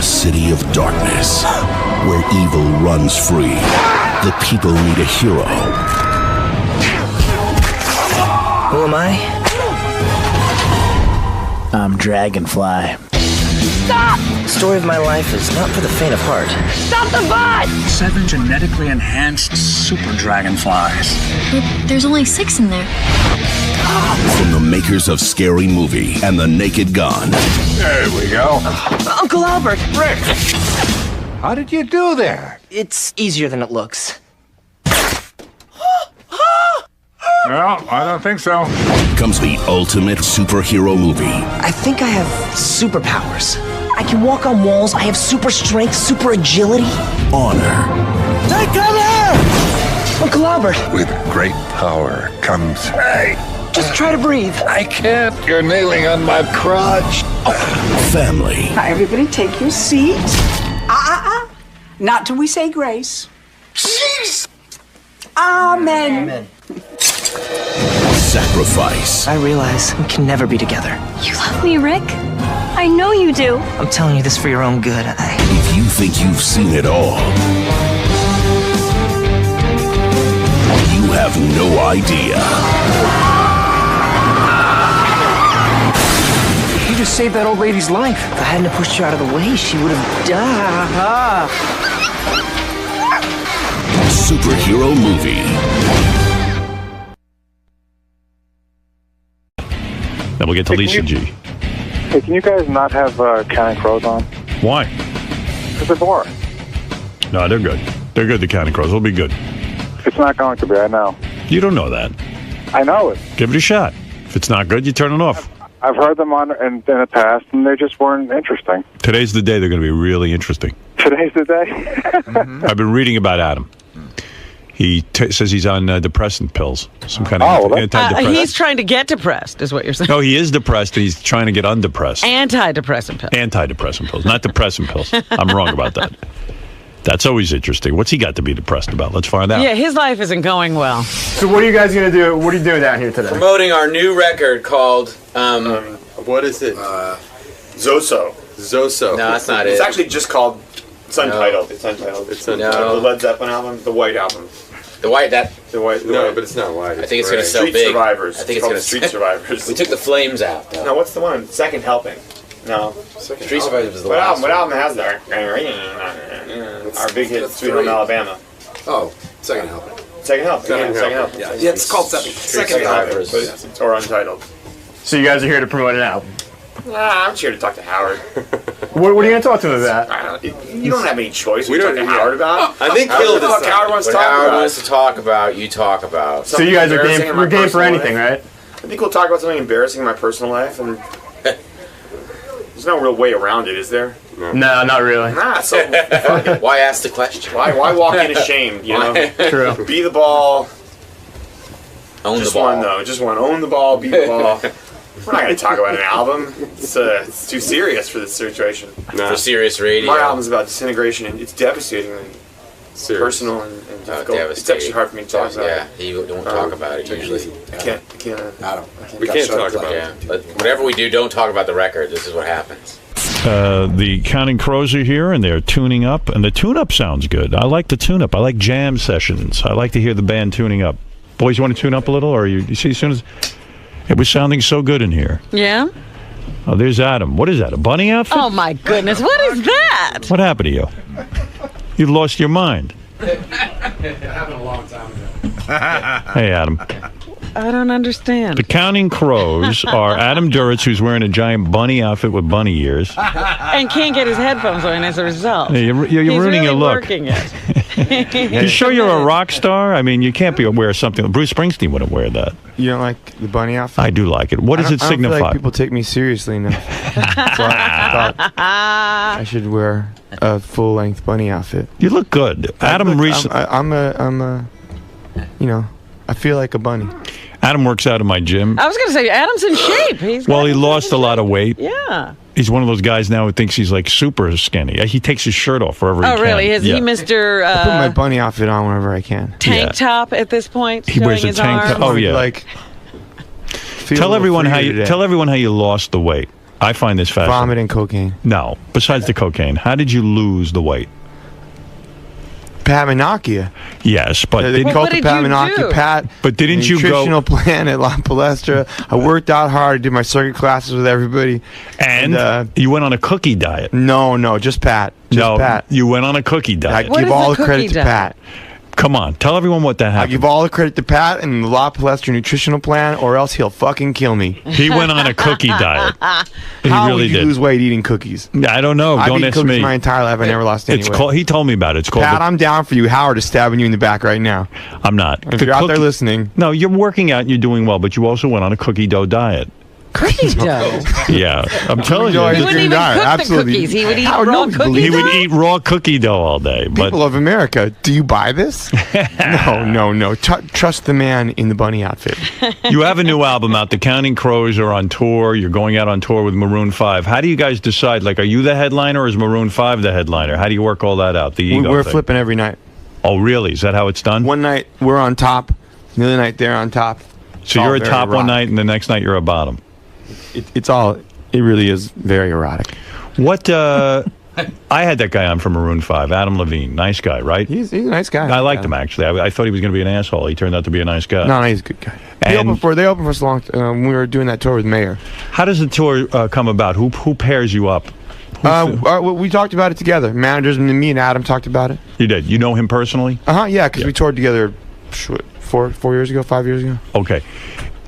city of darkness, where evil runs free, the people need a hero. Who am I? I'm Dragonfly. Stop! The story of my life is not for the faint of heart. Stop the bot! 7 genetically enhanced super dragonflies. But there's only 6 in there. From the makers of Scary Movie and The Naked Gun. There we go. Uncle Albert! Rick! How did you do there? It's easier than it looks. No, I don't think so. Comes the ultimate superhero movie. I think I have superpowers. I can walk on walls, I have super strength, super agility. Honor. Take cover! Uncle Albert! With great power comes... Hey! Just try to breathe. I can't. You're nailing on my crotch. Family. Now, everybody take your seat. Not till we say grace. Jeez! Amen. Amen. Sacrifice. I realize we can never be together. You love me, Rick? I know you do. I'm telling you this for your own good. If you think you've seen it all, you have no idea. You just saved that old lady's life. If I hadn't pushed you out of the way, she would have died. Superhero movie. Then we'll get to Lisa G. Hey, can you guys not have Counting Crows on? Why? Because they're boring. No, they're good. They're good, the Counting Crows. They'll be good. It's not going to be, I know. You don't know that. I know it. Give it a shot. If it's not good, you turn it off. I've heard them on in the past, and they just weren't interesting. Today's the day they're going to be really interesting. Today's the day? I've been reading about Adam. He says he's on depressant pills, some kind of antidepressant. He's trying to get depressed, is what you're saying. No, he is depressed, and he's trying to get undepressed. Antidepressant pills. Antidepressant pills, not depressant pills. I'm wrong about that. That's always interesting. What's he got to be depressed about? Let's find out. Yeah, his life isn't going well. So what are you guys going to do? What are you doing down here today? Promoting our new record called, what is it? Zoso. No, that's not it. It's actually just called, it's untitled. It's untitled. It's untitled. The Led Zeppelin album, the White Album. The white. But it's not white. I think it's going to sell Street big. Survivors. I think it's it's going to Street Survivors. We took the flames out. Though. No, what's the one? Second Helping. No. Street Survivors was the what last. What album has that? Our big hit, Sweet Home Alabama. Oh, Second Helping. Second Helping. Second Helping. Yeah, it's called Second Helping, but it's or untitled. So you guys are here to promote an album? I'm just here to talk to Howard. What are you going to talk to him about? You don't have any choice. We talk to Howard about. I think Howard wants to talk wants to talk about, you talk about. So you guys are game for anything, right? I think we'll talk about something embarrassing in my personal life, and there's no real way around it, is there? No, not really. Nah, so fuck it. Why ask the question? Why walk in ashamed, you know? True. Be the ball. Own just the ball. one, though. Just one. Own the ball, be the ball. We're not going to talk about an album. It's too serious for this situation. For serious radio. My album's about disintegration, and it's devastatingly personal and difficult. It's actually hard for me to talk about. Yeah, you don't talk about it usually. I can't We can't talk about it. But whatever we do, don't talk about the record. This is what happens. The Counting Crows are here, and they're tuning up, and the tune-up sounds good. I like the tune-up. I like jam sessions. I like to hear the band tuning up. Boys, you want to tune up a little? Or you see, as soon as... It was sounding so good in here. Yeah? Oh, there's Adam. What is that, a bunny outfit? Oh, my goodness. What is that? What happened to you? You've lost your mind. It happened a long time ago. Hey, Adam. I don't understand. The Counting Crows are Adam Duritz, who's wearing a giant bunny outfit with bunny ears. And can't get his headphones on as a result. Yeah, you're He's ruining really your look. Working it. You sure you're a rock star? I mean, you can't wear something. Bruce Springsteen wouldn't wear that. You don't like the bunny outfit? I do like it. What does it I don't signify? feel like people take me seriously enough. So I thought I should wear a full-length bunny outfit. You look good. Adam recently. I'm a, you know, I feel like a bunny. Adam works out in my gym. I was going to say, Adam's in shape. He lost a lot of weight. Yeah. He's one of those guys now who thinks he's like super skinny. He takes his shirt off wherever he can. Oh, really? Is he Mr. I put my bunny outfit on whenever I can. Tank top at this point? He wears a tank top. Oh, yeah. Like, tell everyone how you lost the weight. I find this fascinating. Vomit and cocaine. No, besides the cocaine, how did you lose the weight? Pat Menachia. Yes, but they called the Pat Menachia Pat. But didn't you go nutritional plan at La Palestra? I worked out hard. I did my circuit classes with everybody. And you went on a cookie diet. No, just Pat. Just Pat. You went on a cookie diet. I give all the credit to Pat. Come on, tell everyone what that happened. I give all the credit to Pat and the La Palestra nutritional plan, or else he'll fucking kill me. He went on a cookie diet. He How really would you did. lose weight eating cookies? I don't know. I've Don't eaten ask cookies me. my entire life. I never lost any weight. He told me about it. It's called. Pat, I'm down for you. Howard is stabbing you in the back right now. I'm not. If you're out there listening. No, you're working out and you're doing well, but you also went on a cookie dough diet. Cookie dough? Yeah, I'm telling you. He wouldn't even cook the cookies. He would eat raw cookie dough? He would eat raw cookie dough all day. But People of America, do you buy this? No. Trust the man in the bunny outfit. You have a new album out. The Counting Crows are on tour. You're going out on tour with Maroon 5. How do you guys decide? Like, are you the headliner or is Maroon 5 the headliner? How do you work all that out? The ego We're thing? flipping every night. Oh, really? Is that how it's done? One night we're on top, the other night they're on top. So you're a top one night and the next night you're a bottom. It really is very erotic. What, I had that guy on from Maroon 5, Adam Levine. Nice guy, right? He's a nice guy. I liked him, actually. I thought he was going to be an asshole. He turned out to be a nice guy. No, he's a good guy. They opened for us a long when we were doing that tour with Mayer. How does the tour come about? Who pairs you up? We talked about it together. Managers, and me and Adam talked about it. You did? You know him personally? Yeah, because we toured together 4 years ago, 5 years ago. Okay.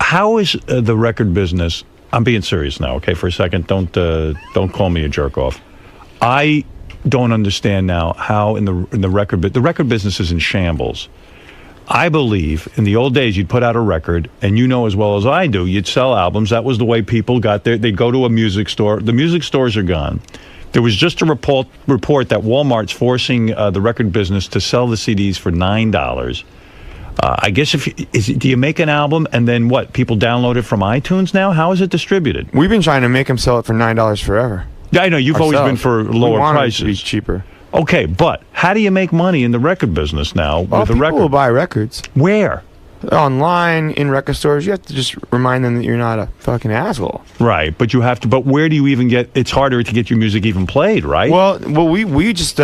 How is the record business... I'm being serious now, okay, for a second. Don't call me a jerk off. I don't understand now how in the record business is in shambles. I believe in the old days you'd put out a record, and you know as well as I do, you'd sell albums. That was the way people got there. They'd go to a music store. The music stores are gone. There was just a report that Walmart's forcing the record business to sell the CDs for $9. I guess do you make an album and then what? People download it from iTunes now? How is it distributed? We've been trying to make them sell it for $9 forever. Yeah, I know. You've always been for lower prices. It to be cheaper. Okay, but how do you make money in the record business now with a record? People will buy records. Where? Online, in record stores. You have to just remind them that you're not a fucking asshole. Right, but you have to. But where do you even get? It's harder to get your music even played, right? Well, we just.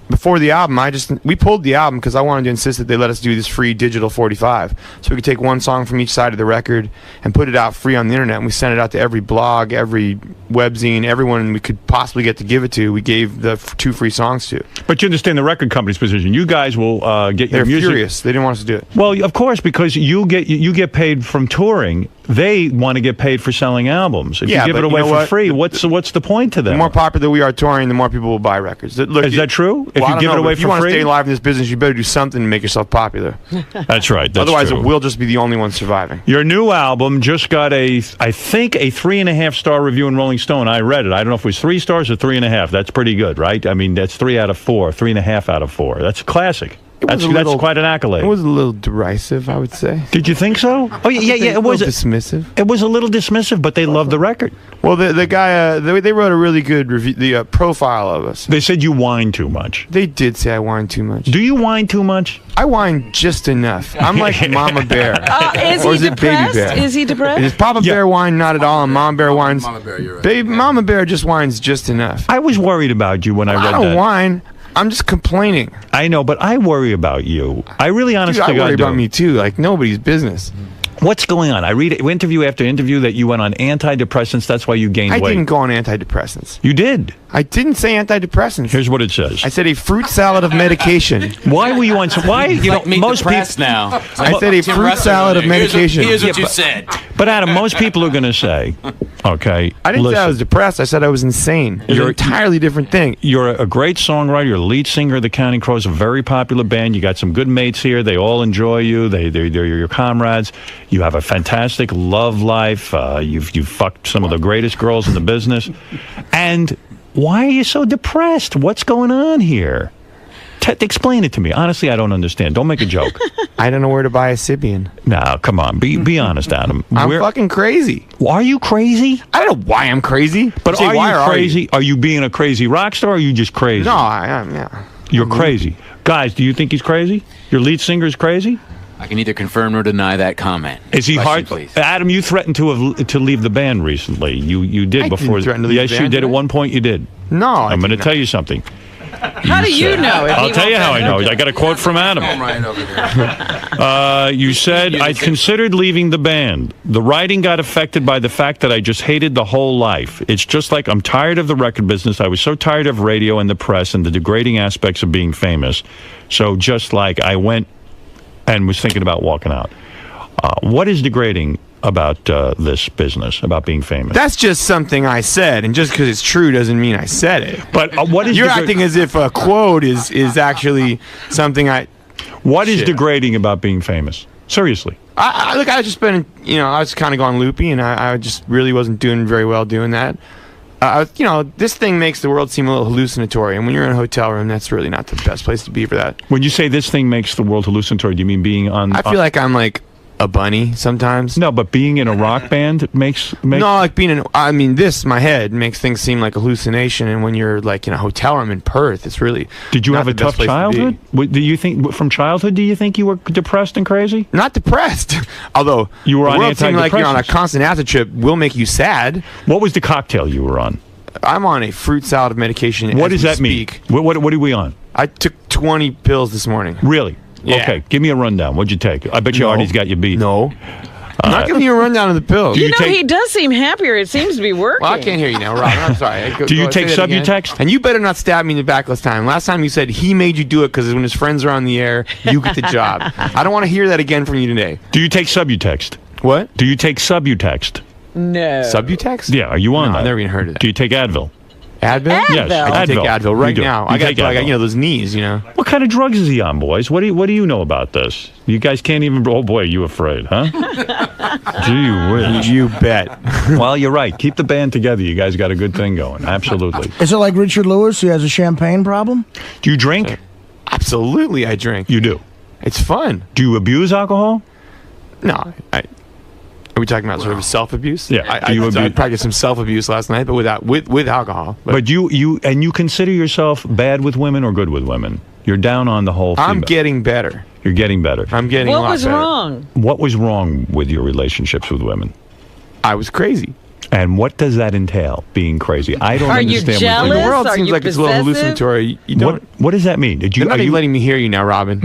Before the album, we pulled the album because I wanted to insist that they let us do this free digital 45, so we could take one song from each side of the record and put it out free on the internet. And we sent it out to every blog, every webzine, everyone we could possibly get to give it to. We gave the 2 free songs to. But you understand the record company's position. You guys will get your music. They're furious. They didn't want us to do it. Well, of course, because you get paid from touring. They want to get paid for selling albums. If you give it away for free, what's the point to them? The more popular we are touring, the more people will buy records. Look, is that true? Well, if you give it away if for you want free, to stay alive in this business, you better do something to make yourself popular. That's right. That's Otherwise, true. we'll just be the only ones surviving. Your new album just got I think a 3.5-star review in Rolling Stone. I read it. I don't know if it was 3 stars or 3.5. That's pretty good, right? I mean, that's 3 out of 4, 3.5 out of 4. That's classic. That's quite an accolade. It was a little derisive, I would say. Did you think so? Oh yeah. It was dismissive. It was a little dismissive, but they loved the record. Well, the guy they wrote a really good review, the profile of us. They said you whine too much. They did say I whine too much. Do you whine too much? I whine just enough. I'm like Mama Bear. Is he depressed? Baby Bear? Is he depressed? Is Papa Bear whine not at all, and Mama Bear whines? Mama Bear, you're right. Mama Bear just whines just enough. I was worried about you when I read that. I don't whine. I'm just complaining. I know, but I worry about you. I really honestly I worry about me too. Like nobody's business. What's going on? I read interview after interview that you went on antidepressants. That's why you gained weight. I didn't go on antidepressants. You did. I didn't say antidepressants. Here's what it says. I said a fruit salad of medication. Why were you on? Why you know most people now? I said a fruit salad of medication. Here's what you said. But Adam, most people are going to say, okay. I didn't say I was depressed. I said I was insane. It's an entirely different thing. You're a great songwriter. You're a lead singer of the Counting Crows, a very popular band. You got some good mates here. They all enjoy you. They're your comrades. You have a fantastic love life. You've fucked some of the greatest girls in the business. And why are you so depressed? What's going on here? Explain it to me. Honestly, I don't understand. Don't make a joke. I don't know where to buy a Sybian. No, come on. Be honest, Adam. I'm fucking crazy. Are you crazy? I don't know why I'm crazy. But are you crazy? Are you being a crazy rock star or are you just crazy? No, I am, yeah. You're crazy. Guys, do you think he's crazy? Your lead singer is crazy? I can either confirm or deny that comment. Is he Question, hard? please. Adam, you threatened to leave the band recently. You did I before. didn't threaten to leave yes, the you band, did did at I? one point. You did. No, I'm going to tell you something. How do you know? If I'll he tell you won't how I say know. no? I got a quote from Adam. You said, I'd considered leaving the band. The writing got affected by the fact that I just hated the whole life. It's just like I'm tired of the record business. I was so tired of radio and the press and the degrading aspects of being famous. So just like I went and was thinking about walking out. What is degrading about this business, about being famous? That's just something I said, and just because it's true doesn't mean I said it. But what is you're acting as if a quote is actually something I. What is degrading about being famous? Seriously. Look, I just been, I was kind of going loopy, and I just really wasn't doing very well doing that. This thing makes the world seem a little hallucinatory, and when you're in a hotel room, that's really not the best place to be for that. When you say this thing makes the world hallucinatory, do you mean being on? I feel like I'm like a bunny sometimes. No, but being in a rock band makes no, like being in. I mean, my head makes things seem like a hallucination, and when you're like in a hotel room in Perth, it's really. Did you not have a the best tough place to childhood? Do you think from childhood? Do you think you were depressed and crazy? Not depressed, although you were the on world seemed like you're on a antidepressants. constant acid trip will make you sad. What was the cocktail you were on? I'm on a fruit salad of medication. What does that mean? What are we on? I took 20 pills this morning. Really? Yeah. Okay, give me a rundown. What'd you take? I bet you Artie's got you beat. No. I'm not giving you a rundown of the pills. You know, he does seem happier. It seems to be working. Well, I can't hear you now, Rob. I'm sorry. Do you take Subutex? And you better not stab me in the back last time. Last time you said he made you do it because when his friends are on the air, you get the job. I don't want to hear that again from you today. Do you take Subutex? What? Do you take Subutex? No. Subutex? Yeah, are you on that? I've never even heard of that. Do you take Advil? Advil? Yes, I take Advil right now. I got Advil. those knees, What kind of drugs is he on, boys? What do you know about this? You guys can't even. Oh boy, are you afraid, huh? Gee whiz. You bet. Well, you're right. Keep the band together. You guys got a good thing going. Absolutely. Is it like Richard Lewis? He has a champagne problem? Do you drink? Absolutely, I drink. You do. It's fun. Do you abuse alcohol? No. Are we talking about sort of self-abuse? Yeah. I practiced some self-abuse last night, but with alcohol. But you consider yourself bad with women or good with women? You're down on the whole. I'm getting better. You're getting better. I'm getting a lot better. What was wrong? What was wrong with your relationships with women? I was crazy. And what does that entail, being crazy? I don't understand. Are you jealous? The world Are seems you like it's a little hallucinatory. You don't. What does that mean? They're not even letting me hear you now, Robin.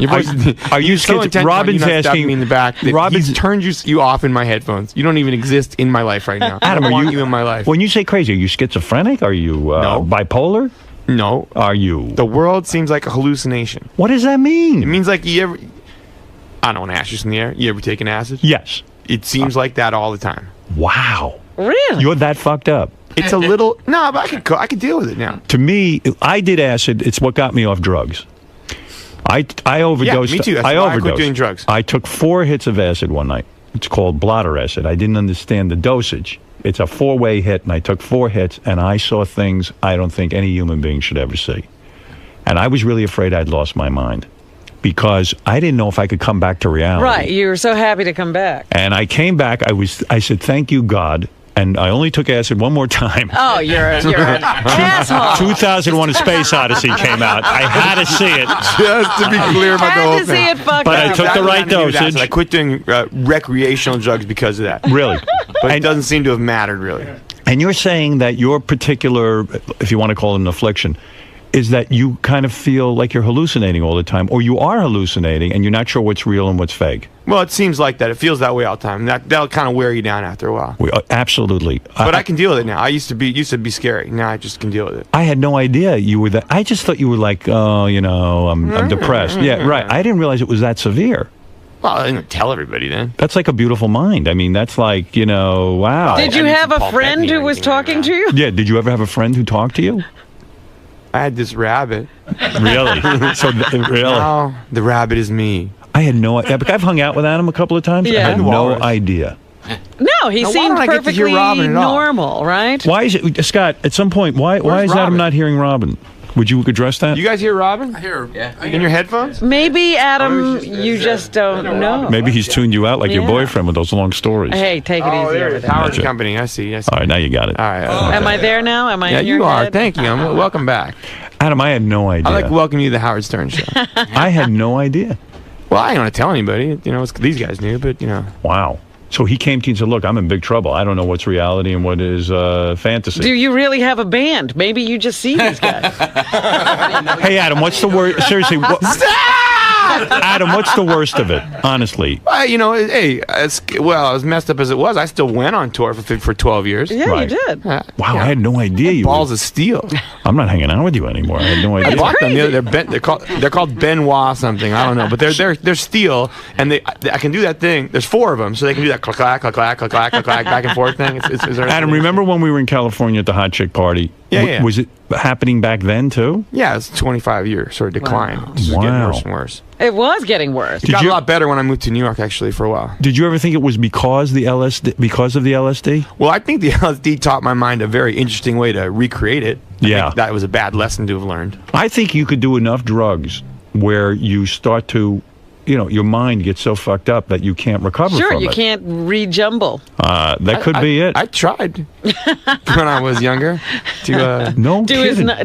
Your voice, are you so intent Robin's on you not stabbing asking me in the back. He's turned you off in my headphones. You don't even exist in my life right now. Adam, I don't want you in my life? When you say crazy, are you schizophrenic? Are you bipolar? No. Are you? The world seems like a hallucination. What does that mean? It means like you ever. I don't want to ask you in the air. You ever taken acid? Yes. It seems like that all the time. Wow. Really? You're that fucked up. It's a little. No, but I can deal with it now. To me, I did acid. It's what got me off drugs. I overdosed. Yeah, me too. That's I why overdosed. I quit doing drugs. I took 4 hits of acid one night. It's called blotter acid. I didn't understand the dosage. It's a 4-way hit, and I took 4 hits, and I saw things I don't think any human being should ever see. And I was really afraid I'd lost my mind because I didn't know if I could come back to reality. Right. You were so happy to come back. And I came back. I said, "Thank you, God." And I only took acid one more time. Oh, you're an asshole. 2001: A Space Odyssey came out. I had to see it. Just to be clear about the whole thing. Had to see it fucked But up. I took the right dosage. I quit doing recreational drugs because of that. Really? But it doesn't seem to have mattered, really. And you're saying that your particular, if you want to call it an affliction, is that you kind of feel like you're hallucinating all the time, or you are hallucinating and you're not sure what's real and what's fake. Well, it seems like that. It feels that way all the time. That'll kind of wear you down after a while. Absolutely. But I can deal with it now. I used to be scary. Now I just can deal with it. I had no idea you were that. I just thought you were like, oh, I'm depressed. Yeah, right. I didn't realize it was that severe. Well, I didn't tell everybody then. That's like a beautiful mind. I mean, that's like, wow. Did you have a friend who was talking to you? Yeah. Did you ever have a friend who talked to you? I had this rabbit. Really? Really? No, the rabbit is me. I had no idea. I've hung out with Adam a couple of times. Yeah. I had no idea. No, he Now, why seemed don't I get to hear perfectly Robin at all? normal, right? Why is it, Scott, at some point, why is Adam Robin? not hearing Robin? Would you address that? You guys hear Robin? I hear. Yeah. In your headphones? Maybe, Adam, you just don't know. Maybe he's tuned you out like your Yeah. boyfriend with those long stories. Hey, take it easy over there. Howard Gotcha. Company. I see. All right, now you got it. All right. Am I there now? Am I Yeah, in your you are. head? Thank you. Welcome back. Adam, I had no idea. I'd like to welcome you to the Howard Stern Show. I had no idea. Well, I don't want to tell anybody. You know, these guys knew, but you know. Wow. So he came to you and said, look, I'm in big trouble. I don't know what's reality and what is fantasy. Do you really have a band? Maybe you just see these guys. Hey, Adam, what's the word? Seriously. Adam, what's the worst of it, honestly? You know, hey, as messed up as it was, I still went on tour for 12 years. Yeah, right. You did. Wow, I had no idea you balls of steel. I'm not hanging out with you anymore. I had no idea. I bought them. They're called *𝗵𝗲 something. I don't know, but they're steel, and I can do that thing. There's 4 of them, so they can do that clack clack clack clack clack clack back and forth thing. Adam, remember when we were in California at the hot chick party? Yeah. Was it happening back then too? Yeah, it's 25 years sort of decline. Wow. It's getting worse and worse. It was getting worse. It got a lot better when I moved to New York, actually, for a while. Did you ever think it was because of the LSD? Well, I think the LSD taught my mind a very interesting way to recreate it. I think that was a bad lesson to have learned. I think you could do enough drugs where you start to, you know, your mind gets so fucked up that you can't recover from it. Sure, you can't rejumble. That could be it. I tried when I was younger to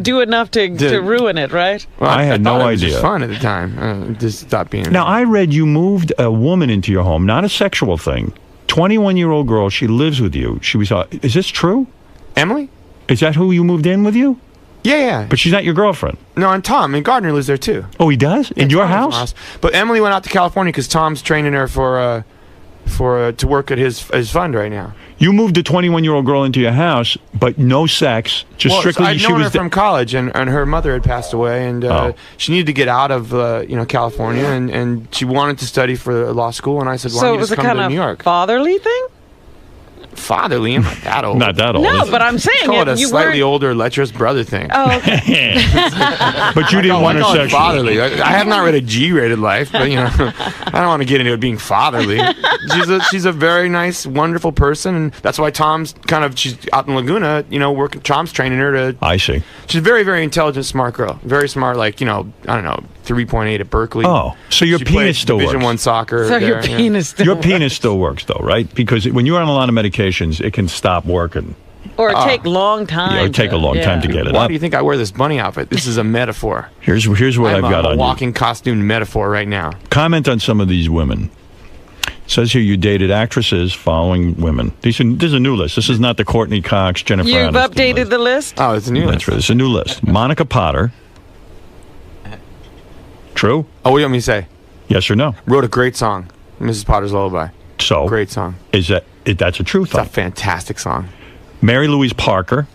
do enough to ruin it, right? Well, I had no idea. It was fun at the time. Just stopped being. Now, I read you moved a woman into your home, not a sexual thing. 21-year-old girl, she lives with you. She was. Is this true? Emily? Is that who you moved in with you? Yeah. But she's not your girlfriend. No, and Tom and Gardner lives there too. Oh, he does? In your house? But Emily went out to California because Tom's training her to work at his fund right now. You moved a 21-year-old girl into your house, but no sex, just strictly. I'd known her from college, and her mother had passed away, and she needed to get out of California, and she wanted to study for law school, and I said, why don't you just come to New York? Fatherly thing? Fatherly? I'm not that old. Not that old. No, but I'm saying call it a slightly older, lecherous brother thing. Oh, okay. But you didn't want her sexually. Fatherly. I have not read a G-rated life, but I don't want to get into it being fatherly. She's a very nice, wonderful person, and that's why she's out in Laguna, working. Tom's training her to. I see. She's a very, very intelligent, smart girl. Very smart, I don't know, 3.8 at Berkeley. Oh, so your penis still works. Division I soccer. So your penis still works. Your penis still works, though, right? Because when you're on a lot of medications, it can stop working. Or take a long time. Yeah, it take a long time to get it Why up. do you think I wear this bunny outfit? This is a metaphor. Here's what I've got on you. I'm a walking costume metaphor right now. Comment on some of these women. It says here you dated actresses following women. This is a new list. This is not the Courtney Cox, Jennifer You've Aniston updated the list? Oh, it's a new list. It's a new list. Monica Potter. True? Oh, what do you want me to say? Yes or no? Wrote a great song, Mrs. Potter's Lullaby. So? Great song. That's a true thing? It's a fantastic song. Mary Louise Parker.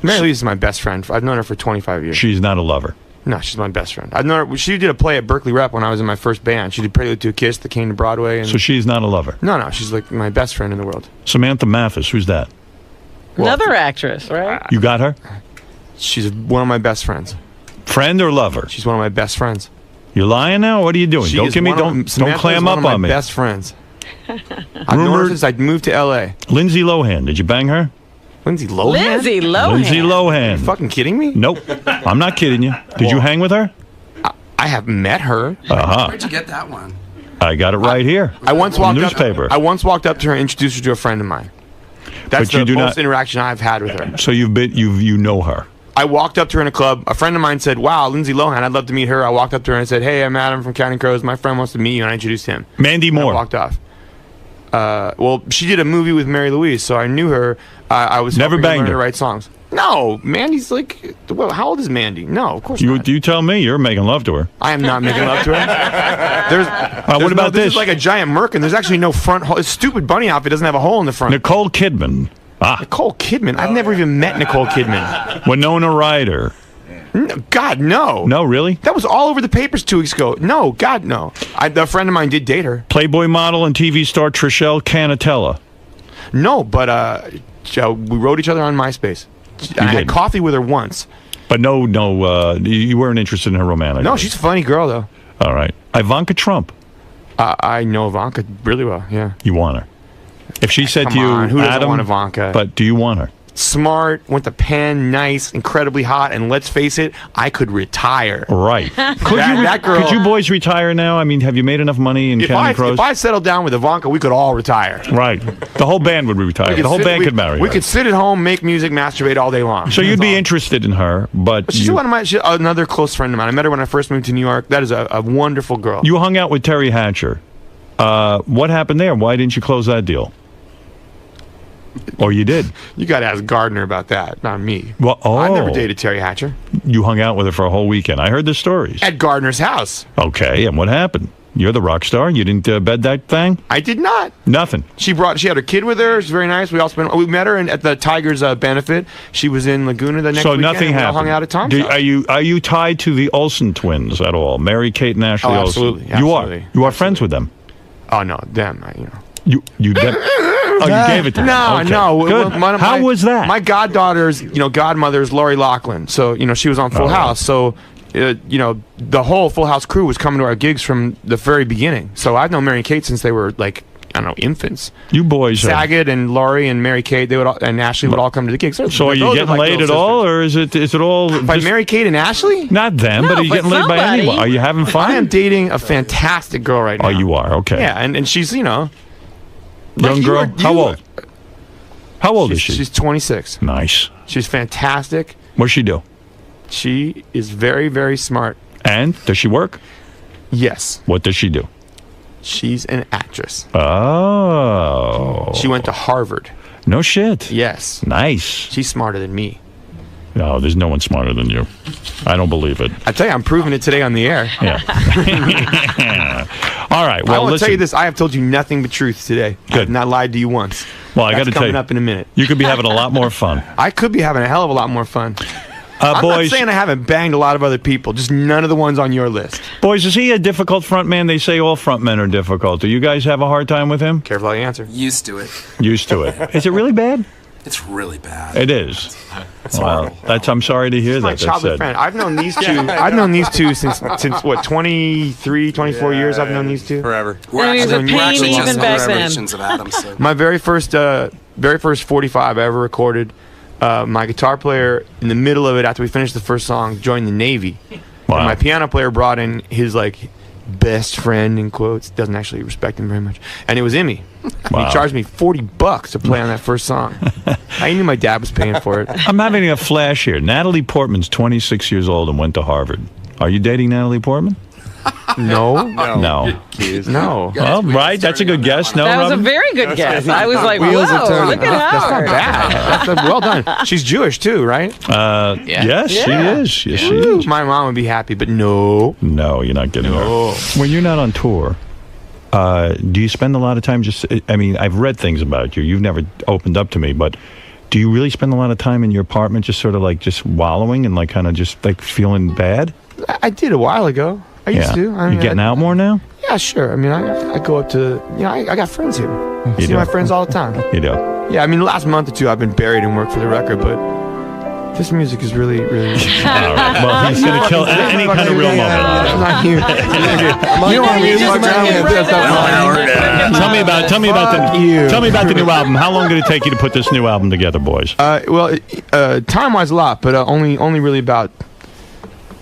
Mary Louise is my best friend. I've known her for 25 years. She's not a lover. No, she's my best friend. I've known her. She did a play at Berkeley Rep when I was in my first band. She did Prelude to a Kiss that came to Broadway. And so she's not a lover? No, she's like my best friend in the world. Samantha Mathis, who's that? Another actress, right? You got her? She's one of my best friends. Friend or lover? She's one of my best friends. You're lying now? What are you doing? Don't clam up on me. One of my best friends. I've known her since I moved to L.A. Lindsay Lohan. Did you bang her? Lindsay Lohan? Lindsay Lohan. Are you fucking kidding me? Nope. I'm not kidding you. Did you hang with her? I have met her. Where'd you get that one? I got it right here. I once walked newspaper. I once walked up to her and introduced her to a friend of mine. That's the most interaction I've had with her. So you know her. I walked up to her in a club. A friend of mine said, "Wow, Lindsay Lohan, I'd love to meet her." I walked up to her and I said, "Hey, I'm Adam from Counting Crows. My friend wants to meet you," and I introduced him. Mandy Moore. I walked off. Well, she did a movie with Mary Louise, so I knew her. I was never banged her to write songs. No, Mandy's like, well, how old is Mandy? No, of course not. You tell me you're making love to her. I am not making love to her. What about this? This is like a giant Merkin. There's actually no front hole. This stupid bunny outfit doesn't have a hole in the front. Nicole Kidman. Nicole Kidman? I've never even met Nicole Kidman. Winona Ryder. No, God, no. No, really? That was all over the papers 2 weeks ago. No, God, no. A friend of mine did date her. Playboy model and TV star Trishelle Canatella. No, but we wrote each other on MySpace. I had coffee with her once. But no, you weren't interested in her romantic. No, she's a funny girl, though. All right. Ivanka Trump. I know Ivanka really well, yeah. You want her? If she said to you, who doesn't Adam, want Ivanka? But do you want her? smart, went to Penn, nice, incredibly hot, and let's face it, I could retire. Right. Could you boys retire now? I mean, have you made enough money in Counting Crows? If I settled down with Ivanka, we could all retire. Right. The whole band would retire. The whole band could marry. We could sit at home, make music, masturbate all day long. So you'd be interested in her, but she's another close friend of mine. I met her when I first moved to New York. That is a wonderful girl. You hung out with Terry Hatcher. What happened there? Why didn't you close that deal? Or you did? You got to ask Gardner about that, not me. Well, I never dated Terry Hatcher. You hung out with her for a whole weekend. I heard the stories. At Gardner's house. Okay, and what happened? You're the rock star. You didn't bed that thing? I did not. Nothing. She had her kid with her. She's very nice. We met her at the Tigers benefit. She was in Laguna the next weekend. So nothing happened. We all hung out at Tom's house. Are you tied to the Olsen twins at all? Mary Kate and Ashley Olsen. Absolutely. You are friends with them. Oh no, them. You gave it to them. No. Good. How was that? My goddaughter's, godmother is Lori Loughlin. So, she was on Full House. So, the whole Full House crew was coming to our gigs from the very beginning. So I've known Mary and Kate since they were infants. You boys, Saget and Laurie and Mary Kate, and Ashley would all come to the gigs. So are you getting laid at all, or is it all by Mary Kate and Ashley? Not them, but are you getting laid by anyone? Are you having fun? I am dating a fantastic girl right now. Oh, you are? Okay. Yeah, and she's young girl. How old? How old is she? She's 26. Nice. She's fantastic. What's she do? She is very, very smart. And does she work? Yes. What does she do? She's an actress. Oh. She went to Harvard. No shit. Yes. Nice. She's smarter than me. No, there's no one smarter than you. I don't believe it. I tell you, I'm proving it today on the air. Yeah. All right. Well, I will tell you this. I have told you nothing but truth today. Good. I have not lied to you once. Well, I got to tell you. Coming up in a minute. You could be having a lot more fun. I could be having a hell of a lot more fun. I'm boys, not saying I haven't banged a lot of other people, just none of the ones on your list. Boys, is he a difficult front man? They say all front men are difficult. Do you guys have a hard time with him? Careful how you answer. Used to it. Used to it. Is it really bad? It's really bad. It is. It's horrible. I'm sorry to hear that. My childhood friend. I've known these two. I've known these two since what 23, 24 years. I've known these two forever. We're actually even back then. Of Adam, so. My very first 45 I ever recorded. My guitar player, in the middle of it, after we finished the first song, joined the Navy. Wow. And my piano player brought in his best friend in quotes. Doesn't actually respect him very much, and it was 𝗵𝗲. Wow. He charged me $40 to play on that first song. I knew my dad was paying for it. I'm having a flash here. Natalie Portman's 26 years old and went to Harvard. Are you dating Natalie Portman? No. No. Well, right. That's a good guess. No, that was Robin? a very good guess. I was like, whoa, look at her. That's not bad. That's well done. She's Jewish too, right? Yes, she is. Yes, she is. My mom would be happy, but no. No, you're not getting her. When you're not on tour, do you spend a lot of time I've read things about you. You've never opened up to me, but do you really spend a lot of time in your apartment just sort of just wallowing and kind of just feeling bad? I did a while ago. I used to. You getting out more now? Yeah, sure. I go up to, I got friends here. I see my friends all the time. You do? Yeah, the last month or two I've been buried in work for the record, but this music is really, really... All right. Well, he's going to kill any kind of real moment. Not you. You don't want to use my Tell me about the new album. How long did it take you to put this new album together, boys? Time-wise a lot, but only really about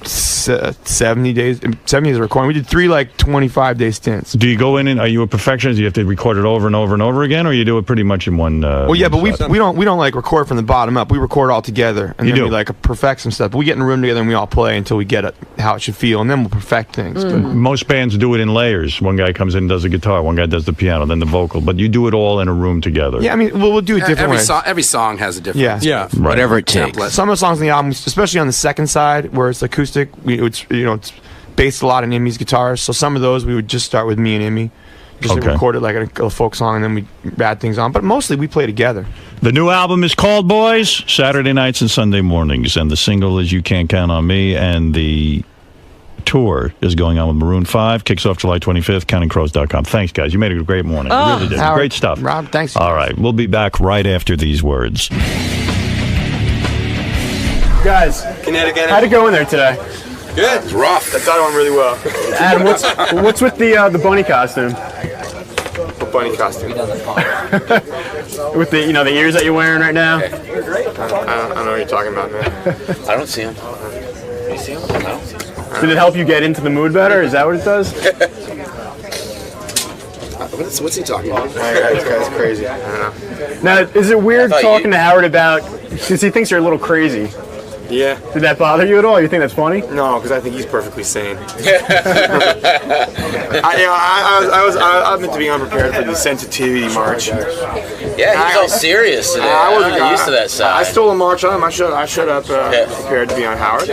70 days. 70 days of recording. We did 3 25-day stints. Do you go in and are you a perfectionist? Do you have to record it over and over and over again, or you do it pretty much in one? Well, yeah, but we don't record from the bottom up. We record all together, and then we perfect some stuff. But we get in a room together and we all play until we get how it should feel, and then we'll perfect things. But most bands do it in layers. One guy comes in and does the guitar, one guy does the piano, then the vocal. But you do it all in a room together. Yeah, we'll do it different ways. Every song has a different. Yeah, right. Whatever it takes. Template. Some of the songs in the album, especially on the second side where it's acoustic, it's based a lot on 𝗵𝗲's guitars. So some of those we would just start with me and 𝗵𝗲, just record it like a folk song, and then we add things on. But mostly we play together. The new album is called Boys, Saturday nights and Sunday mornings, and the single is You Can't Count on Me, and the tour is going on with Maroon 5. Kicks off July 25th. CountingCrows.com. Thanks, guys. You made a great morning. You really did. Howard, great stuff. Rob, thanks. All right. We'll be back right after these words. Guys, how'd it go in there today? Good. It's rough. I thought it went really well. Adam, what's with the bunny costume? bunny costume. With the the ears that you're wearing right now. I don't know what you're talking about, man. I don't see him. You see him? I don't see him. Did it help you get into the mood better? Is that what it does? What's he talking about? This guy's crazy. I don't know. Now, is it weird talking to Howard about, since he thinks you're a little crazy? Yeah. Did that bother you at all? You think that's funny? No, because I think he's perfectly sane. I meant to be unprepared for the sensitivity march. Yeah, he was all serious today. I wasn't used to that side. I stole a march on him. I showed up prepared to be on Howard.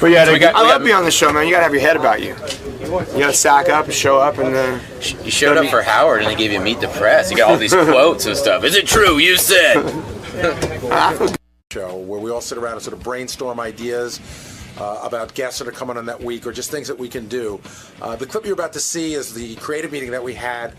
But yeah, I love being on the show, man. You gotta have your head about you. You gotta sack up and show up, and then you showed up for Howard, and they gave you Meet the Press. You got all these quotes and stuff. Is it true? You said. Show where we all sit around and sort of brainstorm ideas about guests that are coming on that week or just things that we can do. The clip you're about to see is the creative meeting that we had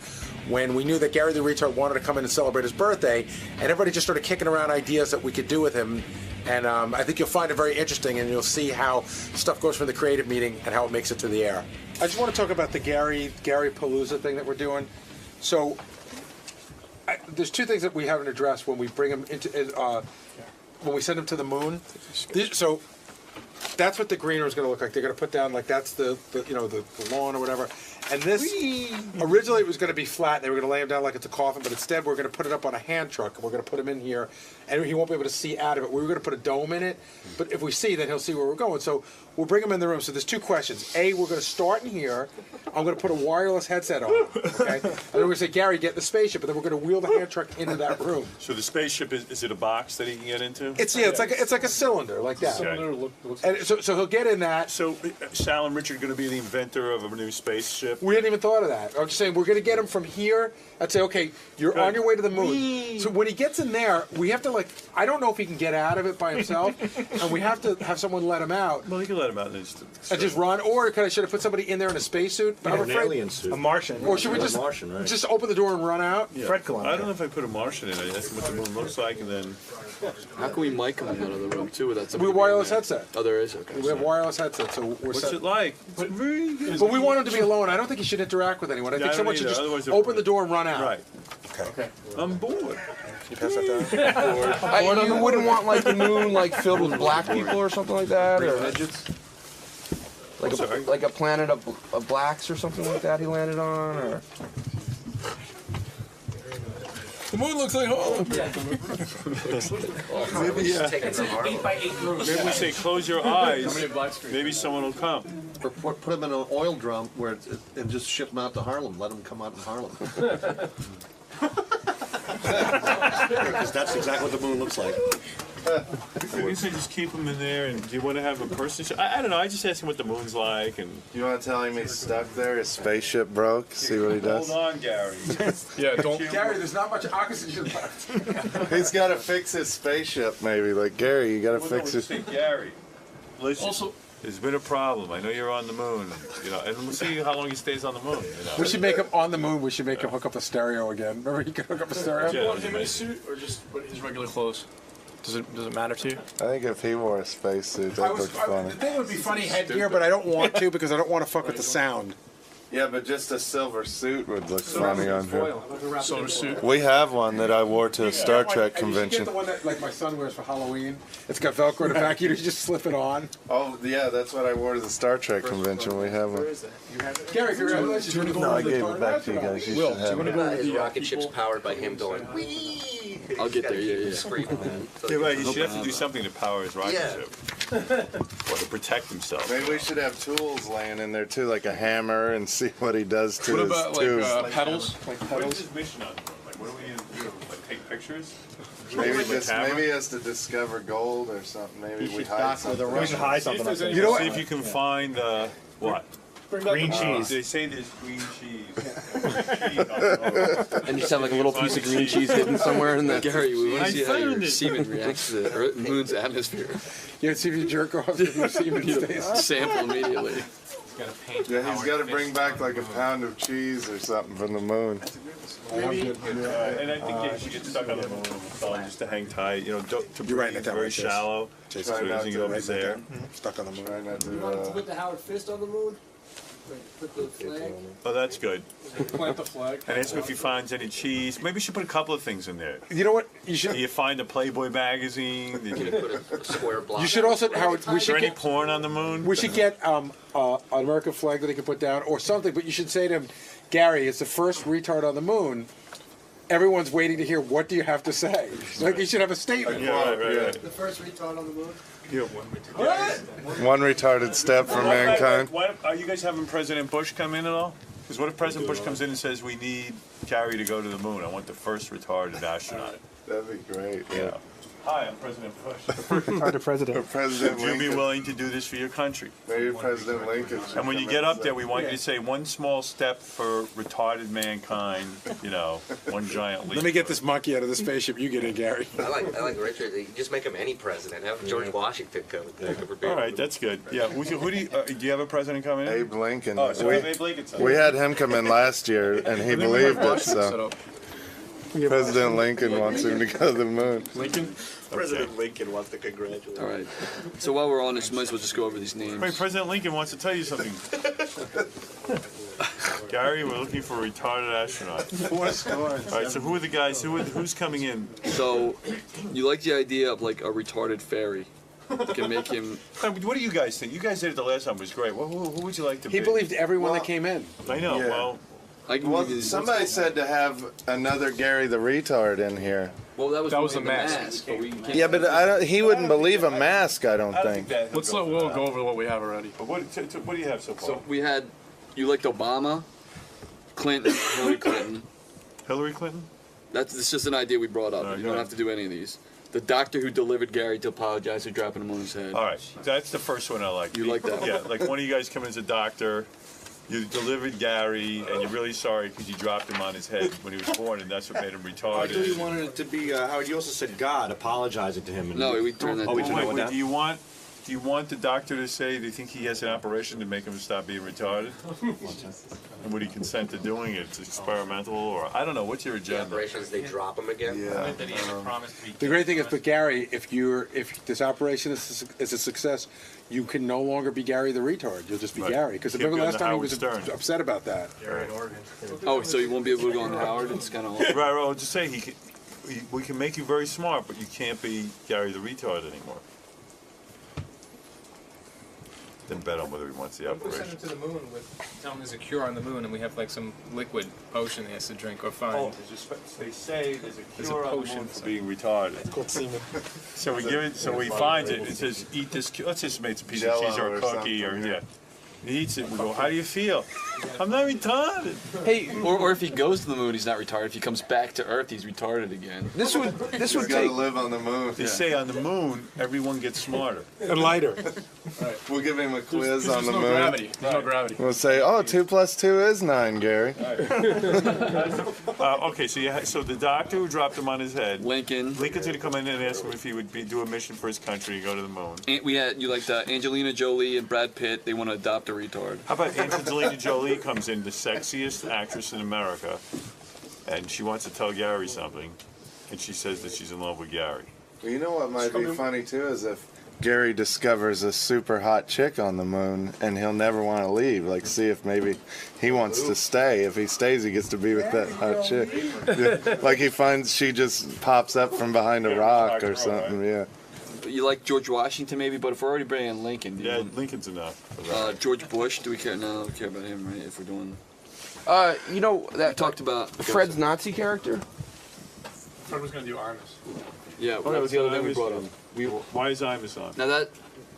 when we knew that Gary the Retard wanted to come in and celebrate his birthday, and everybody just started kicking around ideas that we could do with him. And I think you'll find it very interesting, and you'll see how stuff goes from the creative meeting and how it makes it to the air. I just want to talk about the Gary Palooza thing that we're doing. So there's two things that we haven't addressed when we bring him into when we send him to the moon. So that's what the green room is going to look like. They're going to put down like that's the lawn or whatever. And this originally it was going to be flat. They were going to lay him down like it's a coffin, but instead we're going to put it up on a hand truck and we're going to put him in here, and he won't be able to see out of it. We were going to put a dome in it, but if we see, then he'll see where we're going. So we'll bring him in the room. So there's two questions. A, we're going to start in here. I'm going to put a wireless headset on, okay? And then we're going to say, Gary, get in the spaceship, and then we're going to wheel the hand truck into that room. So the spaceship is it a box that he can get into? It's like a cylinder like that. Okay. And so he'll get in that. So Sal and Richard are going to be the inventor of a new spaceship. We hadn't even thought of that. I'm just saying we're going to get him from here. I'd say, okay, you're on your way to the moon. So when he gets in there, we have to I don't know if he can get out of it by himself, and we have to have someone let him out. Well, he can let him out and just run. Or should I put somebody in there in a spacesuit? Yeah, an alien suit. A Martian. Or should we just Martian, right? just open the door and run out? Yeah. I don't know if I put a Martian in. I ask him what the moon looks like, and then. How can we mic him in that other room too? Without we have wireless headset. Oh, there is. Okay. We have wireless headset, so we're What's it like? But we want him to be alone. I don't think he should interact with anyone. I think someone should just open the door and run out. Right. Okay. I'm bored. You pass that down? You wouldn't want the moon filled with black people or something like that, or midgets? Like a planet of blacks or something like that he landed on, or. The moon looks like home. Maybe we say close your eyes. Maybe someone will come. Or put them in an oil drum and just ship them out to Harlem. Let them come out in Harlem. Because that's exactly what the moon looks like. We say just keep them in there, and do you want to have a person? I don't know. I just ask him what the moon's like, and you want to tell him he's stuck there? His spaceship broke. See what he does. Hold on, Gary. Yeah, don't. Gary, there's not much oxygen left. He's got to fix his spaceship, maybe. Like Gary, you got to fix it. Gary, listen. Also, there's been a problem. I know you're on the moon, and we'll see how long he stays on the moon. We should make him on the moon. We should make him hook up a stereo again. Remember, he could hook up a stereo. Do you want him in a suit or just his regular clothes? Does it matter to you? I think if he wore a spacesuit, that looked funny. The thing would be funny headgear, but I don't want to because I don't want to fuck with the sound. Yeah, but just a silver suit would look funny on him. Silver suit. We have one that I wore to a Star Trek convention. You get the one that my son wears for Halloween. It's got Velcro in the back. You just slip it on. Oh yeah, that's what I wore to the Star Trek convention. We have one. Gary, congratulations. No, I gave it back to you guys. You should have it. His rocket ship's powered by him going. I'll get there. Yeah. Yeah, right. He should have to do something to power his rocket ship, or to protect himself. Maybe we should have tools laying in there too, like a hammer, and see what he does to his tubes. Pedals? What's his mission on the moon? What are we going to do? Take pictures? Maybe he has to discover gold or something. Maybe we hide something. We should hide something. See if you can find what? Green cheese. They say there's green cheese. And you just have like a little piece of green cheese hidden somewhere in that. Gary, we want to see how your semen reacts to the moon's atmosphere. Yeah, see if you jerk off if your semen stays. Sample immediately. Yeah, he's got to bring back like a pound of cheese or something from the moon. Maybe, and I think you should get stuck on the moon just to hang tight. To breathe very shallow. So he doesn't get over there. Stuck on the moon. You want to put the Howard fist on the moon? Put the flag. Oh, that's good. Plant the flag. And ask him if he finds any cheese. Maybe you should put a couple of things in there. You know what? You should. Do you find a Playboy magazine? Did you put a square block? You should also, Howard. We Is should there any get porn on the moon? We should get an American flag that he can put down or something. But you should say to him, Gary, it's the first retard on the moon. Everyone's waiting to hear what do you have to say. Like you should have a statement. Yeah, right. The first retard on the moon? Yeah, One retarded step for mankind. Are you guys having President Bush come in at all? Because what if President Bush comes in and says, we need Gary to go to the moon? I want the first retarded astronaut. That'd be great. Yeah. Hi, I'm President Bush. The first retarded president. For President Would you be Lincoln. willing to do this for your country? Maybe President Lincoln. And when you get up there, we want you to say one small step for retarded mankind, one giant leap. Let me get this monkey out of the spaceship. You get in, Gary. I like Richard. You just make him any president. Have George Washington come. All right, that's good. Yeah. Who do you have a president coming in? Abe Lincoln. Oh, so Abe Lincoln. We had him come in last year, and he believed it. So President Lincoln wants him to go to the moon. Lincoln? President Lincoln wants to congratulate. All right. So while we're on this, might as well just go over these names. Wait, President Lincoln wants to tell you something. Gary, we're looking for a retarded astronaut. 4 scores. All right, so who are the guys? Who's coming in? So, you like the idea of like a retarded fairy? You can make him. What do you guys think? You guys did it the last time. It was great. Who would you like to be? He believed everyone that came in. I know. Yeah. Well, somebody said to have another Gary the retard in here. Well, that was a mask. But we can't Yeah, but he wouldn't believe a mask, I don't think. Let's let Will go over what we have already. But what do you have so far? So we had, you liked Obama, Clinton, Hillary Clinton. Hillary Clinton? It's just an idea we brought up. You don't have to do any of these. The doctor who delivered Gary to apologize for dropping him on his head. All right, that's the first one I like. You like that? Yeah, like one of you guys come in as a doctor. You delivered Gary, and you're really sorry because you dropped him on his head when he was born, and that's what made him retarded. I thought you wanted it to be, Howard, you also said God apologizing to him. No, we turned that we turned that one down? Do you want the doctor to say they think he has an operation to make him stop being retarded? And would he consent to doing it? It's experimental, or I don't know. What's your agenda? Operations, they drop him again. Yeah. The great thing is, but Gary, if this operation is a success, you can no longer be Gary the retard. You'll just be Gary. Because Can't remember be on last the time he Howard was Stern. upset about that. Gary in Oregon. Oh, so you won't be able to go on Howard? It's kind of right. I'll just say we can make you very smart, but you can't be Gary the retard anymore. Then bet on whether he wants the What if we operation. send him to the moon tell him there's a cure on the moon and we have like some liquid potion he has to drink or find? They say there's a There's cure a on the potion moon for being retarded. It's called semen. So we give it. So he finds it. It says, "Eat this. Let's just make a piece of cheese or a cookie, or yeah." He eats it. We go, "How do you feel?" I'm not retarded. Hey, or if he goes to the moon, he's not retarded. If he comes back to Earth, he's retarded again. This would gotta live on the moon. They say on the moon, everyone gets smarter and lighter. We'll give him a quiz on There's the no moon. gravity. There's no gravity. We'll say, 2 + 2 is 9, Gary. Okay, so the doctor who dropped him on his head, Lincoln's gonna come in and ask him if he would do a mission for his country and go to the moon. And we had Angelina Jolie and Brad Pitt. They want to adopt a retard. How about Angelina Jolie comes in, the sexiest actress in America, and she wants to tell Gary something, and she says that she's in love with Gary. Well, you know what might be funny too is if Gary discovers a super hot chick on the moon and he'll never want to leave. Like, see if maybe he wants to stay. If he stays, he gets to be with that hot chick. Like he finds she just pops up from behind a rock or something. Yeah. You like George Washington maybe, but if we're already bringing in Lincoln. Lincoln's enough. George Bush, do we care? No, we care about him, right? If we're doing. You know that we talked about Fred's Nazi character. Fred was going to do Artemis. Yeah, that was the other thing we brought up. Why is Imus on? Now that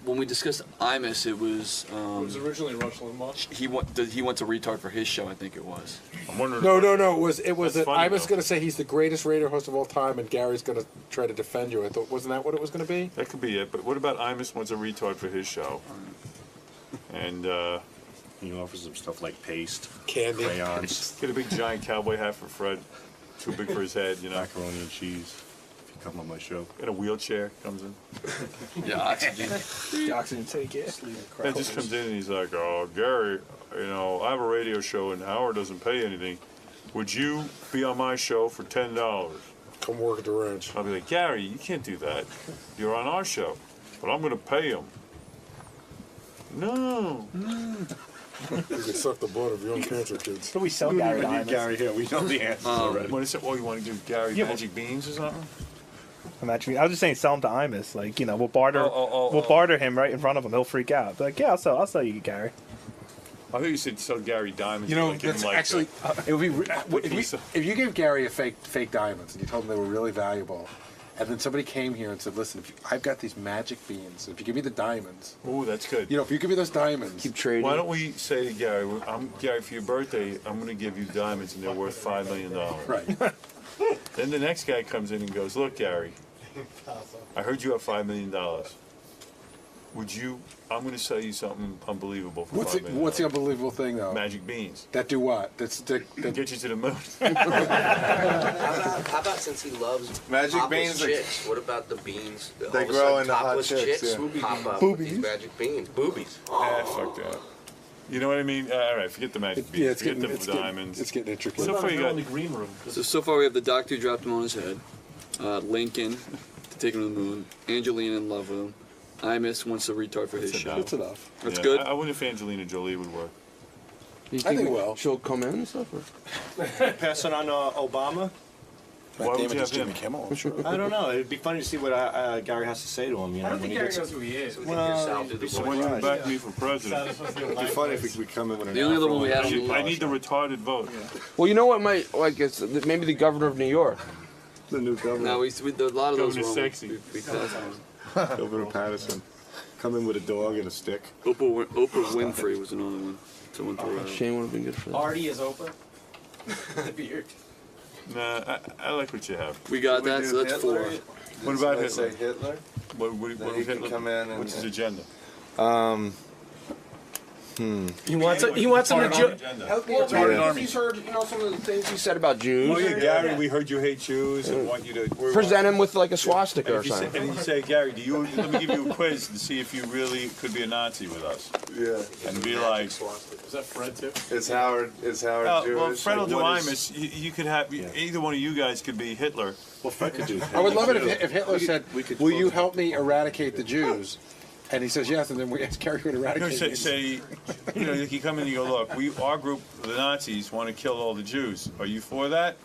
when we discussed Imus, it was. It was originally Rush Limbaugh. He wants a retard for his show. I think it was. I'm wondering. No. It was that I was though. going to say he's the greatest radio host of all time, and Gary's going to try to defend you. I thought, wasn't that what it was going to be? That could be it. But what about Imus wants a retard for his show? And he offers some stuff like paste, candy, crayons. Get a big giant cowboy hat for Fred. Too big for his head, Macaroni and cheese. If you come on my show. In a wheelchair comes in. Yeah, oxygen. The oxygen take it. It just comes in and he's like, "Oh, Gary, I have a radio show and Howard doesn't pay anything. Would you be on my show for $10? Come work at the ranch." I'll be like, "Gary, you can't do that. You're on our show, but I'm going to pay him." No. You can suck the blood of your own cancer kids. So we sell Gary diamonds. Gary here. We know the answers already. What is it? Oh, you want to give Gary magic beans or something? Imagine, I was just saying, sell him to Imus. Like, you know, we'll barter him right in front of him. He'll freak out. Be like, yeah, I'll sell you, Gary. I thought you said sell Gary diamonds. You know, like that's like actually, it would be if you gave Gary a fake diamonds and you told him they were really valuable, and then somebody came here and said, "Listen, I've got these magic beans. If you give me the diamonds, oh, that's good. You know, if you give me those diamonds, keep trading. Why don't we say to Gary, Gary, for your birthday, I'm going to give you diamonds, and they're worth $5 million. Right. Then the next guy comes in and goes, "Look, Gary, I heard you have $5 million. Would you? I'm going to sell you something unbelievable for $5 million. What's the unbelievable thing, though? Magic beans. That do what? That get you to the moon. How about since he loves magic topless beans? Chicks, what about the beans? They All of a grow sudden, into hot topless chicks. pop up with these magic beans. Boobies. Fuck that. You know what I mean? All right, forget the magic beans. Forget the diamonds. It's getting intricate. So far, you got in the green room. So far we have the doctor who dropped him on his head, Lincoln to take him to the moon, Angelina in love with him, Imus wants a retard for his show. That's enough. That's good. I wonder if Angelina Jolie would work. You I think well. She'll come in and stuff? Or? Pass it on Obama. Why would you have him? I don't know. It'd be funny to see what Gary has to say to him. You know, I don't think when Gary he knows who he is. Well, So when you back me for president, It'd be funny if we come in with an The only other one we had on the I need the retarded vote. Well, you know what might, like, it's maybe the governor of New York. The new governor. No, a lot of those Governor were sexy. we passed on. Governor Patterson. Come in with a dog and a stick. Oprah Winfrey was another one. Someone threw out. Shane would have been good for that. Artie is Oprah. The beard. Nah, I like what you have. We got that, so that's Hitler? 4. What about I Hitler? say Hitler. What Then he can Hitler? come in and What's his agenda? He wants him to Well, maybe he's heard, you know, some of the things he said about Jews. Oh yeah, Gary, we heard you hate Jews and want you to Present him with like a swastika or and something. and you say, Gary, let me give you a quiz to see if you really could be a Nazi with us. Yeah. And be like, Is that Fred too? Is Howard Jewish? well, Fred will Like, do what is- Imus. You could have either one of you guys could be Hitler. Well, Fred could do that. I would love it if Hitler said, "Will you help me eradicate the Jews?" And he says yes, and then we ask Gary to eradicate them. Say, you know, you come in and you go, look, our group, the Nazis, want to kill all the Jews. Are you for that?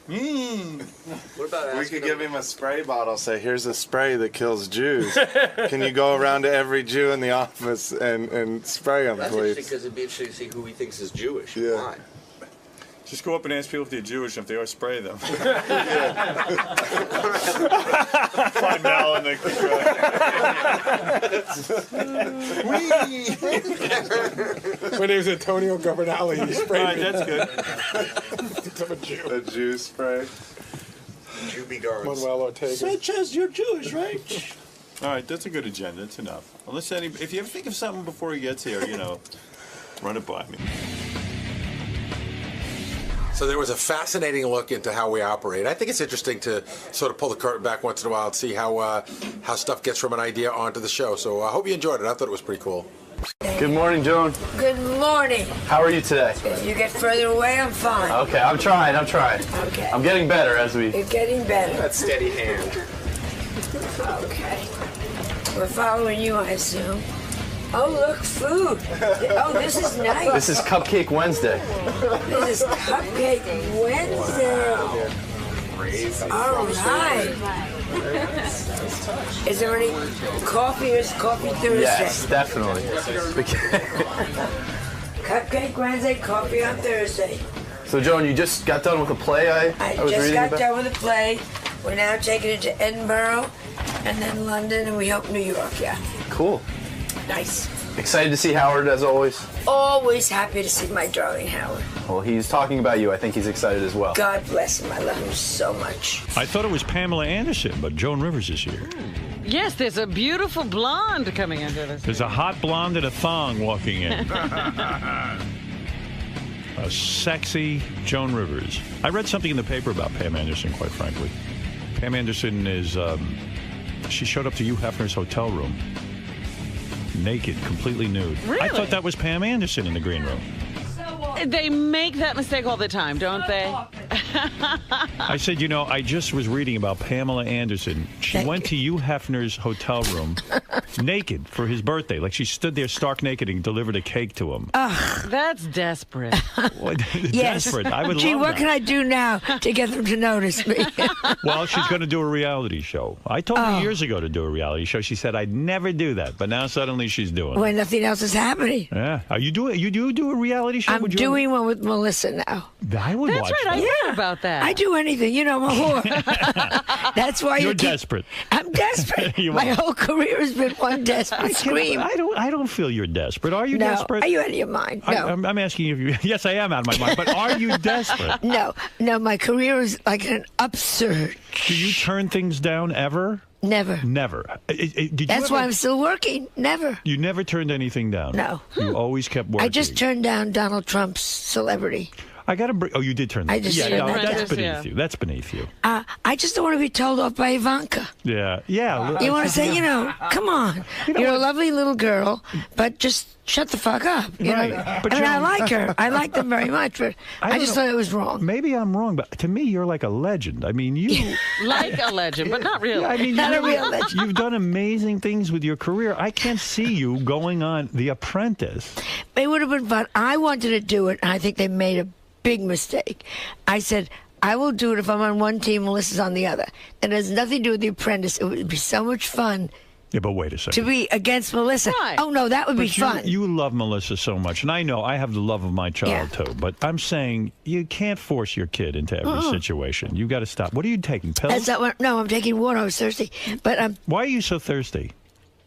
What about We could give him a spray bottle. Say, here's a spray that kills Jews. Can you go around to every Jew in the office and spray them, That's please? interesting because it'd be interesting to see who he thinks is Jewish. Yeah. Why? Just go up and ask people if they're Jewish, and if they are, spray them. Find Mal in the My name's Antonio Governale. You sprayed All right, me. that's good. I'm a Jew. A Jew spray. Jew be guards. Manuel Ortega. Sanchez, you're Jewish, right? All right, that's a good agenda. That's enough. Unless if you ever think of something before he gets here, you know, run it by me. So there was a fascinating look into how we operate. I think it's interesting to sort of pull the curtain back once in a while and see how stuff gets from an idea onto the show. So I hope you enjoyed it. I thought it was pretty cool. Good morning, Joan. Good morning. How are you today? If you get further away, I'm fine. Okay, I'm trying. Okay. I'm getting better as we... You're getting better. That steady hand. Okay. We're following you, I assume. Oh, look, food. Oh, this is nice. This is Cupcake Wednesday. This is Cupcake Wednesday. All right. Is there any coffee or is Coffee Thursday? Yes, definitely. Cupcake Wednesday, coffee on Thursday. So, Joan, you just got done with a play I was just reading got about? done with the play. We're now taking it to Edinburgh and then London, and we hope New York, yeah. Cool. Nice. Excited to see Howard, as always. Always happy to see my darling Howard. Well, he's talking about you. I think he's excited as well. God bless him. I love him so much. I thought it was Pamela Anderson, but Joan Rivers is here. Yes, there's a beautiful blonde coming into this. There's a hot blonde in a thong walking in. A sexy Joan Rivers. I read something in the paper about Pam Anderson, quite frankly. Pam Anderson is, she showed up to Hugh Hefner's hotel room, naked, completely nude. Really? I thought that was Pam Anderson in the green room. They make that mistake all the time, don't they? I said, I just was reading about Pamela Anderson. She went to Hugh Hefner's hotel room naked for his birthday. Like she stood there stark naked and delivered a cake to him. Ugh, that's desperate. Yes. Desperate. I would Gee, love what that. can I do now to get them to notice me? Well, she's going to do a reality show. I told her years ago to do a reality show. She said I'd never do that, but now suddenly she's doing it. When nothing else is happening. Yeah. Are you doing? You do a reality show? I'm doing one with Melissa now. I would That's watch right. that. I heard about that. I do anything. You know, I'm a whore. That's why You're desperate. I'm desperate. You My are. whole career has been one desperate scream. I don't feel you're desperate. Are you No. desperate? Are you out of your mind? No. I'm asking you if you. Yes, I am out of my mind. But are you desperate? No. My career is like an upsurge. Do you turn things down ever? Never. Never. Did you That's ever, why I'm still working. Never. You never turned anything down. No. You always kept working. I just turned down Donald Trump's celebrity. I got to bring. Oh, you did turn. I just yeah, turned no, that that's down. beneath you. That's beneath you. I just don't want to be told off by Ivanka. Yeah. You want to say, come on. You're a lovely little girl, but just shut the fuck up. You know? But I mean, I Joan- like her. I like them very much, but I just thought it was wrong. Maybe I'm wrong, but to me, you're like a legend. I mean, you. Like a legend, but not really. Yeah, I mean, Not a real legend. You've done amazing things with your career. I can't see you going on The Apprentice. It would have been fun. I wanted to do it, and I think they made a big mistake. I said, I will do it if I'm on one team, Melissa's on the other. And it has nothing to do with The Apprentice. It would be so much fun Yeah, but wait a second. to be against Melissa. Right. Oh, no, that would be But you, fun. You love Melissa so much, and I know I have the love of my child too. But I'm saying you can't force your kid into every situation. You got to stop. What are you taking? Pills? That's not what, no, I'm taking water. I was thirsty. But Why are you so thirsty?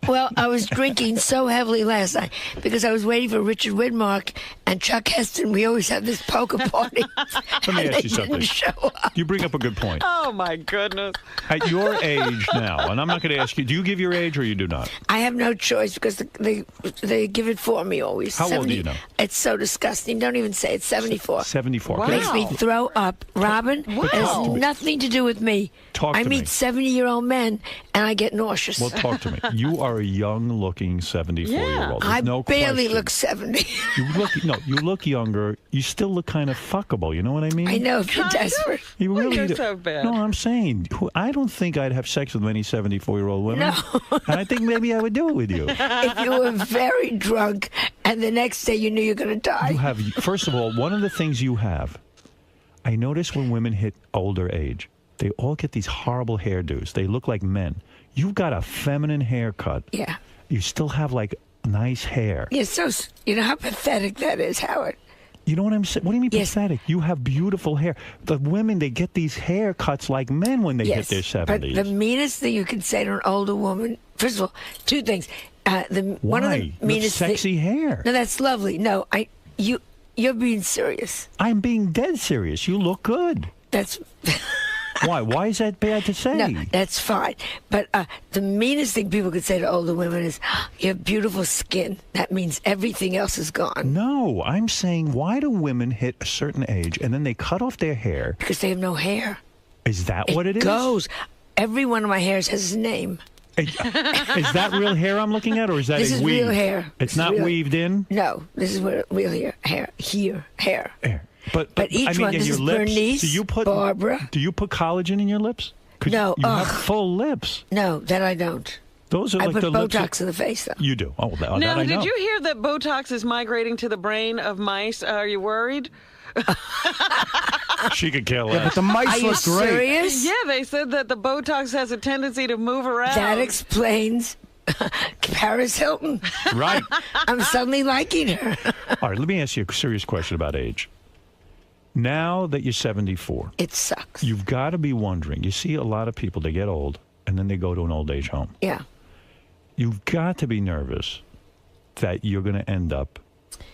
well, I was drinking so heavily last night because I was waiting for Richard Widmark and Chuck Heston. We always have this poker party. Let me and ask they you something. didn't show up. You bring up a good point. Oh my goodness. At your age now, and I'm not going to ask you, do you give your age or you do not? I have no choice because they give it for me always. How old do you know? It's so disgusting. Don't even say it. 74. 74. Wow. Makes me throw up. Robin, it has nothing to do with me. Talk I to meet me. 70-year-old men and I get nauseous. Well, talk to me. You are a young-looking 74-year-old. I no barely question. look 70. You look younger. You still look kind of fuckable. You know what I mean? I know if you're desperate. You really You're do. so bad. No, I'm saying I don't think I'd have sex with many 74-year-old women. No. And I think maybe I would do it with you. If you were very drunk and the next day you knew you were going to die. You have, first of all, one of the things you have, I notice when women hit older age, they all get these horrible hairdos. They look like men. You've got a feminine haircut. Yeah. You still have like nice hair. You're so, you know how pathetic that is, Howard. You know what I'm saying? What do you mean pathetic? You have beautiful hair. The women, they get these haircuts like men when they hit their 70s. But the meanest thing you can say to an older woman, first of all, two things. One of the Why? You meanest have sexy hair. No, that's lovely. No, you're being serious. I'm being dead serious. You look good. That's Why? Why is that bad to say? no, that's fine. But the meanest thing people could say to older women is, "You have beautiful skin." That means everything else is gone. No, I'm saying why do women hit a certain age and then they cut off their hair? Because they have no hair. Is that what it is? Goes. Every one of my hairs has his name. Is that real hair I'm looking at, or is that This a is weave? real hair. It's This not is real- weaved in. No, this is real hair. Hair. But each I mean, one. in This your is lips, Bernice, do you put Barbara. Do you put collagen in your lips? 'Cause No, you have full lips. No, that I don't. Those are I like put the lips. Botox in the face, though. You do. Oh, that Now, I know. did you hear that Botox is migrating to the brain of mice? Are you worried? She could kill Yeah, us. but the mice Are you look great. serious? Yeah, they said that the Botox has a tendency to move around. That explains Paris Hilton. Right. I'm suddenly liking her. All right, let me ask you a serious question about age. Now that you're 74, it sucks. You've got to be wondering. You see a lot of people, they get old, and then they go to an old age home. Yeah. You've got to be nervous that you're going to end up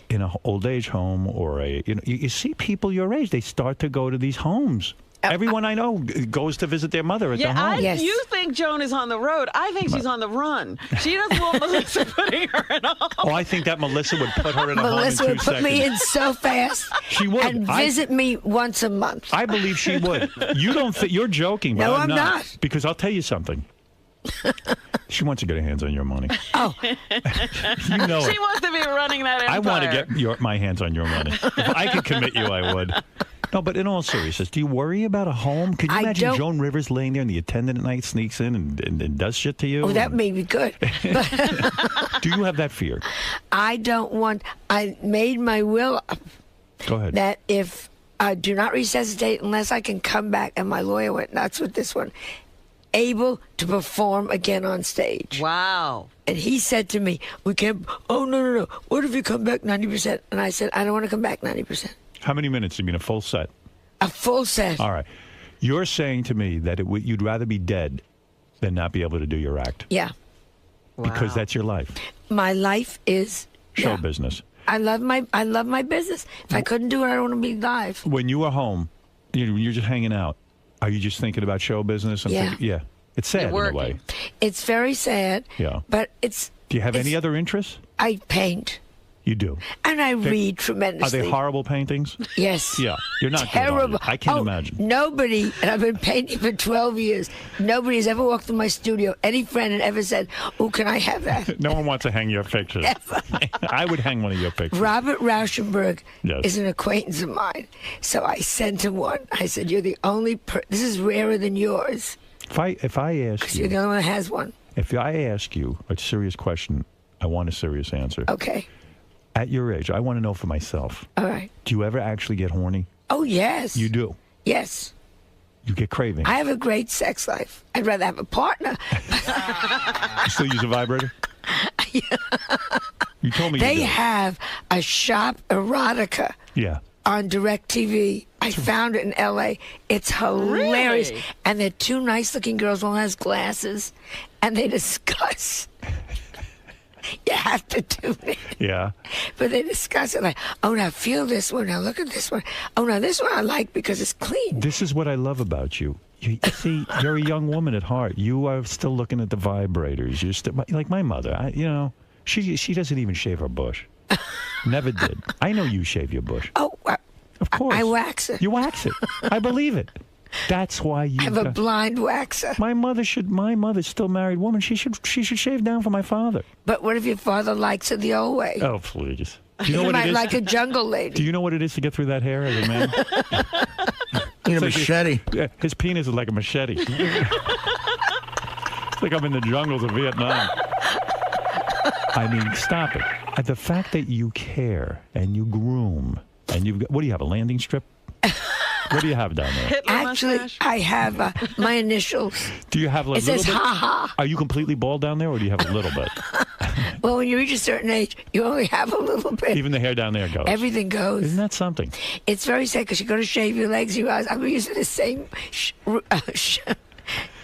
in an old age home or you see people your age, they start to go to these homes. Everyone I know goes to visit their mother at the home. You think Joan is on the road. I think she's on the run. She doesn't want Melissa putting her in a home. Oh, I think that Melissa would put her in a Melissa home in would 2 put seconds. me in so fast. She would. And visit me once a month. I believe she would. You don't think you're joking, but No, I'm I'm not. Because I'll tell you something. She wants to get her hands on your money. Oh. You know She it. wants to be running that empire. I want to get my hands on your money. If I could commit you, I would. No, but in all seriousness, do you worry about a home? Can you I imagine don't- Joan Rivers laying there and the attendant at night sneaks in and does shit to you? Oh, that may be good. Do you have that fear? I don't want. I made my will up Go ahead. that if I do not resuscitate unless I can come back, and my lawyer went nuts with this one, able to perform again on stage. Wow. And he said to me, we can't, oh, no. What if you come back 90%? And I said, I don't want to come back 90%. How many minutes? You mean a full set? A full set. All right. You're saying to me that you'd rather be dead than not be able to do your act. Yeah. Because that's your life. My life is Show business. I love my business. If I couldn't do it, I don't want to be live. When you are home, you're just hanging out. Are you just thinking about show business? And Yeah. yeah. It's sad in a way. It's very sad. Yeah. But it's. Do you have any other interests? I paint. You do. And I read tremendously. Are they horrible paintings? Yes. Yeah. You're not terrible. Good I can't imagine. Nobody, and I've been painting for 12 years, nobody has ever walked in my studio, any friend had ever said, oh, can I have that? No one wants to hang your picture. I would hang one of your pictures. Robert Rauschenberg Yes. is an acquaintance of mine. So I sent him one. I said, you're the only this is rarer than yours. If I ask Because you're the only one that has one. If I ask you a serious question, I want a serious answer. Okay. At your age, I want to know for myself. All right. Do you ever actually get horny? Oh, yes. You do. Yes. You get cravings. I have a great sex life. I'd rather have a partner. You still use a vibrator? You told me They you do. have a shop erotica Yeah. on DirecTV. I found it in L.A. It's hilarious. Really? And they're two nice-looking girls. One has glasses, and they discuss. You have to tune in. Yeah. But they discuss it like, oh, now feel this one. Now look at this one. Oh, now this one I like because it's clean. This is what I love about you. You see, you're a young woman at heart. You are still looking at the vibrators. You're still like my mother. She doesn't even shave her bush. Never did. I know you shave your bush. Oh, of course. I wax it. You wax it. I believe it. That's why you I have a blind waxer. My mother's still a married woman. She should shave down for my father. But what if your father likes it the old way? Oh, please. Do you know He what might it is? like a jungle lady. Do you know what it is to get through that hair as a man? Need a It's like machete. His penis is like a machete. It's like I'm in the jungles of Vietnam. I mean, stop it. The fact that you care and you groom and you've got, what do you have, a landing strip? What do you have down there? Actually, I have my initials. Do you have like It a little says bit? ha ha. Are you completely bald down there or do you have a little bit? Well, when you reach a certain age, you only have a little bit. Even the hair down there goes. Everything goes. Isn't that something? It's very sad because you go to shave your legs, you guys. I've been using the same. I've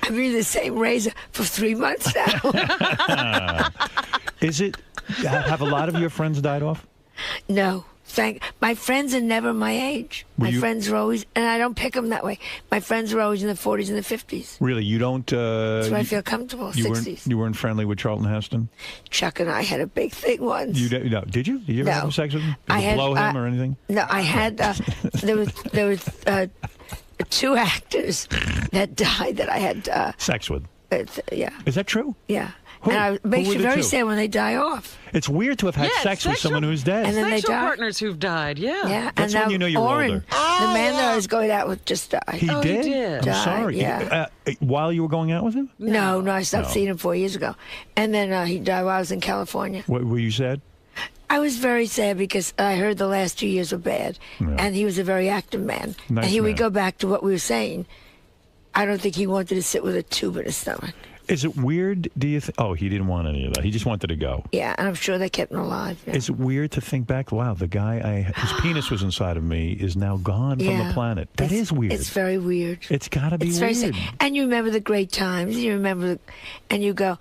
been using the same razor for 3 months now. Is it? Have a lot of your friends died off? No. My friends are never my age. My friends are always, and I don't pick them that way. My friends are always in the 40s and the 50s. Really, you don't? That's where I feel comfortable. 60s. You weren't friendly with Charlton Heston? Chuck and I had a big thing once. No, did you? Did you ever No. have sex with him? Did I you had, blow him or anything? No, I had. There was 2 actors that died that I had Sex with? Yeah. Is that true? Yeah. Who? And it makes Who were you the very 2? sad when they die off. It's weird to have had sex with someone who's dead. And then they Sexual die. partners who've died, yeah. Yeah, That's and when now you know you're Oren, older. the man that I was going out with, just died. He did? I'm Died, sorry. Yeah. While you were going out with him? No, I stopped No. seeing him 4 years ago. And then he died while I was in California. What were you sad? I was very sad because I heard the last 2 years were bad. Yeah. And he was a very active man. Nice and here we man. go back to what we were saying. I don't think he wanted to sit with a tube in his stomach. Is it weird, do you think? Oh, he didn't want any of that. He just wanted to go. Yeah, and I'm sure they kept him alive. Yeah. Is it weird to think back, wow, the guy his penis was inside of me is now gone from the planet? That is weird. It's very weird. It's got to be It's weird. very sad. And you remember the great times. You remember, and you go,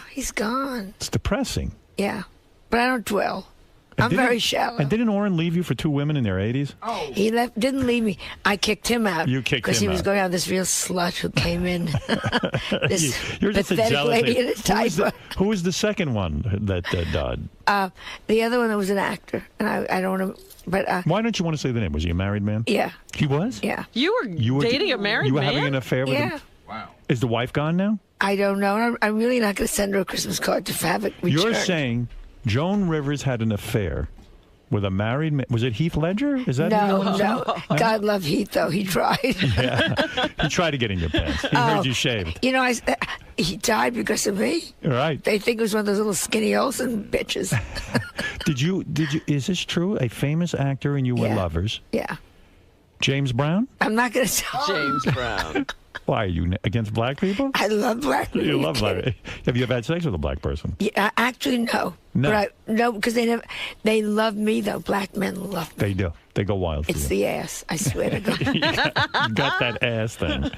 he's gone. It's depressing. Yeah, but I don't dwell. I'm very shallow. And didn't Oren leave you for 2 women in their 80s? He didn't leave me. I kicked him out. You kicked because him he was out. going out with this real slut who came in. This You're just a pathetic jealous lady in a diaper. Who was the second one that died? The other one that was an actor, and I don't want to. But Why don't you want to say the name? Was he a married man? yeah, He was? yeah. You were dating a married You were man? having an affair with Yeah. him? Wow. Is the wife gone now? I don't know. I'm really not going to send her a Christmas card to have it returned. You're saying Joan Rivers had an affair With a married man. Was it Heath Ledger? Is that No. God love Heath, though. He tried. Yeah. He tried to get in your pants. He heard you shaved. You know, he died because of me. Right. They think it was one of those little skinny Olsen bitches. Did you, is this true? A famous actor and you were lovers? Yeah. James Brown? I'm not going to tell James Brown. Why, are you against black people? I love black people. You love black people. Have you ever had sex with a black person? Yeah, actually, no. No. No, because they love me, though. Black men love me. They do. They go wild for It's you. the ass. I swear to God. You got that ass thing.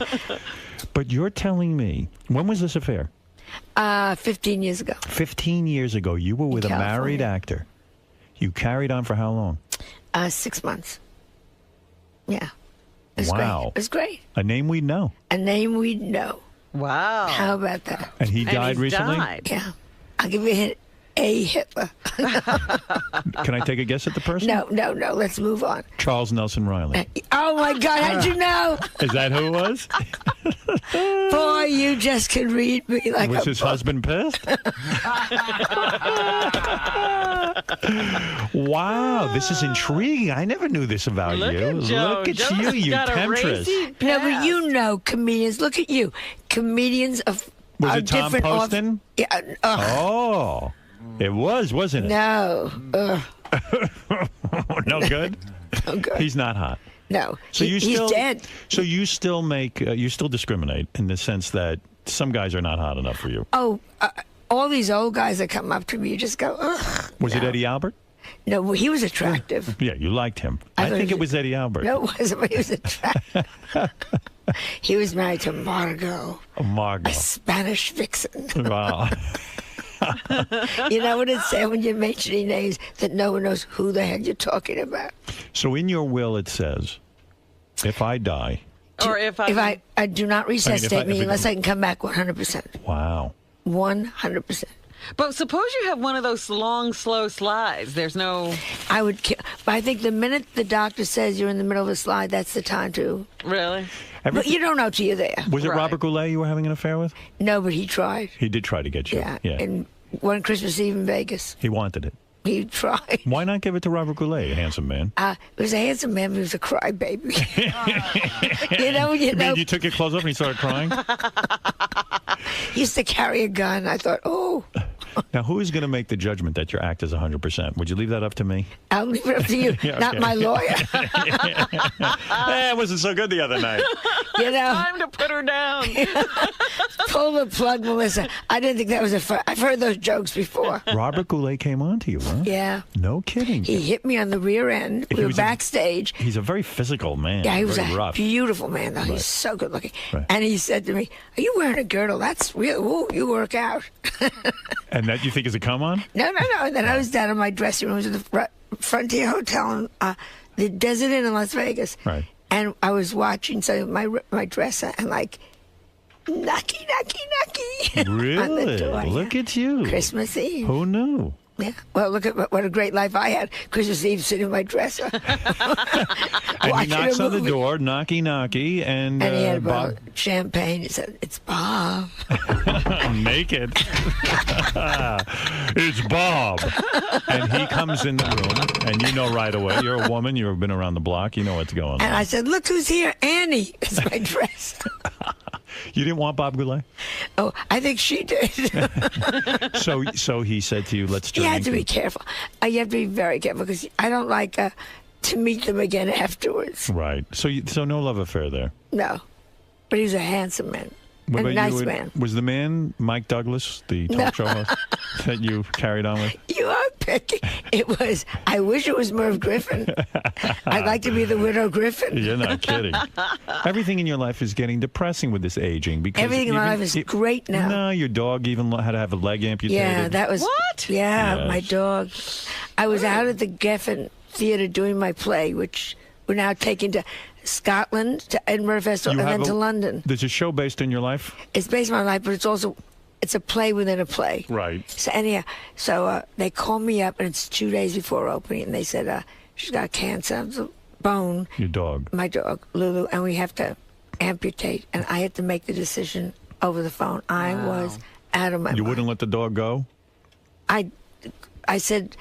But you're telling me, when was this affair? 15 years ago. 15 years ago, you were with a married actor. You carried on for how long? 6 months. Yeah. It was Wow. great. It was great. A name we'd know. A name we'd know. Wow. How about that? And he died recently? Yeah. I'll give you a hint. A. Hitler. Can I take a guess at the person? No. Let's move on. Charles Nelson Riley. Oh, my God. How'd you know? Is that who it was? Boy, you just can read me like Was a his book. husband pissed? Wow, this is intriguing. I never knew this about Look you. at Joe. Look at Joe's you got a temptress. No, but you know comedians. Look at you. Comedians of Was are it Tom different Poston? Yeah. Oh, it was, wasn't it? No. No good? No good. He's not hot. No. So you he's still, dead. So you still make, you still discriminate in the sense that some guys are not hot enough for you. Oh, all these old guys that come up to me, you just go, ugh. Was it Eddie Albert? No, well, he was attractive. Yeah, you liked him. I I thought think he it was Eddie Albert. No, it wasn't, but he was attractive. He was married to Margot, Margot. a Spanish vixen. Wow. You know what it said when you're mentioning names that no one knows who the hell you're talking about. So in your will it says, if I die. Or if I do not resuscitate me unless I can come back 100%. Wow. 100%. But suppose you have one of those long, slow slides. There's no. I would kill. But I think the minute the doctor says you're in the middle of a slide, that's the time to. Really? But you don't know till you're there. Was it Robert Goulet you were having an affair with? No, but he tried. He did try to get you. Yeah. And one Christmas Eve in Vegas, He wanted it. he tried. Why not give it to Robert Goulet, a handsome man? It was a handsome man, but he was a crybaby. You mean you took your clothes off and he started crying? He used to carry a gun. I thought, oh, Now, who is going to make the judgment that your act is 100%? Would you leave that up to me? I'll leave it up to you, Yeah, not okay. my lawyer. It wasn't so good the other night. You know, Time to put her down. pull the plug, Melissa. I didn't think that was a fun. I've heard those jokes before. Robert Goulet came on to you, huh? Yeah. No kidding. He hit me on the rear end. He We were was backstage. He's a very physical man. Yeah, he was very a rough. beautiful man, though. Right. He's so good looking. Right. And he said to me, "Are you wearing a girdle? That's real. Ooh, you work out." And that you think is a come on? No. And then I was down in my dressing room. It was at the Frontier Hotel in the Desert Inn in Las Vegas. Right. And I was watching my dresser and like, knocky, on the Really? door. Look at you. Christmas Eve. Who knew? Yeah. Well, look at what a great life I had. Christmas Eve sitting in my dresser. And he Watching knocks a on the movie. door, knocky, and And he had a Bob bottle of champagne. He said, "It's Bob." naked. It's Bob. And he comes in the room, and you know right away. You're a woman. You've been around the block. You know what's going on. And I said, "Look who's here, Annie." It's my dress. You didn't want Bob Goulet? Oh, I think she did. So he said to you, let's You drink. have to be careful. You have to be very careful because I don't like to meet them again afterwards. Right. So no love affair there. No. But he was a handsome man. What A about nice you? man. Was the man Mike Douglas, the talk show host, that you carried on with? You are picky. It was, I wish it was Merv Griffin. I'd like to be the widow Griffin. You're not kidding. Everything in your life is getting depressing with this aging. Because Everything in my life is great now. No, your dog even had to have a leg amputated. Yeah, that was. What? Yeah, Yes. my dog. I was out at the Geffen Theatre doing my play, which we're now taking to Scotland, to Edinburgh Festival, and then to London. There's a show based on your life? It's based on my life, but it's a play within a play. Right. So anyhow, they called me up, and it's 2 days before opening, and they said she's got cancer of the bone. Your dog. My dog, Lulu, and we have to amputate, and I had to make the decision over the phone. I was out of my You mind. wouldn't let the dog go? I said,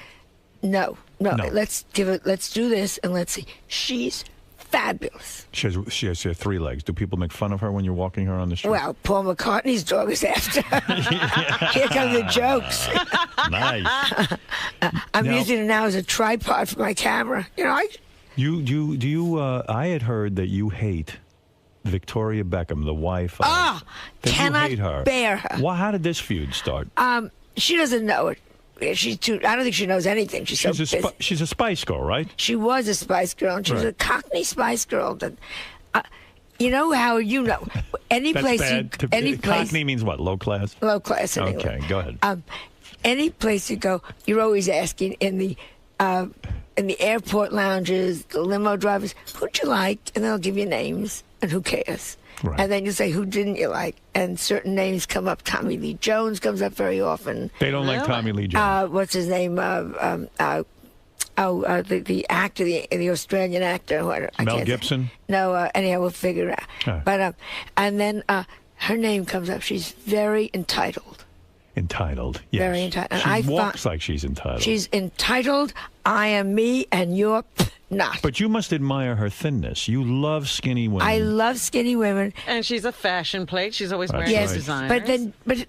No. Let's do this and let's see. She's fabulous. She has 3 legs. Do people make fun of her when you're walking her on the street? Well, Paul McCartney's dog is after her. Here come the jokes. Nice. I'm using it now as a tripod for my camera. You know, I had heard that you hate Victoria Beckham, the wife. Cannot you hate her. bear her. Well, how did this feud start? She doesn't know it. I don't think she knows anything. She's a Spice Girl, right? She was a Spice Girl, and she was a Cockney Spice Girl. That, you know, Howard, you know, any That's place bad. any place. Cockney means what? Low class? Low class in Okay, England. go ahead. Any place you go, you're always asking in the airport lounges, the limo drivers, who'd you like? And they'll give you names, and who cares? Right. And then you say, who didn't you like? And certain names come up. Tommy Lee Jones comes up very often. They don't like Tommy Lee Jones. What's his name? The actor, the Australian actor. Mel Gibson? No, anyhow, we'll figure it out. But and then her name comes up. She's very entitled. Entitled, yes. Very entitled. She walks like she's entitled. She's entitled. I am me, and you're not. But you must admire her thinness. You love skinny women. I love skinny women. And she's a fashion plate. She's always wearing designers. But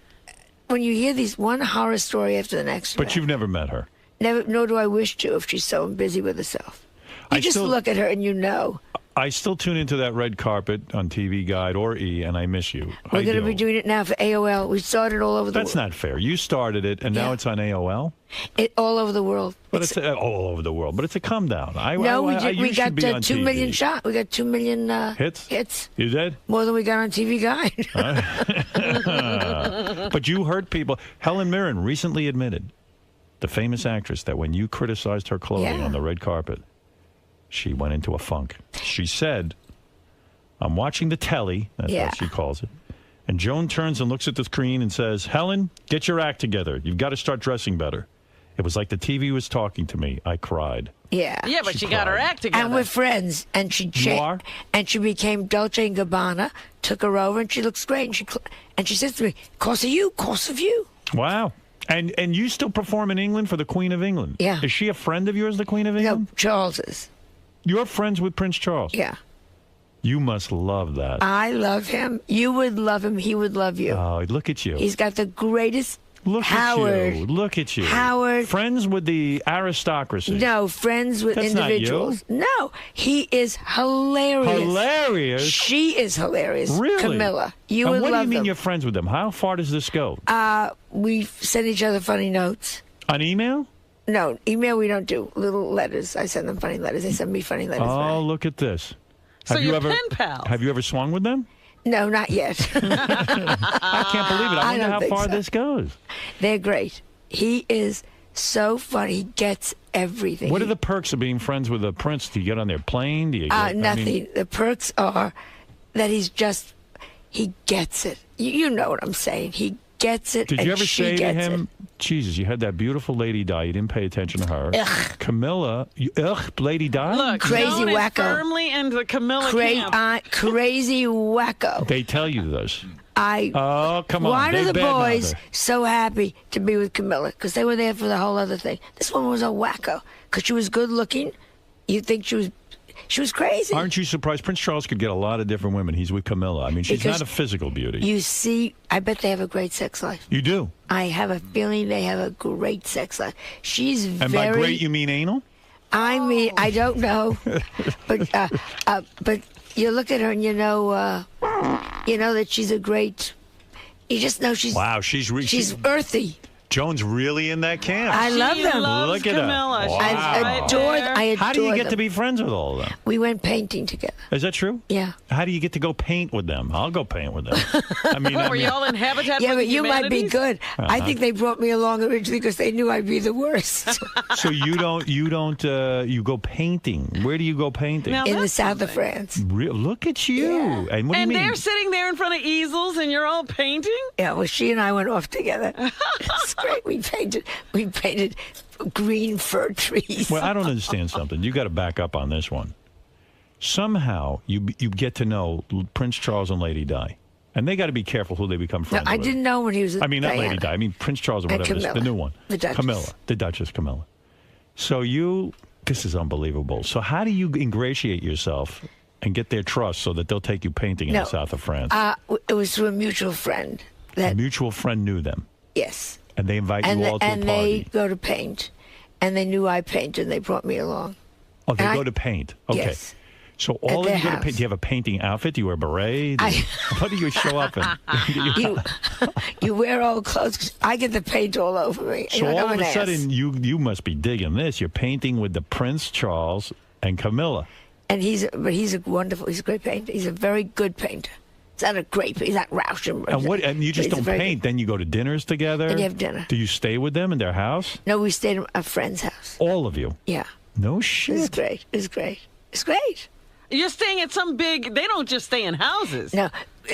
when you hear these one horror story after the next, But you've never met her. Never. Nor do I wish to. If she's so busy with herself, you just look at her and you know. I still tune into that red carpet on TV Guide or E, and I miss you. We're going to be doing it now for AOL. We started all over the world. That's not fair. You started it, and now it's on AOL? All over the world. But it's all over the world. But it's a come down. We got 2 million shots. We got 2 million hits. You did? More than we got on TV Guide. But you hurt people. Helen Mirren recently admitted, the famous actress, that when you criticized her clothing on the red carpet, she went into a funk. She said, I'm watching the telly, that's what she calls it, and Joan turns and looks at the screen and says, Helen, get your act together. You've got to start dressing better. It was like the TV was talking to me. I cried. Yeah. Yeah, but she got her act together. And we're friends. And she changed. And she became Dolce & Gabbana, took her over, and she looks great. And she says to me, course of you. Wow. And you still perform in England for the Queen of England? Yeah. Is she a friend of yours, the Queen of England? No, Charles is. You're friends with Prince Charles? Yeah. You must love that. I love him. You would love him. He would love you. Oh, look at you. He's got the greatest... Look Howard. at you. Look at you. Howard. Friends with the aristocracy. No, friends with individuals. Not you. No, he is hilarious. Hilarious? She is hilarious. Really? Camilla. You and would what love do you mean them. you're friends with them? How far does this go? We send each other funny notes. On email? No, email we don't do. Little letters. I send them funny letters. They send me funny letters. Oh, look at this. So you're pen pals. Have you ever swung with them? No, not yet. I can't believe it. I wonder how far this goes. They're great. He is so funny. He gets everything. What are the perks of being friends with a prince? Do you get on their plane? Do you get, nothing. The perks are that he gets it. You know what I'm saying. He gets it. Did you ever say to him, it. Jesus, you had that beautiful lady die. You didn't pay attention to her. Ugh. Camilla, lady die? Look, crazy Joan is wacko. firmly in the Camilla camp. Crazy wacko. They tell you this. Oh, come on. Why They are the badmouth boys her. so happy to be with Camilla? Because they were there for the whole other thing. This one was a wacko. Because she was good looking. You'd think she was crazy. Aren't you surprised? Prince Charles could get a lot of different women. He's with Camilla. I mean, she's Because not a physical beauty. You see, I bet they have a great sex life. You do? I have a feeling they have a great sex life. She's And very... by great, you mean anal? I mean, I don't know. But you look at her and you know that she's a great... You just know she's... Wow, she's earthy. Joan's really in that camp. I love them. Look at Camilla. her. Wow. I adore How do you get them. to be friends with all of them? We went painting together. Is that true? Yeah. How do you get to go paint with them? I'll go paint with them. I mean, Were y'all in Habitat Yeah, for but you might be Humanities? good. I think they brought me along originally because they knew I'd be the worst. So you go painting. Where do you go painting? Now In the that's south of something. France. Look at you. Yeah. And what do you And mean? they're sitting there in front of easels and you're all painting? Yeah, well, she and I went off together. It's great. We painted green fir trees. Well, I don't understand something. You got to back up on this one. Somehow you get to know Prince Charles and Lady Di, and they got to be careful who they become No, friends I with. didn't know when he was. I mean, not Diana. Lady Di. I mean Prince Charles or And whatever. Camilla, The new one. the Duchess. Camilla, the Duchess Camilla. So this is unbelievable. So how do you ingratiate yourself and get their trust so that they'll take you painting in the south of France? It was through a mutual friend. A mutual friend knew them. Yes. And they invite you all to a party. And they go to paint. And they knew I painted, and they brought me along. Oh, they go to paint. Okay. Yes. So all of you go to paint. Do you have a painting outfit? Do you wear a beret? What do you show up in? You wear old clothes. I get the paint all over me. So all of a sudden, you must be digging this. You're painting with the Prince Charles and Camilla. And he's a great painter. He's a very good painter. He's not a great, he's not Rauschen. And you just don't paint. Then you go to dinners together? And you have dinner. Do you stay with them in their house? No, we stayed at a friend's house. All of you? Yeah. No shit. It's great. It's great. It's great. You're staying at some big, they don't just stay in houses. No,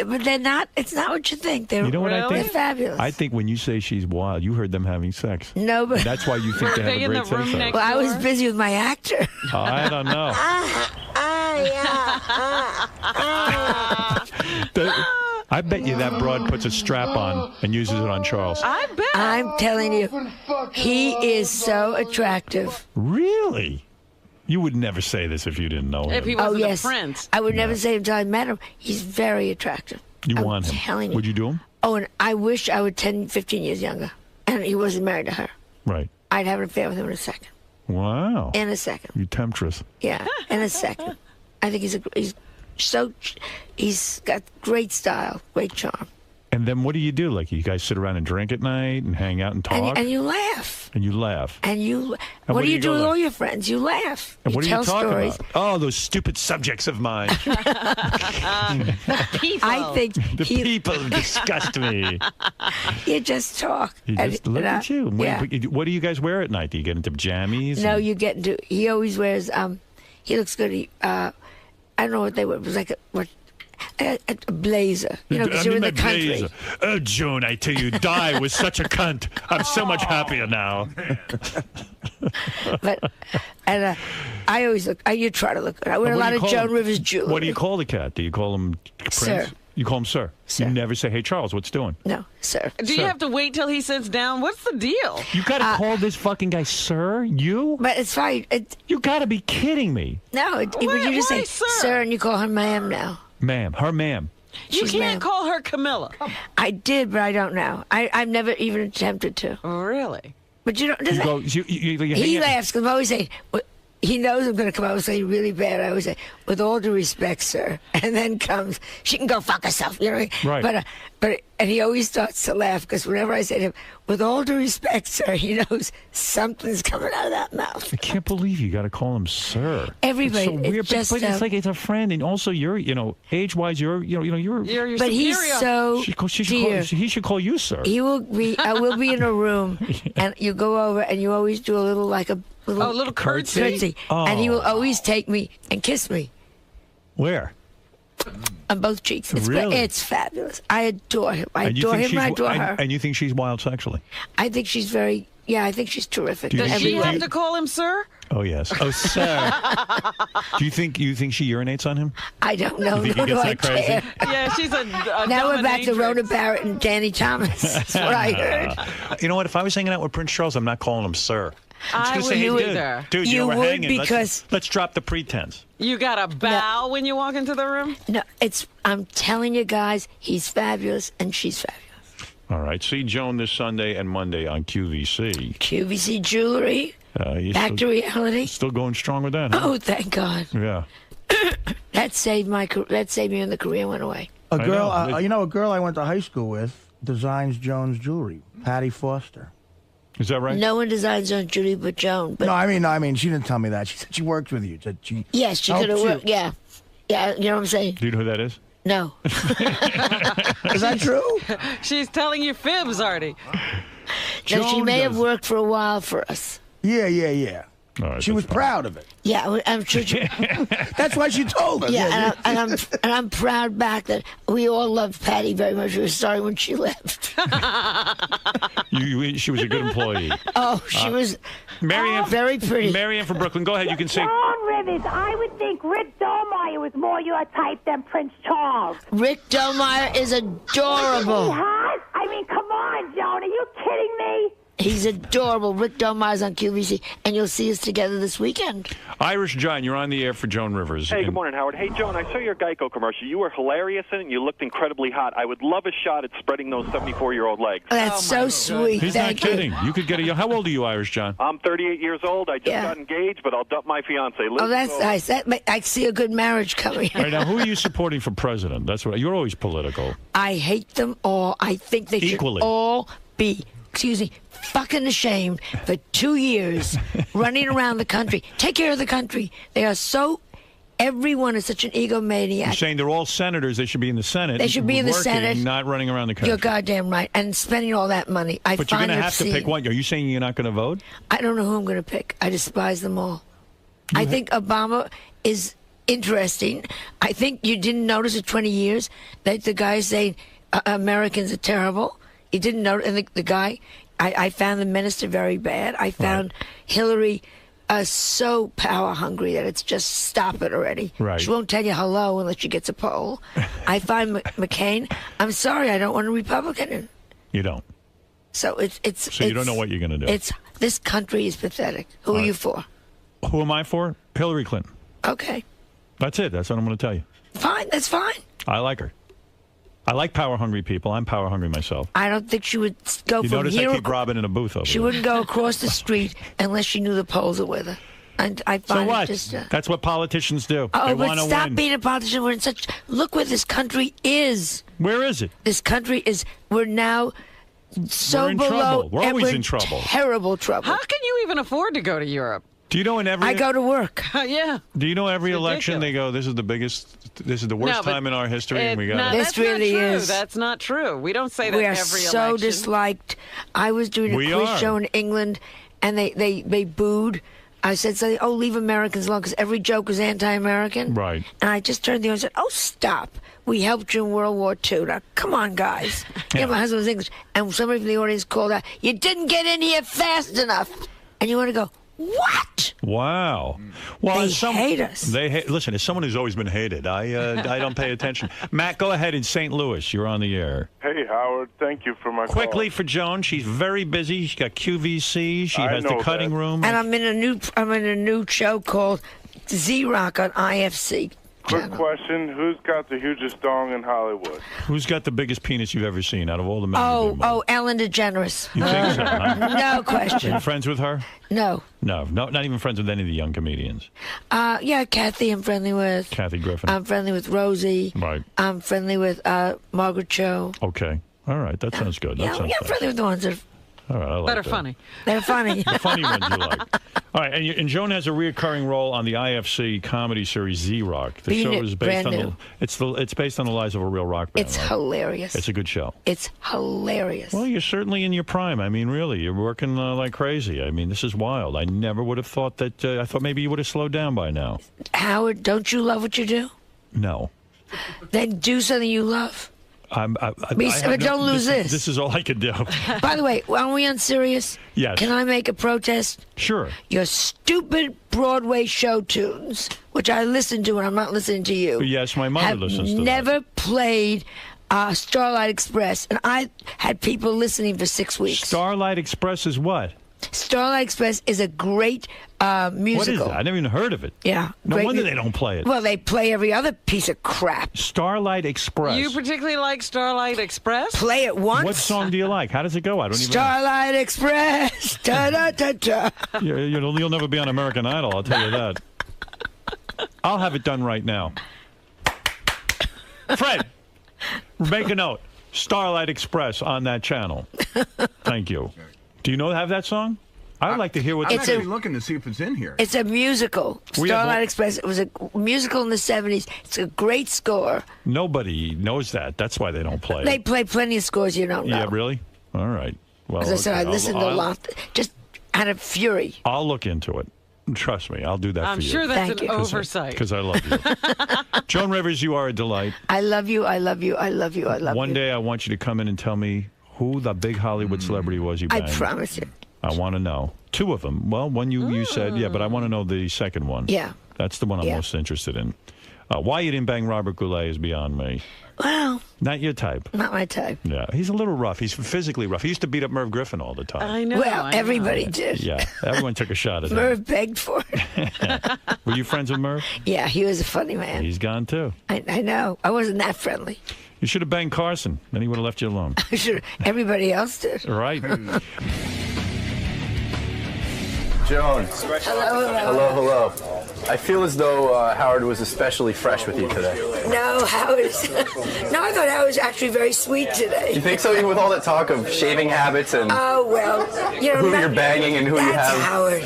but they're not, it's not what you think. They're, you know what I think? They're fabulous. I think when you say she's wild, you heard them having sex. No, but... And that's why you think they have a great sex life. Well, I was busy with my actor. Oh, I don't know. I bet you that broad puts a strap on and uses it on Charles. I bet. I'm telling you, he is so attractive. Really? You would never say this if you didn't know him. If he wasn't a prince. I would never say it until I met him. He's very attractive. You want him? Telling you. Would you do him? Oh, and I wish I were 10, 15 years younger. And he wasn't married to her. Right. I'd have an affair with him in a second. Wow. In a second. You temptress. Yeah, in a second. I think he's got great style, great charm. And then what do you do? Like, you guys sit around and drink at night and hang out and talk? And you laugh. And you laugh. And you... And what do you do with like? all your friends? You laugh. And what you are you tell talking stories. about? Oh, those stupid subjects of mine. I think the people disgust me. You just talk. You just look at you. Yeah. What do you guys wear at night? Do you get into jammies? No, you get into... He always wears... he looks good. I don't know what they wear. It was like a blazer. You know, because you're in the country. Blazer. Oh, Joan, I tell you, Di was such a cunt. I'm so much happier now. I always look. You try to look good. I wear a lot of Joan Rivers jewelry. What do you call the cat? Do you call him Prince? Sir. You call him Sir. You never say, "Hey, Charles, what's doing?" No, Sir. Do you have to wait till he sits down? What's the deal? You got to call this fucking guy Sir? You? But it's fine. You got to be kidding me. No, you just say Sir, and you call her Ma'am now. Ma'am. Her ma'am. You can't call her Camilla. I did, but I don't now. I've never even attempted to. Really? But you don't. You He laughs because I'm always saying. He knows I'm going to come out and say really bad. I always say, with all due respect, sir. And then comes, she can go fuck herself. You know what I mean? Right. And he always starts to laugh because whenever I say to him, with all due respect, sir, he knows something's coming out of that mouth. I can't believe you got to call him Sir. Everybody, it's so weird, just, but it's like it's a friend, and also you're, age-wise, you're your but he's so dear. He should call you Sir. He will be. I will be in a room, and you go over, and you always do a little like a little curtsy. And he will always take me and kiss me. Where? On both cheeks. It's really? It's fabulous. I adore him. I adore him and I adore her. And you think she's wild sexually? I think she's very... Yeah, I think she's terrific. Does she have to call him Sir? Oh, yes. Oh, Sir. Do you think she urinates on him? I don't know. You think he gets that crazy? Yeah, she's a now we're back to Rhoda Barrett and Danny Thomas. That's what I heard. You know what? If I was hanging out with Prince Charles, I'm not calling him Sir. I just say, wouldn't hey, either. Dude, you we're would hanging. because... Let's drop the pretense. You got to bow when you walk into the room? No, I'm telling you guys, he's fabulous and she's fabulous. All right. See Joan this Sunday and Monday on QVC. QVC Jewelry. Back to reality. Still going strong with that, huh? Oh, thank God. Yeah. That saved me when the career went away. A girl, a girl I went to high school with designs Joan's jewelry. Patty Foster. Is that right? No one designs Joan's jewelry but Joan. But no, I mean, she didn't tell me that. She said she worked with you. Yes, she could have worked. Yeah. Yeah, you know what I'm saying? Do you know who that is? No. Is that true? She's telling you fibs, Artie. No, she may have worked for a while for us. Yeah. All right, she was proud of it. Yeah, I'm sure. That's why she told us. Yeah, and I'm proud back that we all loved Patty very much. We were sorry when she left. She was a good employee. Oh, she was very pretty. Marianne from Brooklyn, go ahead. You can say. Joan Rivers, I would think Rick Lohmeyer was more your type than Prince Charles. Rick Lohmeyer is adorable. He has? I mean, come on, Joan. Are you kidding me? He's adorable. Rick Ďomaj's on QVC, and you'll see us together this weekend. Irish John, you're on the air for Joan Rivers. Hey, good morning, Howard. Hey, Joan, I saw your Geico commercial. You were hilarious in it, and you looked incredibly hot. I would love a shot at spreading those 74-year-old legs. That's so sweet. He's not kidding. You could get a... How old are you, Irish John? I'm 38 years old. I just got engaged, but I'll dump my fiance. Oh, that's nice. I see a good marriage coming. All right, now, who are you supporting for president? That's what you're always political. I hate them all. I think they Equally. should all be, fucking ashamed for 2 years running around the country. Take care of the country. They are so... Everyone is such an egomaniac. You're saying they're all senators. They should be in the Senate. They should be in the working, Senate. not running around the country. You're goddamn right. And spending all that money. But you're going to have to pick one. Are you saying you're not going to vote? I don't know who I'm going to pick. I despise them all. I think Obama is interesting. I think you didn't notice in 20 years that the guy saying Americans are terrible. You didn't notice. And the guy, I found the minister very bad. I found Hillary so power hungry that it's just stop it already. Right. She won't tell you hello unless she gets a poll. I find McCain. I'm sorry, I don't want a Republican in. You don't. So it's. So you don't know what you're going to do. This country is pathetic. Who are you for? Who am I for? Hillary Clinton. Okay. That's it. That's what I'm going to tell you. Fine. That's fine. I like her. I like power-hungry people. I'm power-hungry myself. I don't think she would go you from notice here. I keep Robin in a booth over She there. wouldn't go across the street unless she knew the polls are with her. And I find So what? it just. That's what politicians do. Oh, they but want to stop win. being a politician. We're in such. Look where this country is. Where is it? This country is. We're now so We're in below. trouble. We're and always we're in trouble. Terrible trouble. How can you even afford to go to Europe? Do you know in every? I go to work. Yeah. Do you know every It's election they go? This is the biggest. This is the worst No, but time in our history, and we got. No, that's not true. That's not true. We don't say that We are every so election. disliked. I was doing a We quiz are. show in England, and they booed. I said something, oh, leave Americans alone, because every joke was anti-American. Right. And I just turned to them and said, oh, stop. We helped you in World War II. Now, come on, guys. Yeah, my husband was English. And somebody from the audience called out, you didn't get in here fast enough. And you want to go, what? Wow. Well, They hate us. They hate. Listen, as someone who's always been hated, I don't pay attention. Matt, go ahead in St. Louis. You're on the air. Hey, Howard. Thank you for my Quickly call. for Joan. She's very busy. She's got QVC. She I has the know cutting that. room. And I'm in a new show called Z-Rock on IFC. Quick question. Who's got the hugest dong in Hollywood? Who's got the biggest penis you've ever seen out of all the men? you've been with? Oh, Ellen DeGeneres. You think so, huh? No question. Are you friends with her? No. No, not even friends with any of the young comedians. Yeah, Kathy I'm friendly with. Kathy Griffin. I'm friendly with Rosie. Right. I'm friendly with Margaret Cho. Okay. All right. That sounds good. That Yeah, sounds I'm nice. friendly with the ones that All right. I like That are that. funny. they're funny. The funny ones you like. All right, and Joan has a reoccurring role on the IFC comedy series Z-Rock. The Being show is based brand on it's based on the lives of a real rock band. It's right? hilarious. It's a good show. It's hilarious. Well, you're certainly in your prime. I mean, really, you're working like crazy. I mean, this is wild. I never would have thought that. I thought maybe you would have slowed down by now. Howard, don't you love what you do? No. Then do something you love. But don't lose this. This is all I could do. By the way, are we on Sirius? Yes. Can I make a protest? Sure. Your stupid Broadway show tunes, which I listen to, and I'm not listening to you. Yes, my mother have listens to that. never played Starlight Express, and I had people listening for 6 weeks. Starlight Express is what? Starlight Express is a great musical. What is that? I never even heard of it. Yeah. No great wonder mu- they don't play it. Well, they play every other piece of crap. Starlight Express. You particularly like Starlight Express? Play it once. What song do you like? How does it go? I don't even know. Starlight Express. Da da da da. You'll never be on American Idol, I'll tell you that. I'll have it done right now. Fred, make a note. Starlight Express on that channel. Thank you. Do you have that song? I would like to hear what I'm actually looking to see if it's in here. It's a musical. We have Starlight one- Express. It was a musical in the 70s. It's a great score. Nobody knows that. That's why they don't play They it. play plenty of scores you don't know. Yeah, really? All right. Well, As I said, okay. I listened a lot. Just out of fury. I'll look into it. Trust me, I'll do that I'm for you. sure that's Thank an you. oversight. Because I love you. Joan Rivers, you are a delight. I love you. I love you. I love you. I love One you. day I want you to come in and tell me who the big Hollywood celebrity was you I banged. promise you. I want to know. Two of them. Well, one you said, yeah, but I want to know the second one. Yeah. That's the one I'm Yeah. most interested in. Why you didn't bang Robert Goulet is beyond me. Well, Not your type. Not my type. Yeah, he's a little rough. He's physically rough. He used to beat up Merv Griffin all the time. I know. Well, everybody did. Yeah, everyone took a shot at him. Merv begged for it. Were you friends with Merv? Yeah, he was a funny man. He's gone too. I know. I wasn't that friendly. You should have banged Carson. Then he would have left you alone. Sure, everybody else did. Right. Joan. Hello. I feel as though Howard was especially fresh with you today. No, Howard. No, I thought Howard was actually very sweet today. You think so? Even with all that talk of shaving habits and oh well, you know, who you're banging and who you have. Howard.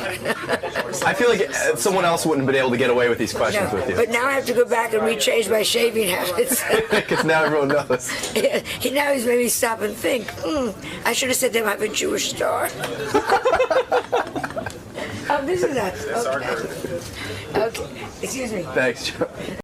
I feel like someone else wouldn't have been able to get away with these questions with you. But now I have to go back and rechange my shaving habits. Because now everyone knows. Now he's made me stop and think. I should have said to him I have a Jewish star. Oh, this is that. Okay. Excuse me. Thanks, Joe.